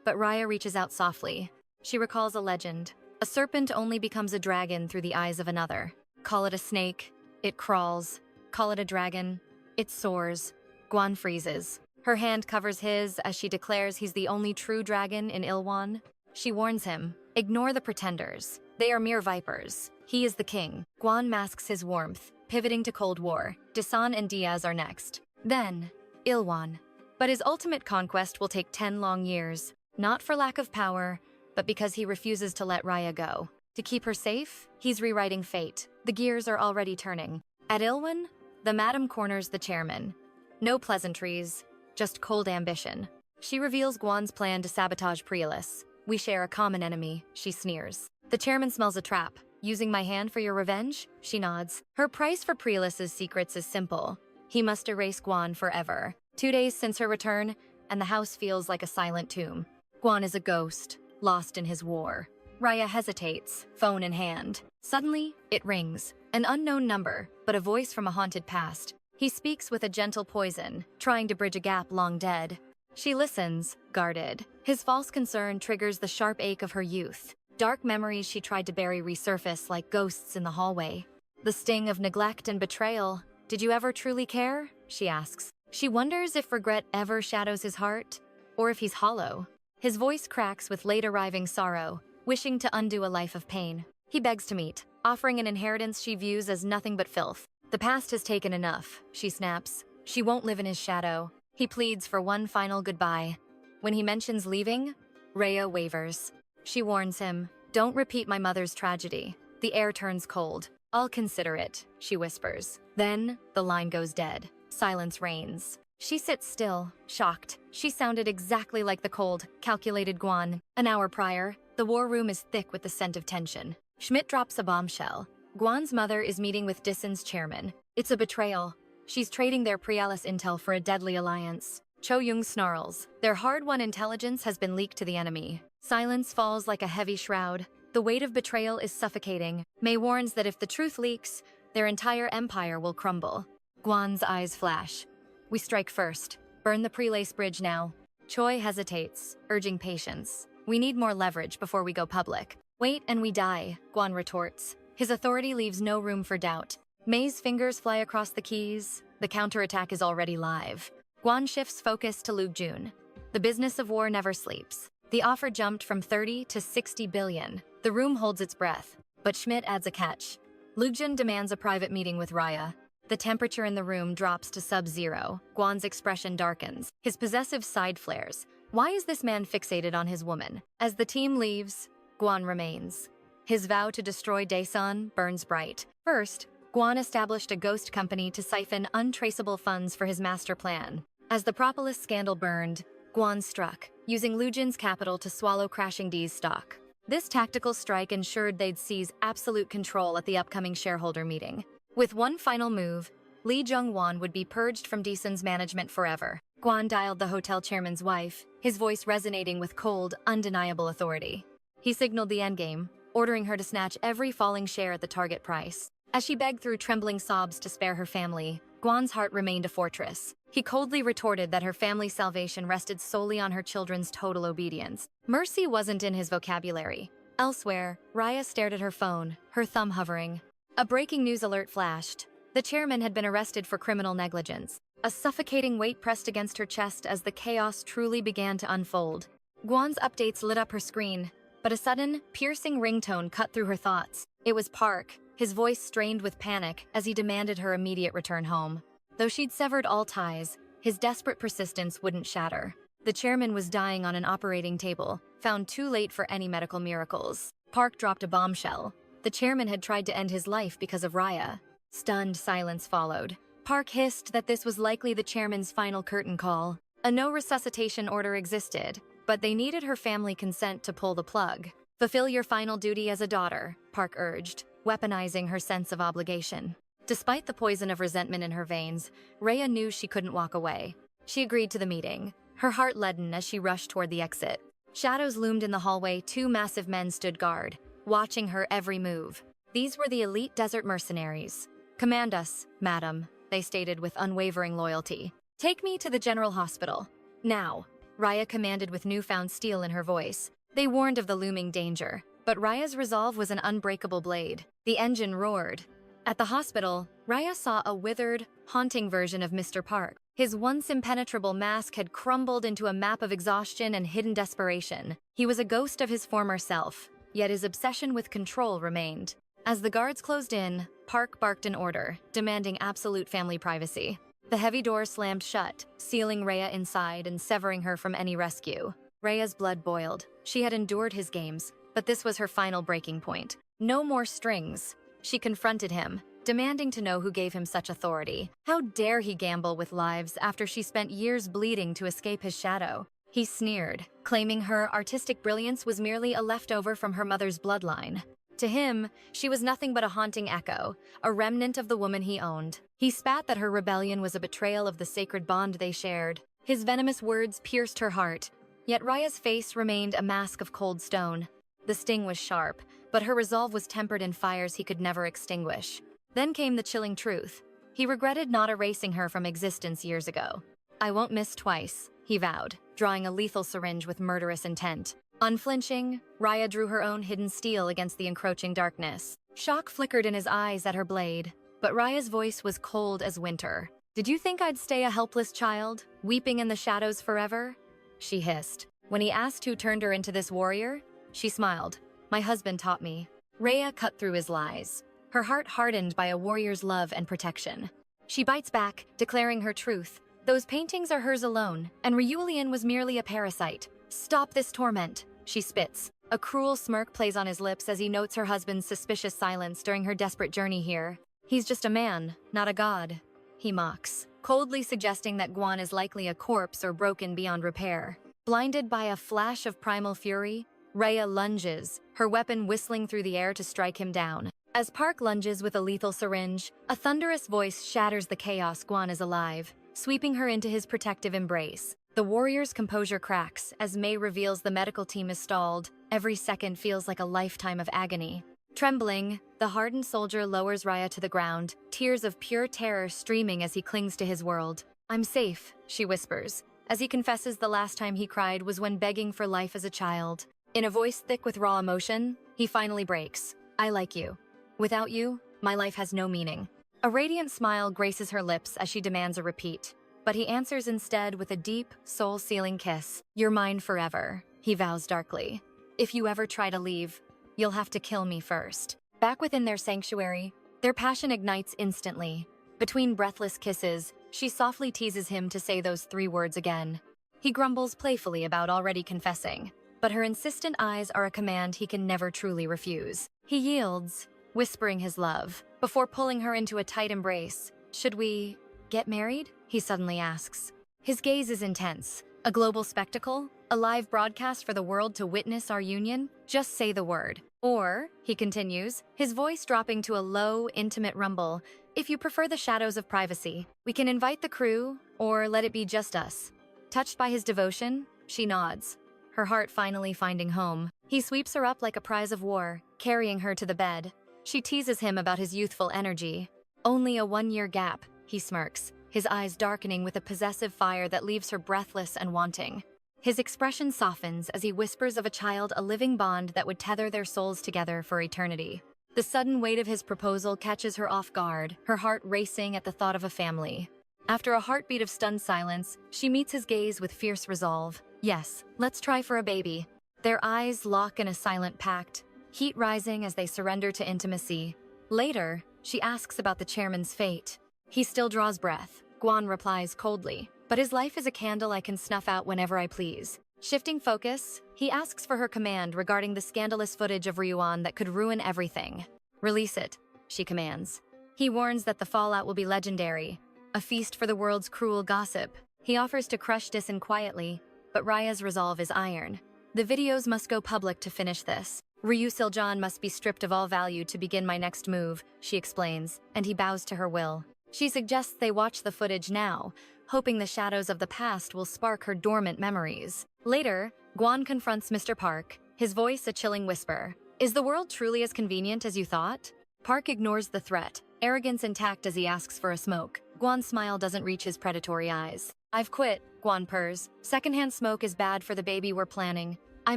But Raya reaches out softly. She recalls a legend. A serpent only becomes a dragon through the eyes of another. Call it a snake, it crawls. Call it a dragon, it soars. Gon freezes. Her hand covers his as she declares he's the only true dragon in 𝒊𝒏𝒂𝒏𝒅. She warns him, ignore the pretenders. They are mere vipers. He is the king. Gon masks his warmth, pivoting to Cold War. Dasan and Diaz are next. Then, 𝒊𝒏𝒂𝒏𝒅. But his ultimate conquest will take 10 long years. Not for lack of power, but because he refuses to let Raya go. To keep her safe, he's rewriting fate. The gears are already turning. At 𝒊𝒏𝒂𝒏𝒅, the madam corners the chairman. No pleasantries, just cold ambition. She reveals Guan's plan to sabotage 𝒂𝒂𝒅. We share a common enemy, she sneers. The chairman smells a trap. Using my hand for your revenge? She nods. Her price for 𝒂𝒂𝒅's secrets is simple. He must erase Gon forever. 2 days since her return, and the house feels like a silent tomb. Gon is a ghost, lost in his war. Raya hesitates, phone in hand. Suddenly, it rings. An unknown number, but a voice from a haunted past. He speaks with a gentle poison, trying to bridge a gap long dead. She listens, guarded. His false concern triggers the sharp ache of her youth. Dark memories she tried to bury resurface like ghosts in the hallway. The sting of neglect and betrayal. Did you ever truly care? She asks. She wonders if regret ever shadows his heart, or if he's hollow. His voice cracks with late-arriving sorrow, wishing to undo a life of pain. He begs to meet, offering an inheritance she views as nothing but filth. The past has taken enough, she snaps. She won't live in his shadow. He pleads for one final goodbye. When he mentions leaving, Raya wavers. She warns him, don't repeat my mother's tragedy. The air turns cold. I'll consider it, she whispers. Then, the line goes dead. Silence reigns. She sits still, shocked. She sounded exactly like the cold, calculated Gon. An hour prior, the war room is thick with the scent of tension. Schmidt drops a bombshell. Guan's mother is meeting with Dasan's chairman. It's a betrayal. She's trading their 𝒂𝒂𝒅 intel for a deadly alliance. Cho Young snarls. Their hard-won intelligence has been leaked to the enemy. Silence falls like a heavy shroud. The weight of betrayal is suffocating. May warns that if the truth leaks, their entire empire will crumble. Guan's eyes flash. We strike first. Burn the Prelace Bridge now. Choi hesitates, urging patience. We need more leverage before we go public. Wait and we die, Gon retorts. His authority leaves no room for doubt. May's fingers fly across the keys. The counterattack is already live. Gon shifts focus to Lugjoon. The business of war never sleeps. The offer jumped from 30 to 60 billion. The room holds its breath. But Schmidt adds a catch. Lugjoon demands a private meeting with Raya. The temperature in the room drops to sub-zero. Guan's expression darkens. His possessive side flares. Why is this man fixated on his woman? As the team leaves, Gon remains. His vow to destroy Dasan burns bright. First, Gon established a ghost company to siphon untraceable funds for his master plan. As the Propolis scandal burned, Gon struck, using Lugjoon's capital to swallow Crashing D's stock. This tactical strike ensured they'd seize absolute control at the upcoming shareholder meeting. With one final move, Lee Jung-won would be purged from Dasan's management forever. Gon dialed the hotel chairman's wife, his voice resonating with cold, undeniable authority. He signaled the endgame, ordering her to snatch every falling share at the target price. As she begged through trembling sobs to spare her family, Guan's heart remained a fortress. He coldly retorted that her family's salvation rested solely on her children's total obedience. Mercy wasn't in his vocabulary. Elsewhere, Raya stared at her phone, her thumb hovering. A breaking news alert flashed. The chairman had been arrested for criminal negligence. A suffocating weight pressed against her chest as the chaos truly began to unfold. Guan's updates lit up her screen, but a sudden, piercing ringtone cut through her thoughts. It was Park, his voice strained with panic as he demanded her immediate return home. Though she'd severed all ties, his desperate persistence wouldn't shatter. The chairman was dying on an operating table, found too late for any medical miracles. Park dropped a bombshell. The chairman had tried to end his life because of Raya. Stunned silence followed. Park hissed that this was likely the chairman's final curtain call. A no resuscitation order existed, but they needed her family consent to pull the plug. Fulfill your final duty as a daughter, Park urged, weaponizing her sense of obligation. Despite the poison of resentment in her veins, Rhea knew she couldn't walk away. She agreed to the meeting, her heart leaden as she rushed toward the exit. Shadows loomed in the hallway. 2 massive men stood guard, watching her every move. These were the elite desert mercenaries. "Command us, madam," they stated with unwavering loyalty. "Take me to the general hospital. Now," Rhea commanded with newfound steel in her voice. They warned of the looming danger, but Rhea's resolve was an unbreakable blade. The engine roared. At the hospital, Rhea saw a withered, haunting version of Mr. Park. His once impenetrable mask had crumbled into a map of exhaustion and hidden desperation. He was a ghost of his former self, yet his obsession with control remained. As the guards closed in, Park barked an order, demanding absolute family privacy. The heavy door slammed shut, sealing Rhea inside and severing her from any rescue. Rhea's blood boiled. She had endured his games, but this was her final breaking point. No more strings. She confronted him, demanding to know who gave him such authority. How dare he gamble with lives after she spent years bleeding to escape his shadow? He sneered, claiming her artistic brilliance was merely a leftover from her mother's bloodline. To him, she was nothing but a haunting echo, a remnant of the woman he owned. He spat that her rebellion was a betrayal of the sacred bond they shared. His venomous words pierced her heart, yet Rhea's face remained a mask of cold stone. The sting was sharp, but her resolve was tempered in fires he could never extinguish. Then came the chilling truth. He regretted not erasing her from existence years ago. "I won't miss twice," he vowed, drawing a lethal syringe with murderous intent. Unflinching, Rhea drew her own hidden steel against the encroaching darkness. Shock flickered in his eyes at her blade, but Rhea's voice was cold as winter. "Did you think I'd stay a helpless child, weeping in the shadows forever?" she hissed. When he asked who turned her into this warrior, she smiled. "My husband taught me." Rhea cut through his lies, her heart hardened by a warrior's love and protection. She bites back, declaring her truth. "Those paintings are hers alone, and Ryulian was merely a parasite. Stop this torment," she spits. A cruel smirk plays on his lips as he notes her husband's suspicious silence during her desperate journey here. "He's just a man, not a god," he mocks, coldly suggesting that Guan is likely a corpse or broken beyond repair. Blinded by a flash of primal fury, Rhea lunges, her weapon whistling through the air to strike him down. As Park lunges with a lethal syringe, a thunderous voice shatters the chaos. Guan is alive, sweeping her into his protective embrace. The warrior's composure cracks as Mei reveals the medical team is stalled. Every second feels like a lifetime of agony. Trembling, the hardened soldier lowers Rhea to the ground, tears of pure terror streaming as he clings to his world. "I'm safe," she whispers, as he confesses the last time he cried was when begging for life as a child. In a voice thick with raw emotion, he finally breaks. "I like you. Without you, my life has no meaning." A radiant smile graces her lips as she demands a repeat, but he answers instead with a deep, soul-sealing kiss. "You're mine forever," he vows darkly. "If you ever try to leave, you'll have to kill me first." Back within their sanctuary, their passion ignites instantly. Between breathless kisses, she softly teases him to say those 3 words again. He grumbles playfully about already confessing, but her insistent eyes are a command he can never truly refuse. He yields, whispering his love, before pulling her into a tight embrace. "Should we get married?" he suddenly asks. His gaze is intense. A global spectacle? A live broadcast for the world to witness our union? Just say the word. Or, he continues, his voice dropping to a low, intimate rumble, "if you prefer the shadows of privacy, we can invite the crew, or let it be just us." Touched by his devotion, she nods, her heart finally finding home. He sweeps her up like a prize of war, carrying her to the bed. She teases him about his youthful energy. "Only a 1-year gap," he smirks, his eyes darkening with a possessive fire that leaves her breathless and wanting. His expression softens as he whispers of a child, a living bond that would tether their souls together for eternity. The sudden weight of his proposal catches her off guard, her heart racing at the thought of a family. After a heartbeat of stunned silence, she meets his gaze with fierce resolve. "Yes, let's try for a baby." Their eyes lock in a silent pact, heat rising as they surrender to intimacy. Later, she asks about the chairman's fate. He still draws breath. Guan replies coldly, "But his life is a candle I can snuff out whenever I please." Shifting focus, he asks for her command regarding the scandalous footage of Ryuan that could ruin everything. "Release it," she commands. He warns that the fallout will be legendary, a feast for the world's cruel gossip. He offers to crush Disin quietly, but Raya's resolve is iron. The videos must go public to finish this. 𝑗 must be stripped of all value to begin my next move, she explains, and he bows to her will. She suggests they watch the footage now, hoping the shadows of the past will spark her dormant memories. Later, Gwan confronts Mr. Park, his voice a chilling whisper. Is the world truly as convenient as you thought? Park ignores the threat, arrogance intact as he asks for a smoke. Gwan's smile doesn't reach his predatory eyes. I've quit, Gwan purrs. Secondhand smoke is bad for the baby we're planning. I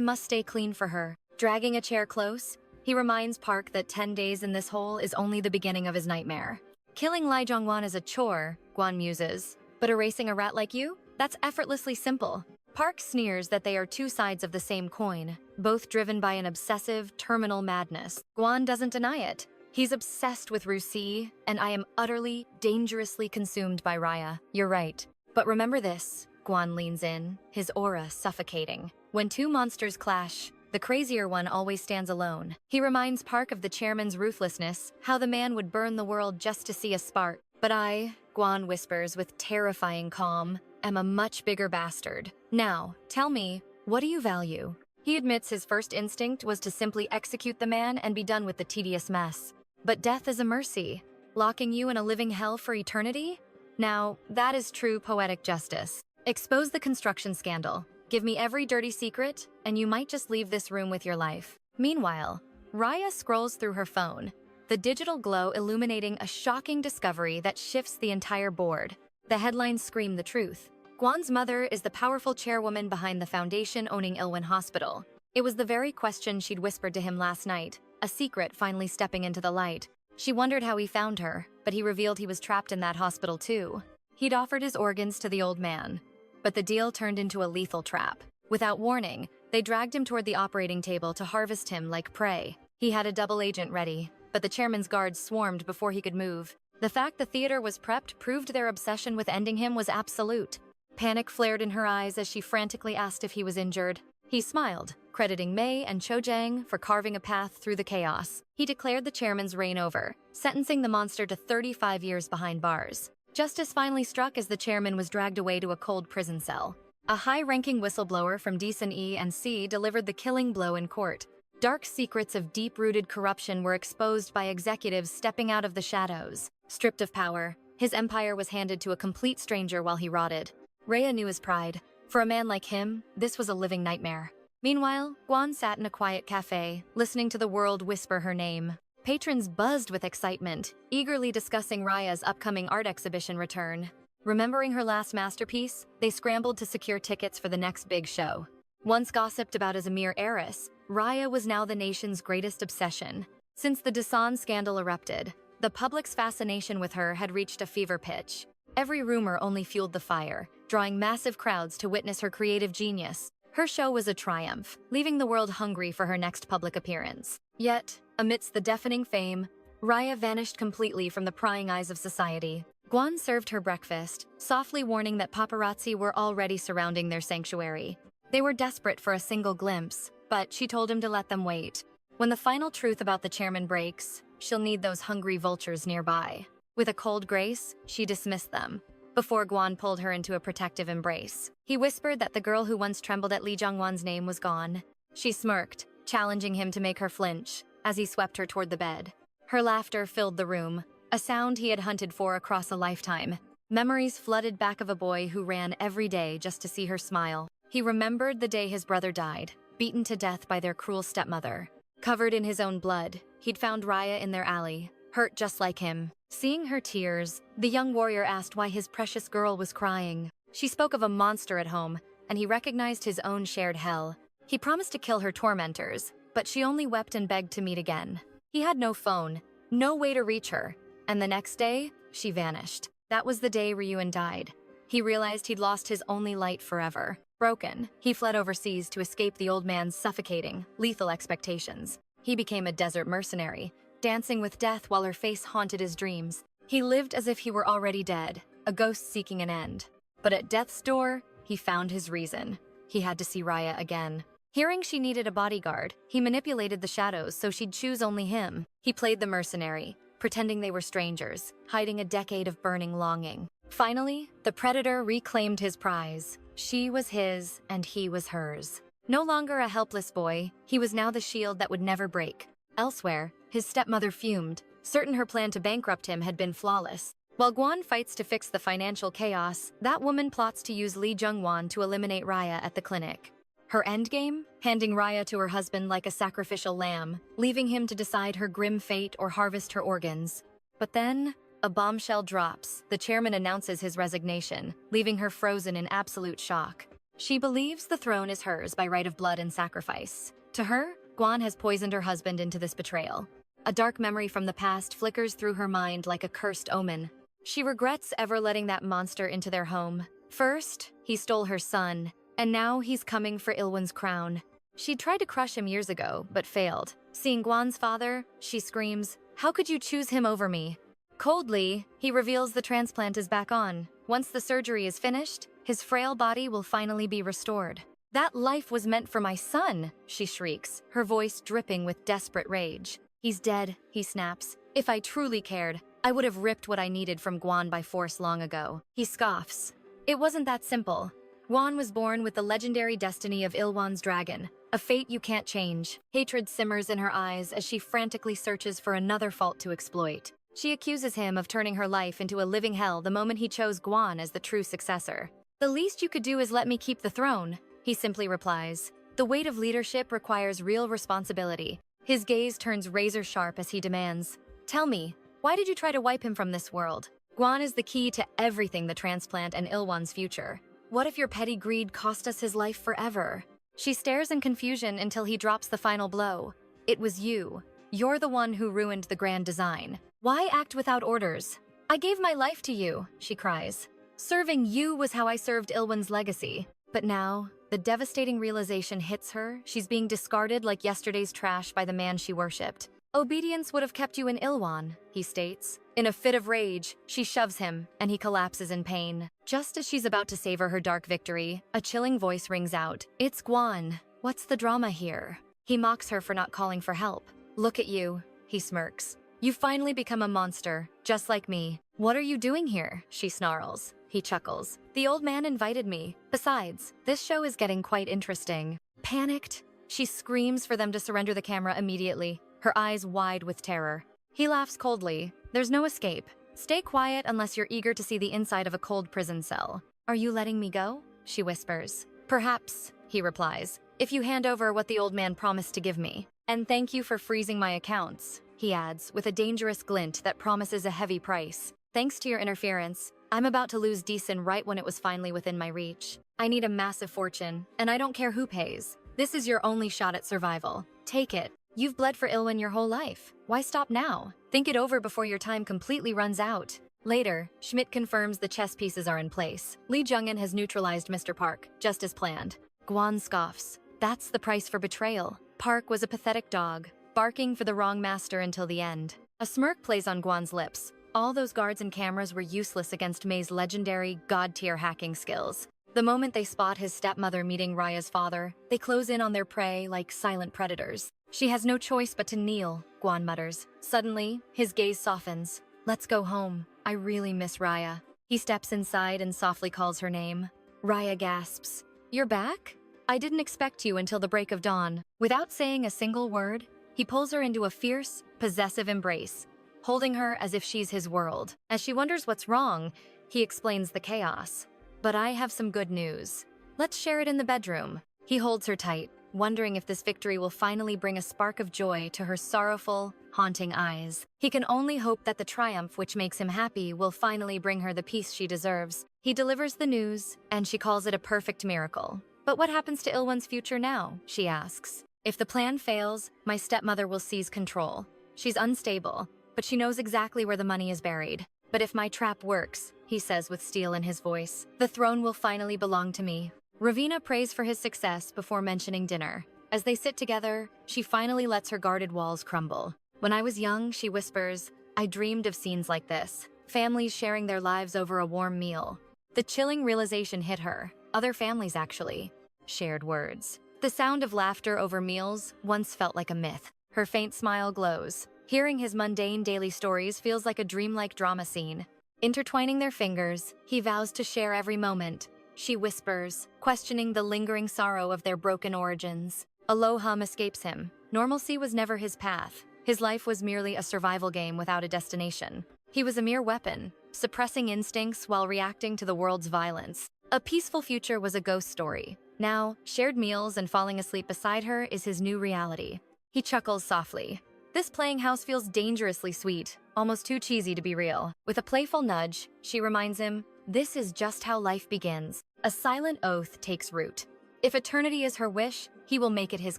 must stay clean for her. Dragging a chair close, he reminds Park that 10 days in this hole is only the beginning of his nightmare. Killing Lee Jong-won is a chore, Gwan muses. But erasing a rat like you? That's effortlessly simple. Park sneers that they are two sides of the same coin, both driven by an obsessive, terminal madness. Gwan doesn't deny it. He's obsessed with 𝑭𝒂𝒌𝒆, and I am utterly, dangerously consumed by Raya. You're right. But remember this, Gwan leans in, his aura suffocating. When two monsters clash, the crazier one always stands alone. He reminds Park of the chairman's ruthlessness, how the man would burn the world just to see a spark. But I, Gwan whispers with terrifying calm, am a much bigger bastard. Now, tell me, what do you value? He admits his first instinct was to simply execute the man and be done with the tedious mess. But death is a mercy, locking you in a living hell for eternity? Now, that is true poetic justice. Expose the construction scandal. Give me every dirty secret, and you might just leave this room with your life. Meanwhile, Raya scrolls through her phone, the digital glow illuminating a shocking discovery that shifts the entire board. The headlines scream the truth. Gwan's mother is the powerful chairwoman behind the foundation owning Ilwin Hospital. It was the very question she'd whispered to him last night, a secret finally stepping into the light. She wondered how he found her, but he revealed he was trapped in that hospital too. He'd offered his organs to the old man, but the deal turned into a lethal trap. Without warning, they dragged him toward the operating table to harvest him like prey. He had a double agent ready, but the chairman's guards swarmed before he could move. The fact the theater was prepped proved their obsession with ending him was absolute. Panic flared in her eyes as she frantically asked if he was injured. He smiled, crediting Mei and Cho-jang for carving a path through the chaos. He declared the chairman's reign over, sentencing the monster to 35 years behind bars. Justice finally struck as the chairman was dragged away to a cold prison cell. A high-ranking whistleblower from 𝑑 and 𝑐 delivered the killing blow in court. Dark secrets of deep-rooted corruption were exposed by executives stepping out of the shadows. Stripped of power, his empire was handed to a complete stranger while he rotted. Raya knew his pride. For a man like him, this was a living nightmare. Meanwhile, Gwan sat in a quiet cafe, listening to the world whisper her name. Patrons buzzed with excitement, eagerly discussing Raya's upcoming art exhibition return. Remembering her last masterpiece, they scrambled to secure tickets for the next big show. Once gossiped about as a mere heiress, Raya was now the nation's greatest obsession. Since the Dasan scandal erupted, the public's fascination with her had reached a fever pitch. Every rumor only fueled the fire, drawing massive crowds to witness her creative genius. Her show was a triumph, leaving the world hungry for her next public appearance. Yet, amidst the deafening fame, Raya vanished completely from the prying eyes of society. Gwan served her breakfast, softly warning that paparazzi were already surrounding their sanctuary. They were desperate for a single glimpse, but she told him to let them wait. When the final truth about the chairman breaks, she'll need those hungry vultures nearby. With a cold grace, she dismissed them, before Gwan pulled her into a protective embrace. He whispered that the girl who once trembled at Lee Jong-won's name was gone. She smirked, challenging him to make her flinch, as he swept her toward the bed. Her laughter filled the room, a sound he had hunted for across a lifetime. Memories flooded back of a boy who ran every day just to see her smile. He remembered the day his brother died, beaten to death by their cruel stepmother. Covered in his own blood, he'd found Raya in their alley, hurt just like him. Seeing her tears, the young warrior asked why his precious girl was crying. She spoke of a monster at home, and he recognized his own shared hell. He promised to kill her tormentors, but she only wept and begged to meet again. He had no phone, no way to reach her, and the next day, she vanished. That was the day Ryuan died. He realized he'd lost his only light forever. Broken, he fled overseas to escape the old man's suffocating, lethal expectations. He became a desert mercenary, dancing with death while her face haunted his dreams. He lived as if he were already dead, a ghost seeking an end. But at death's door, he found his reason. He had to see Raya again. Hearing she needed a bodyguard, he manipulated the shadows so she'd choose only him. He played the mercenary, pretending they were strangers, hiding a decade of burning longing. Finally, the predator reclaimed his prize. She was his, and he was hers. No longer a helpless boy, he was now the shield that would never break. Elsewhere, his stepmother fumed, certain her plan to bankrupt him had been flawless. While Gwan fights to fix the financial chaos, that woman plots to use Lee Jung-won to eliminate Raya at the clinic. Her endgame? Handing Raya to her husband like a sacrificial lamb, leaving him to decide her grim fate or harvest her organs. But then, a bombshell drops. The chairman announces his resignation, leaving her frozen in absolute shock. She believes the throne is hers by right of blood and sacrifice. To her, Gwan has poisoned her husband into this betrayal. A dark memory from the past flickers through her mind like a cursed omen. She regrets ever letting that monster into their home. First, he stole her son, and now he's coming for Ilwin's crown. She tried to crush him years ago, but failed. Seeing Gwan's father, she screams, "How could you choose him over me?" Coldly, he reveals the transplant is back on. Once the surgery is finished, his frail body will finally be restored. "That life was meant for my son," she shrieks, her voice dripping with desperate rage. "He's dead," he snaps. "If I truly cared, I would have ripped what I needed from Gwan by force long ago." He scoffs. "It wasn't that simple. Gwan was born with the legendary destiny of Ilwan's dragon, a fate you can't change." Hatred simmers in her eyes as she frantically searches for another fault to exploit. She accuses him of turning her life into a living hell the moment he chose Gwan as the true successor. "The least you could do is let me keep the throne," he simply replies. The weight of leadership requires real responsibility. His gaze turns razor-sharp as he demands, "Tell me, why did you try to wipe him from this world? Gwan is the key to everything, the transplant and Ilwan's future. What if your petty greed cost us his life forever?" She stares in confusion until he drops the final blow. "It was you. You're the one who ruined the grand design. Why act without orders? I gave my life to you," she cries. "Serving you was how I served Ilwin's legacy." But now, the devastating realization hits her. She's being discarded like yesterday's trash by the man she worshipped. "Obedience would have kept you in Ilwan," he states. In a fit of rage, she shoves him, and he collapses in pain. Just as she's about to savor her dark victory, a chilling voice rings out. "It's Gwan. What's the drama here?" He mocks her for not calling for help. "Look at you," he smirks. "You've finally become a monster, just like me." "What are you doing here?" she snarls. He chuckles. "The old man invited me. Besides, this show is getting quite interesting." Panicked, she screams for them to surrender the camera immediately, her eyes wide with terror. He laughs coldly. "There's no escape. Stay quiet unless you're eager to see the inside of a cold prison cell." "Are you letting me go?" she whispers. "Perhaps," he replies, "if you hand over what the old man promised to give me. And thank you for freezing my accounts," he adds, with a dangerous glint that promises a heavy price. "Thanks to your interference, I'm about to lose Deeson right when it was finally within my reach. I need a massive fortune, and I don't care who pays. This is your only shot at survival. Take it. You've bled for Ilwin your whole life. Why stop now? Think it over before your time completely runs out." Later, Schmidt confirms the chess pieces are in place. Lee Jung-in has neutralized Mr. Park, just as planned. Gwan scoffs. That's the price for betrayal. Park was a pathetic dog, barking for the wrong master until the end. A smirk plays on Gwan's lips. All those guards and cameras were useless against May's legendary, god-tier hacking skills. The moment they spot his stepmother meeting Raya's father, they close in on their prey like silent predators. "She has no choice but to kneel," Gwan mutters. Suddenly, his gaze softens. "Let's go home. I really miss Raya." He steps inside and softly calls her name. Raya gasps. "You're back? I didn't expect you until the break of dawn." Without saying a single word, he pulls her into a fierce, possessive embrace, holding her as if she's his world. As she wonders what's wrong, he explains the chaos. "But I have some good news. Let's share it in the bedroom." He holds her tight, wondering if this victory will finally bring a spark of joy to her sorrowful, haunting eyes. He can only hope that the triumph which makes him happy will finally bring her the peace she deserves. He delivers the news, and she calls it a perfect miracle. "But what happens to Ilwin's future now?" she asks. "If the plan fails, my stepmother will seize control. She's unstable, but she knows exactly where the money is buried. But if my trap works," he says with steel in his voice, "the throne will finally belong to me." Ravina prays for his success before mentioning dinner. As they sit together, she finally lets her guarded walls crumble. "When I was young," she whispers, "I dreamed of scenes like this. Families sharing their lives over a warm meal." The chilling realization hit her. Other families, actually. Shared words. The sound of laughter over meals once felt like a myth. Her faint smile glows. Hearing his mundane daily stories feels like a dreamlike drama scene. Intertwining their fingers, he vows to share every moment. She whispers, questioning the lingering sorrow of their broken origins. A low hum escapes him. Normalcy was never his path. His life was merely a survival game without a destination. He was a mere weapon, suppressing instincts while reacting to the world's violence. A peaceful future was a ghost story. Now, shared meals and falling asleep beside her is his new reality. He chuckles softly. This playing house feels dangerously sweet, almost too cheesy to be real. With a playful nudge, she reminds him, this is just how life begins. A silent oath takes root. If eternity is her wish, he will make it his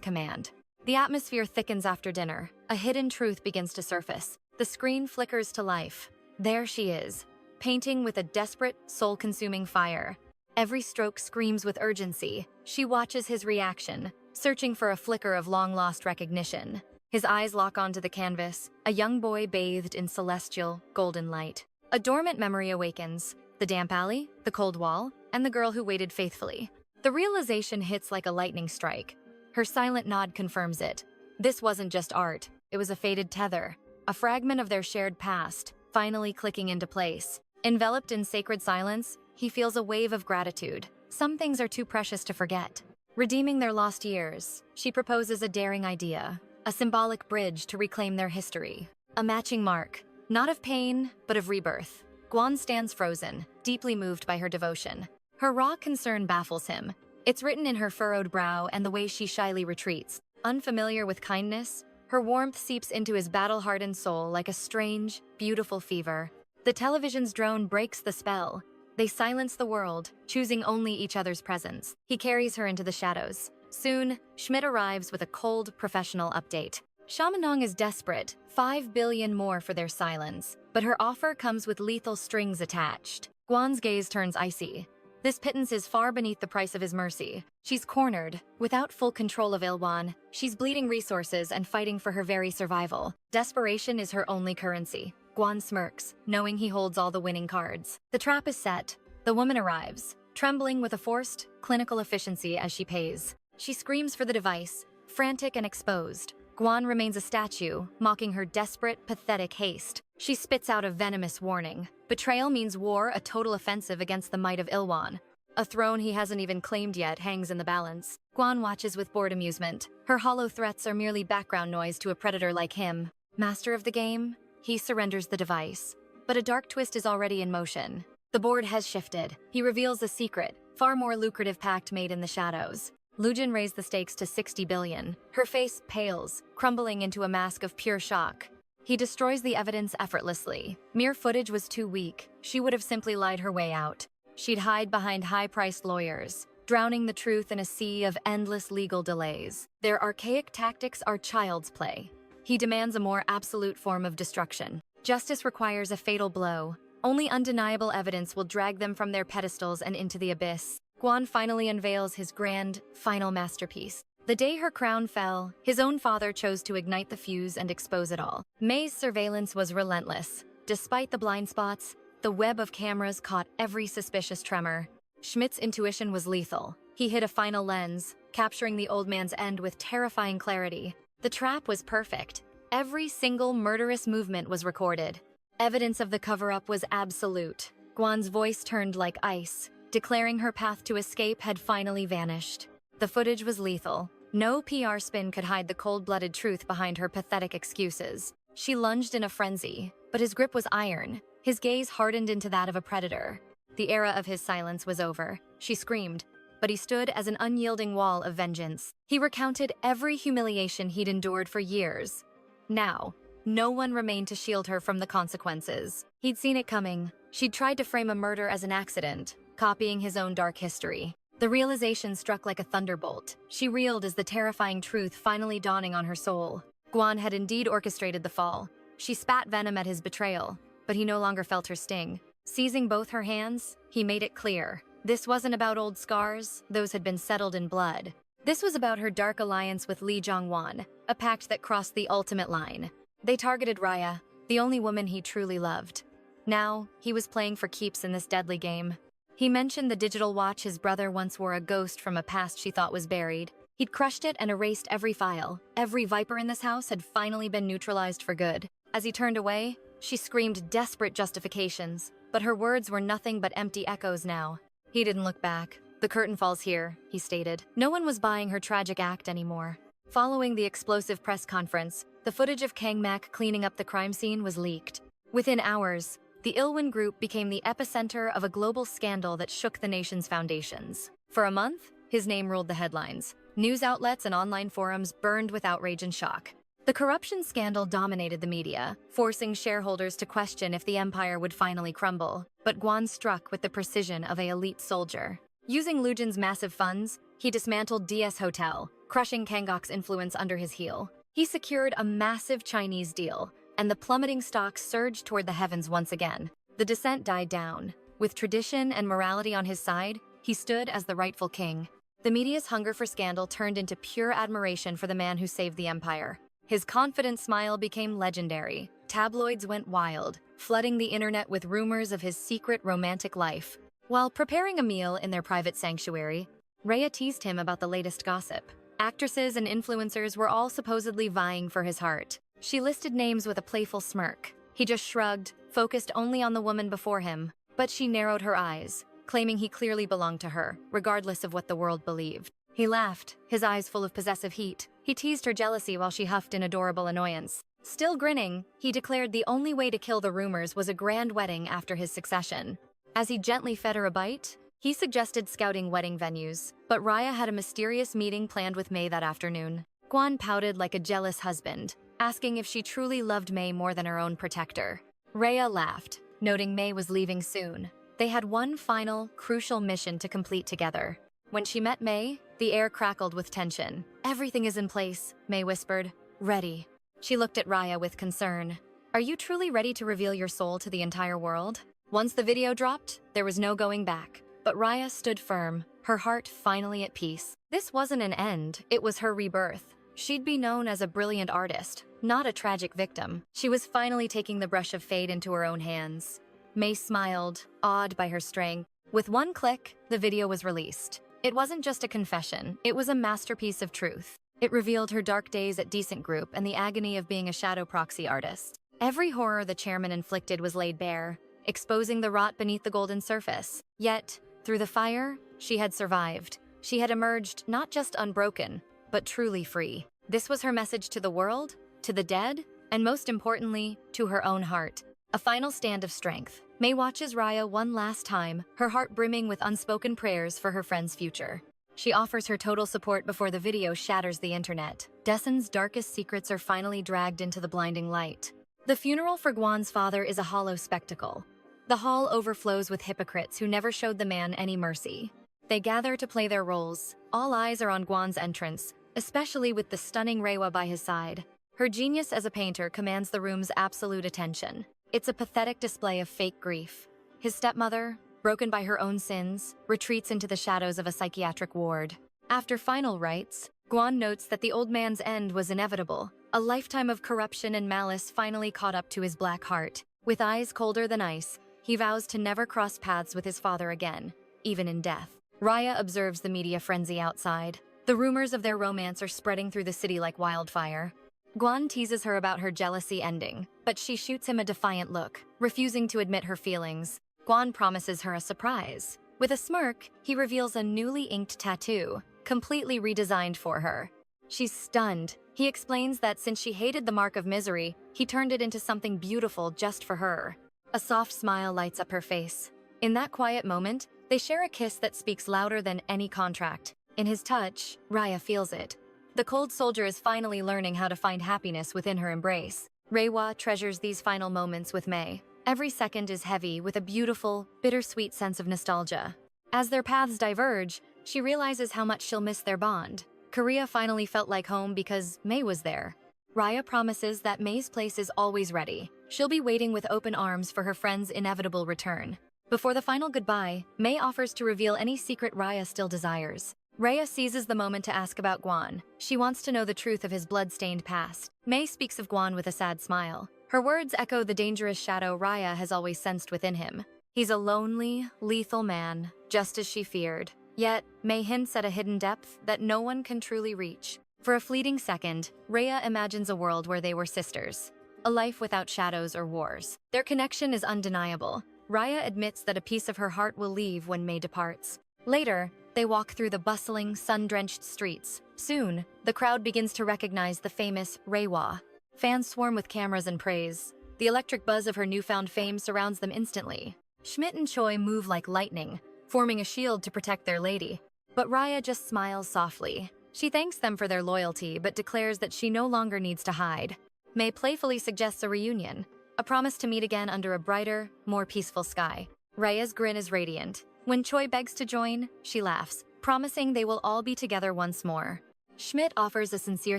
command. The atmosphere thickens after dinner. A hidden truth begins to surface. The screen flickers to life. There she is, painting with a desperate, soul-consuming fire. Every stroke screams with urgency. She watches his reaction, searching for a flicker of long-lost recognition. His eyes lock onto the canvas, a young boy bathed in celestial, golden light. A dormant memory awakens. The damp alley, the cold wall, and the girl who waited faithfully. The realization hits like a lightning strike. Her silent nod confirms it. This wasn't just art, it was a faded tether. A fragment of their shared past, finally clicking into place. Enveloped in sacred silence, he feels a wave of gratitude. Some things are too precious to forget. Redeeming their lost years, she proposes a daring idea. A symbolic bridge to reclaim their history. A matching mark, not of pain, but of rebirth. Guan stands frozen, deeply moved by her devotion. Her raw concern baffles him. It's written in her furrowed brow and the way she shyly retreats. Unfamiliar with kindness, her warmth seeps into his battle-hardened soul like a strange, beautiful fever. The television's drone breaks the spell. They silence the world, choosing only each other's presence. He carries her into the shadows. Soon, Schmidt arrives with a cold, professional update. Shamanong is desperate, 5 billion more for their silence, but her offer comes with lethal strings attached. Guan's gaze turns icy. This pittance is far beneath the price of his mercy. She's cornered. Without full control of Ilwan, she's bleeding resources and fighting for her very survival. Desperation is her only currency. Guan smirks, knowing he holds all the winning cards. The trap is set. The woman arrives, trembling with a forced, clinical efficiency as she pays. She screams for the device, frantic and exposed. Guan remains a statue, mocking her desperate, pathetic haste. She spits out a venomous warning. Betrayal means war, a total offensive against the might of Ilwan. A throne he hasn't even claimed yet hangs in the balance. Guan watches with bored amusement. Her hollow threats are merely background noise to a predator like him. Master of the game, he surrenders the device. But a dark twist is already in motion. The board has shifted. He reveals a secret, far more lucrative pact made in the shadows. Lujin raised the stakes to 60 billion. Her face pales, crumbling into a mask of pure shock. He destroys the evidence effortlessly. Mere footage was too weak. She would have simply lied her way out. She'd hide behind high-priced lawyers, drowning the truth in a sea of endless legal delays. Their archaic tactics are child's play. He demands a more absolute form of destruction. Justice requires a fatal blow. Only undeniable evidence will drag them from their pedestals and into the abyss. Guan finally unveils his grand, final masterpiece. The day her crown fell, his own father chose to ignite the fuse and expose it all. May's surveillance was relentless. Despite the blind spots, the web of cameras caught every suspicious tremor. Schmidt's intuition was lethal. He hit a final lens, capturing the old man's end with terrifying clarity. The trap was perfect. Every single murderous movement was recorded. Evidence of the cover-up was absolute. Guan's voice turned like ice, declaring her path to escape had finally vanished. The footage was lethal. No PR spin could hide the cold-blooded truth behind her pathetic excuses. She lunged in a frenzy, but his grip was iron. His gaze hardened into that of a predator. The era of his silence was over. She screamed, but he stood as an unyielding wall of vengeance. He recounted every humiliation he'd endured for years. Now, no one remained to shield her from the consequences. He'd seen it coming. She'd tried to frame a murder as an accident, copying his own dark history. The realization struck like a thunderbolt. She reeled as the terrifying truth finally dawning on her soul. Guan had indeed orchestrated the fall. She spat venom at his betrayal, but he no longer felt her sting. Seizing both her hands, he made it clear. This wasn't about old scars, those had been settled in blood. This was about her dark alliance with Li Zhongwan, a pact that crossed the ultimate line. They targeted Raya, the only woman he truly loved. Now, he was playing for keeps in this deadly game. He mentioned the digital watch his brother once wore, a ghost from a past she thought was buried. He'd crushed it and erased every file. Every viper in this house had finally been neutralized for good. As he turned away, she screamed desperate justifications, but her words were nothing but empty echoes now. He didn't look back. "The curtain falls here," he stated. No one was buying her tragic act anymore. Following the explosive press conference, the footage of Kang Mak cleaning up the crime scene was leaked. Within hours, the Ilwin Group became the epicenter of a global scandal that shook the nation's foundations. For a month, his name ruled the headlines. News outlets and online forums burned with outrage and shock. The corruption scandal dominated the media, forcing shareholders to question if the empire would finally crumble. But Guan struck with the precision of an elite soldier. Using Lujin's massive funds, he dismantled DS Hotel, crushing Kangok's influence under his heel. He secured a massive Chinese deal, and the plummeting stocks surged toward the heavens once again. The descent died down. With tradition and morality on his side, he stood as the rightful king. The media's hunger for scandal turned into pure admiration for the man who saved the empire. His confident smile became legendary. Tabloids went wild, flooding the internet with rumors of his secret romantic life. While preparing a meal in their private sanctuary, Rhea teased him about the latest gossip. Actresses and influencers were all supposedly vying for his heart. She listed names with a playful smirk. He just shrugged, focused only on the woman before him. But she narrowed her eyes, claiming he clearly belonged to her, regardless of what the world believed. He laughed, his eyes full of possessive heat. He teased her jealousy while she huffed in adorable annoyance. Still grinning, he declared the only way to kill the rumors was a grand wedding after his succession. As he gently fed her a bite, he suggested scouting wedding venues, but Raya had a mysterious meeting planned with May that afternoon. Guan pouted like a jealous husband, asking if she truly loved May more than her own protector. Rhea laughed, noting May was leaving soon. They had one final, crucial mission to complete together. When she met May, the air crackled with tension. "Everything is in place," May whispered. "Ready." She looked at Raya with concern. "Are you truly ready to reveal your soul to the entire world?" Once the video dropped, there was no going back. But Raya stood firm, her heart finally at peace. This wasn't an end, it was her rebirth. She'd be known as a brilliant artist, not a tragic victim. She was finally taking the brush of fate into her own hands. May smiled, awed by her strength. With one click, the video was released. It wasn't just a confession, it was a masterpiece of truth. It revealed her dark days at Decent Group and the agony of being a shadow proxy artist. Every horror the chairman inflicted was laid bare, exposing the rot beneath the golden surface. Yet, through the fire, she had survived. She had emerged not just unbroken, but truly free. This was her message to the world, to the dead, and most importantly, to her own heart. A final stand of strength. May watches Raya one last time, her heart brimming with unspoken prayers for her friend's future. She offers her total support before the video shatters the internet. Desen's darkest secrets are finally dragged into the blinding light. The funeral for Guan's father is a hollow spectacle. The hall overflows with hypocrites who never showed the man any mercy. They gather to play their roles. All eyes are on Guan's entrance, especially with the stunning Reiwa by his side. Her genius as a painter commands the room's absolute attention. It's a pathetic display of fake grief. His stepmother, broken by her own sins, retreats into the shadows of a psychiatric ward. After final rites, Guan notes that the old man's end was inevitable. A lifetime of corruption and malice finally caught up to his black heart. With eyes colder than ice, he vows to never cross paths with his father again, even in death. Raya observes the media frenzy outside. The rumors of their romance are spreading through the city like wildfire. Guan teases her about her jealousy ending, but she shoots him a defiant look, refusing to admit her feelings. Guan promises her a surprise. With a smirk, he reveals a newly inked tattoo, completely redesigned for her. She's stunned. He explains that since she hated the mark of misery, he turned it into something beautiful just for her. A soft smile lights up her face. In that quiet moment, they share a kiss that speaks louder than any contract. In his touch, Raya feels it. The cold soldier is finally learning how to find happiness within her embrace. Reiwa treasures these final moments with May. Every second is heavy with a beautiful, bittersweet sense of nostalgia. As their paths diverge, she realizes how much she'll miss their bond. Korea finally felt like home because May was there. Raya promises that May's place is always ready. She'll be waiting with open arms for her friend's inevitable return. Before the final goodbye, May offers to reveal any secret Raya still desires. Raya seizes the moment to ask about Guan. She wants to know the truth of his blood-stained past. May speaks of Guan with a sad smile. Her words echo the dangerous shadow Raya has always sensed within him. He's a lonely, lethal man, just as she feared. Yet, May hints at a hidden depth that no one can truly reach. For a fleeting second, Rhea imagines a world where they were sisters, a life without shadows or wars. Their connection is undeniable. Rhea admits that a piece of her heart will leave when May departs. Later, they walk through the bustling, sun-drenched streets. Soon, the crowd begins to recognize the famous 𝒂𝒂𝒏𝒂𝒏. Fans swarm with cameras and praise. The electric buzz of her newfound fame surrounds them instantly. Schmidt and Choi move like lightning, forming a shield to protect their lady. But Rhea just smiles softly. She thanks them for their loyalty, but declares that she no longer needs to hide. May playfully suggests a reunion, a promise to meet again under a brighter, more peaceful sky. Rhea's grin is radiant. When Choi begs to join, she laughs, promising they will all be together once more. Schmidt offers a sincere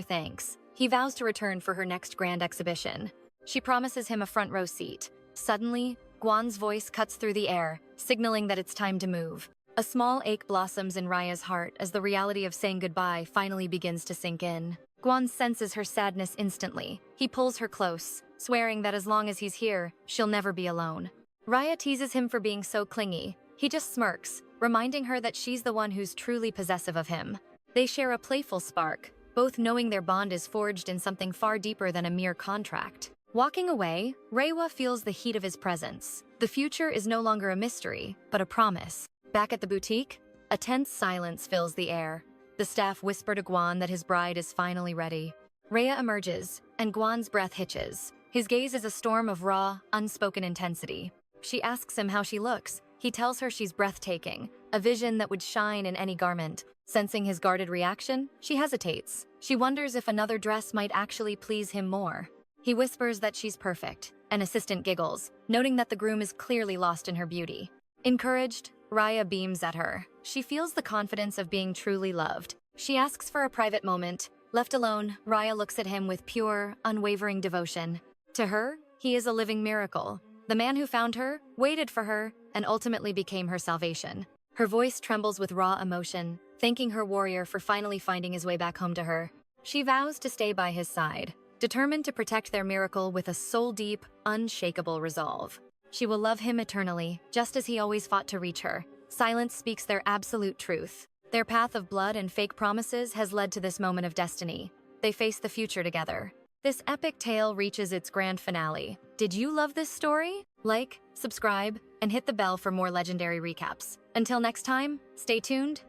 thanks. He vows to return for her next grand exhibition. She promises him a front row seat. Suddenly, Gwan's voice cuts through the air, signaling that it's time to move. A small ache blossoms in Rhea's heart as the reality of saying goodbye finally begins to sink in. Gwan senses her sadness instantly. He pulls her close, swearing that as long as he's here, she'll never be alone. Rhea teases him for being so clingy. He just smirks, reminding her that she's the one who's truly possessive of him. They share a playful spark, both knowing their bond is forged in something far deeper than a mere contract. Walking away, Rhea feels the heat of his presence. The future is no longer a mystery, but a promise. Back at the boutique, a tense silence fills the air. The staff whisper to Gwan that his bride is finally ready. Rhea emerges, and Gwan's breath hitches. His gaze is a storm of raw, unspoken intensity. She asks him how she looks. He tells her she's breathtaking, a vision that would shine in any garment. Sensing his guarded reaction, she hesitates. She wonders if another dress might actually please him more. He whispers that she's perfect. An assistant giggles, noting that the groom is clearly lost in her beauty. Encouraged, Rhea beams at her. She feels the confidence of being truly loved. She asks for a private moment. Left alone, Rhea looks at him with pure, unwavering devotion. To her, he is a living miracle. The man who found her, waited for her, and ultimately became her salvation. Her voice trembles with raw emotion, thanking her warrior for finally finding his way back home to her. She vows to stay by his side, determined to protect their miracle with a soul-deep, unshakable resolve. She will love him eternally, just as he always fought to reach her. Silence speaks their absolute truth. Their path of blood and fake promises has led to this moment of destiny. They face the future together. This epic tale reaches its grand finale. Did you love this story? Like, subscribe, and hit the bell for more legendary recaps. Until next time, stay tuned.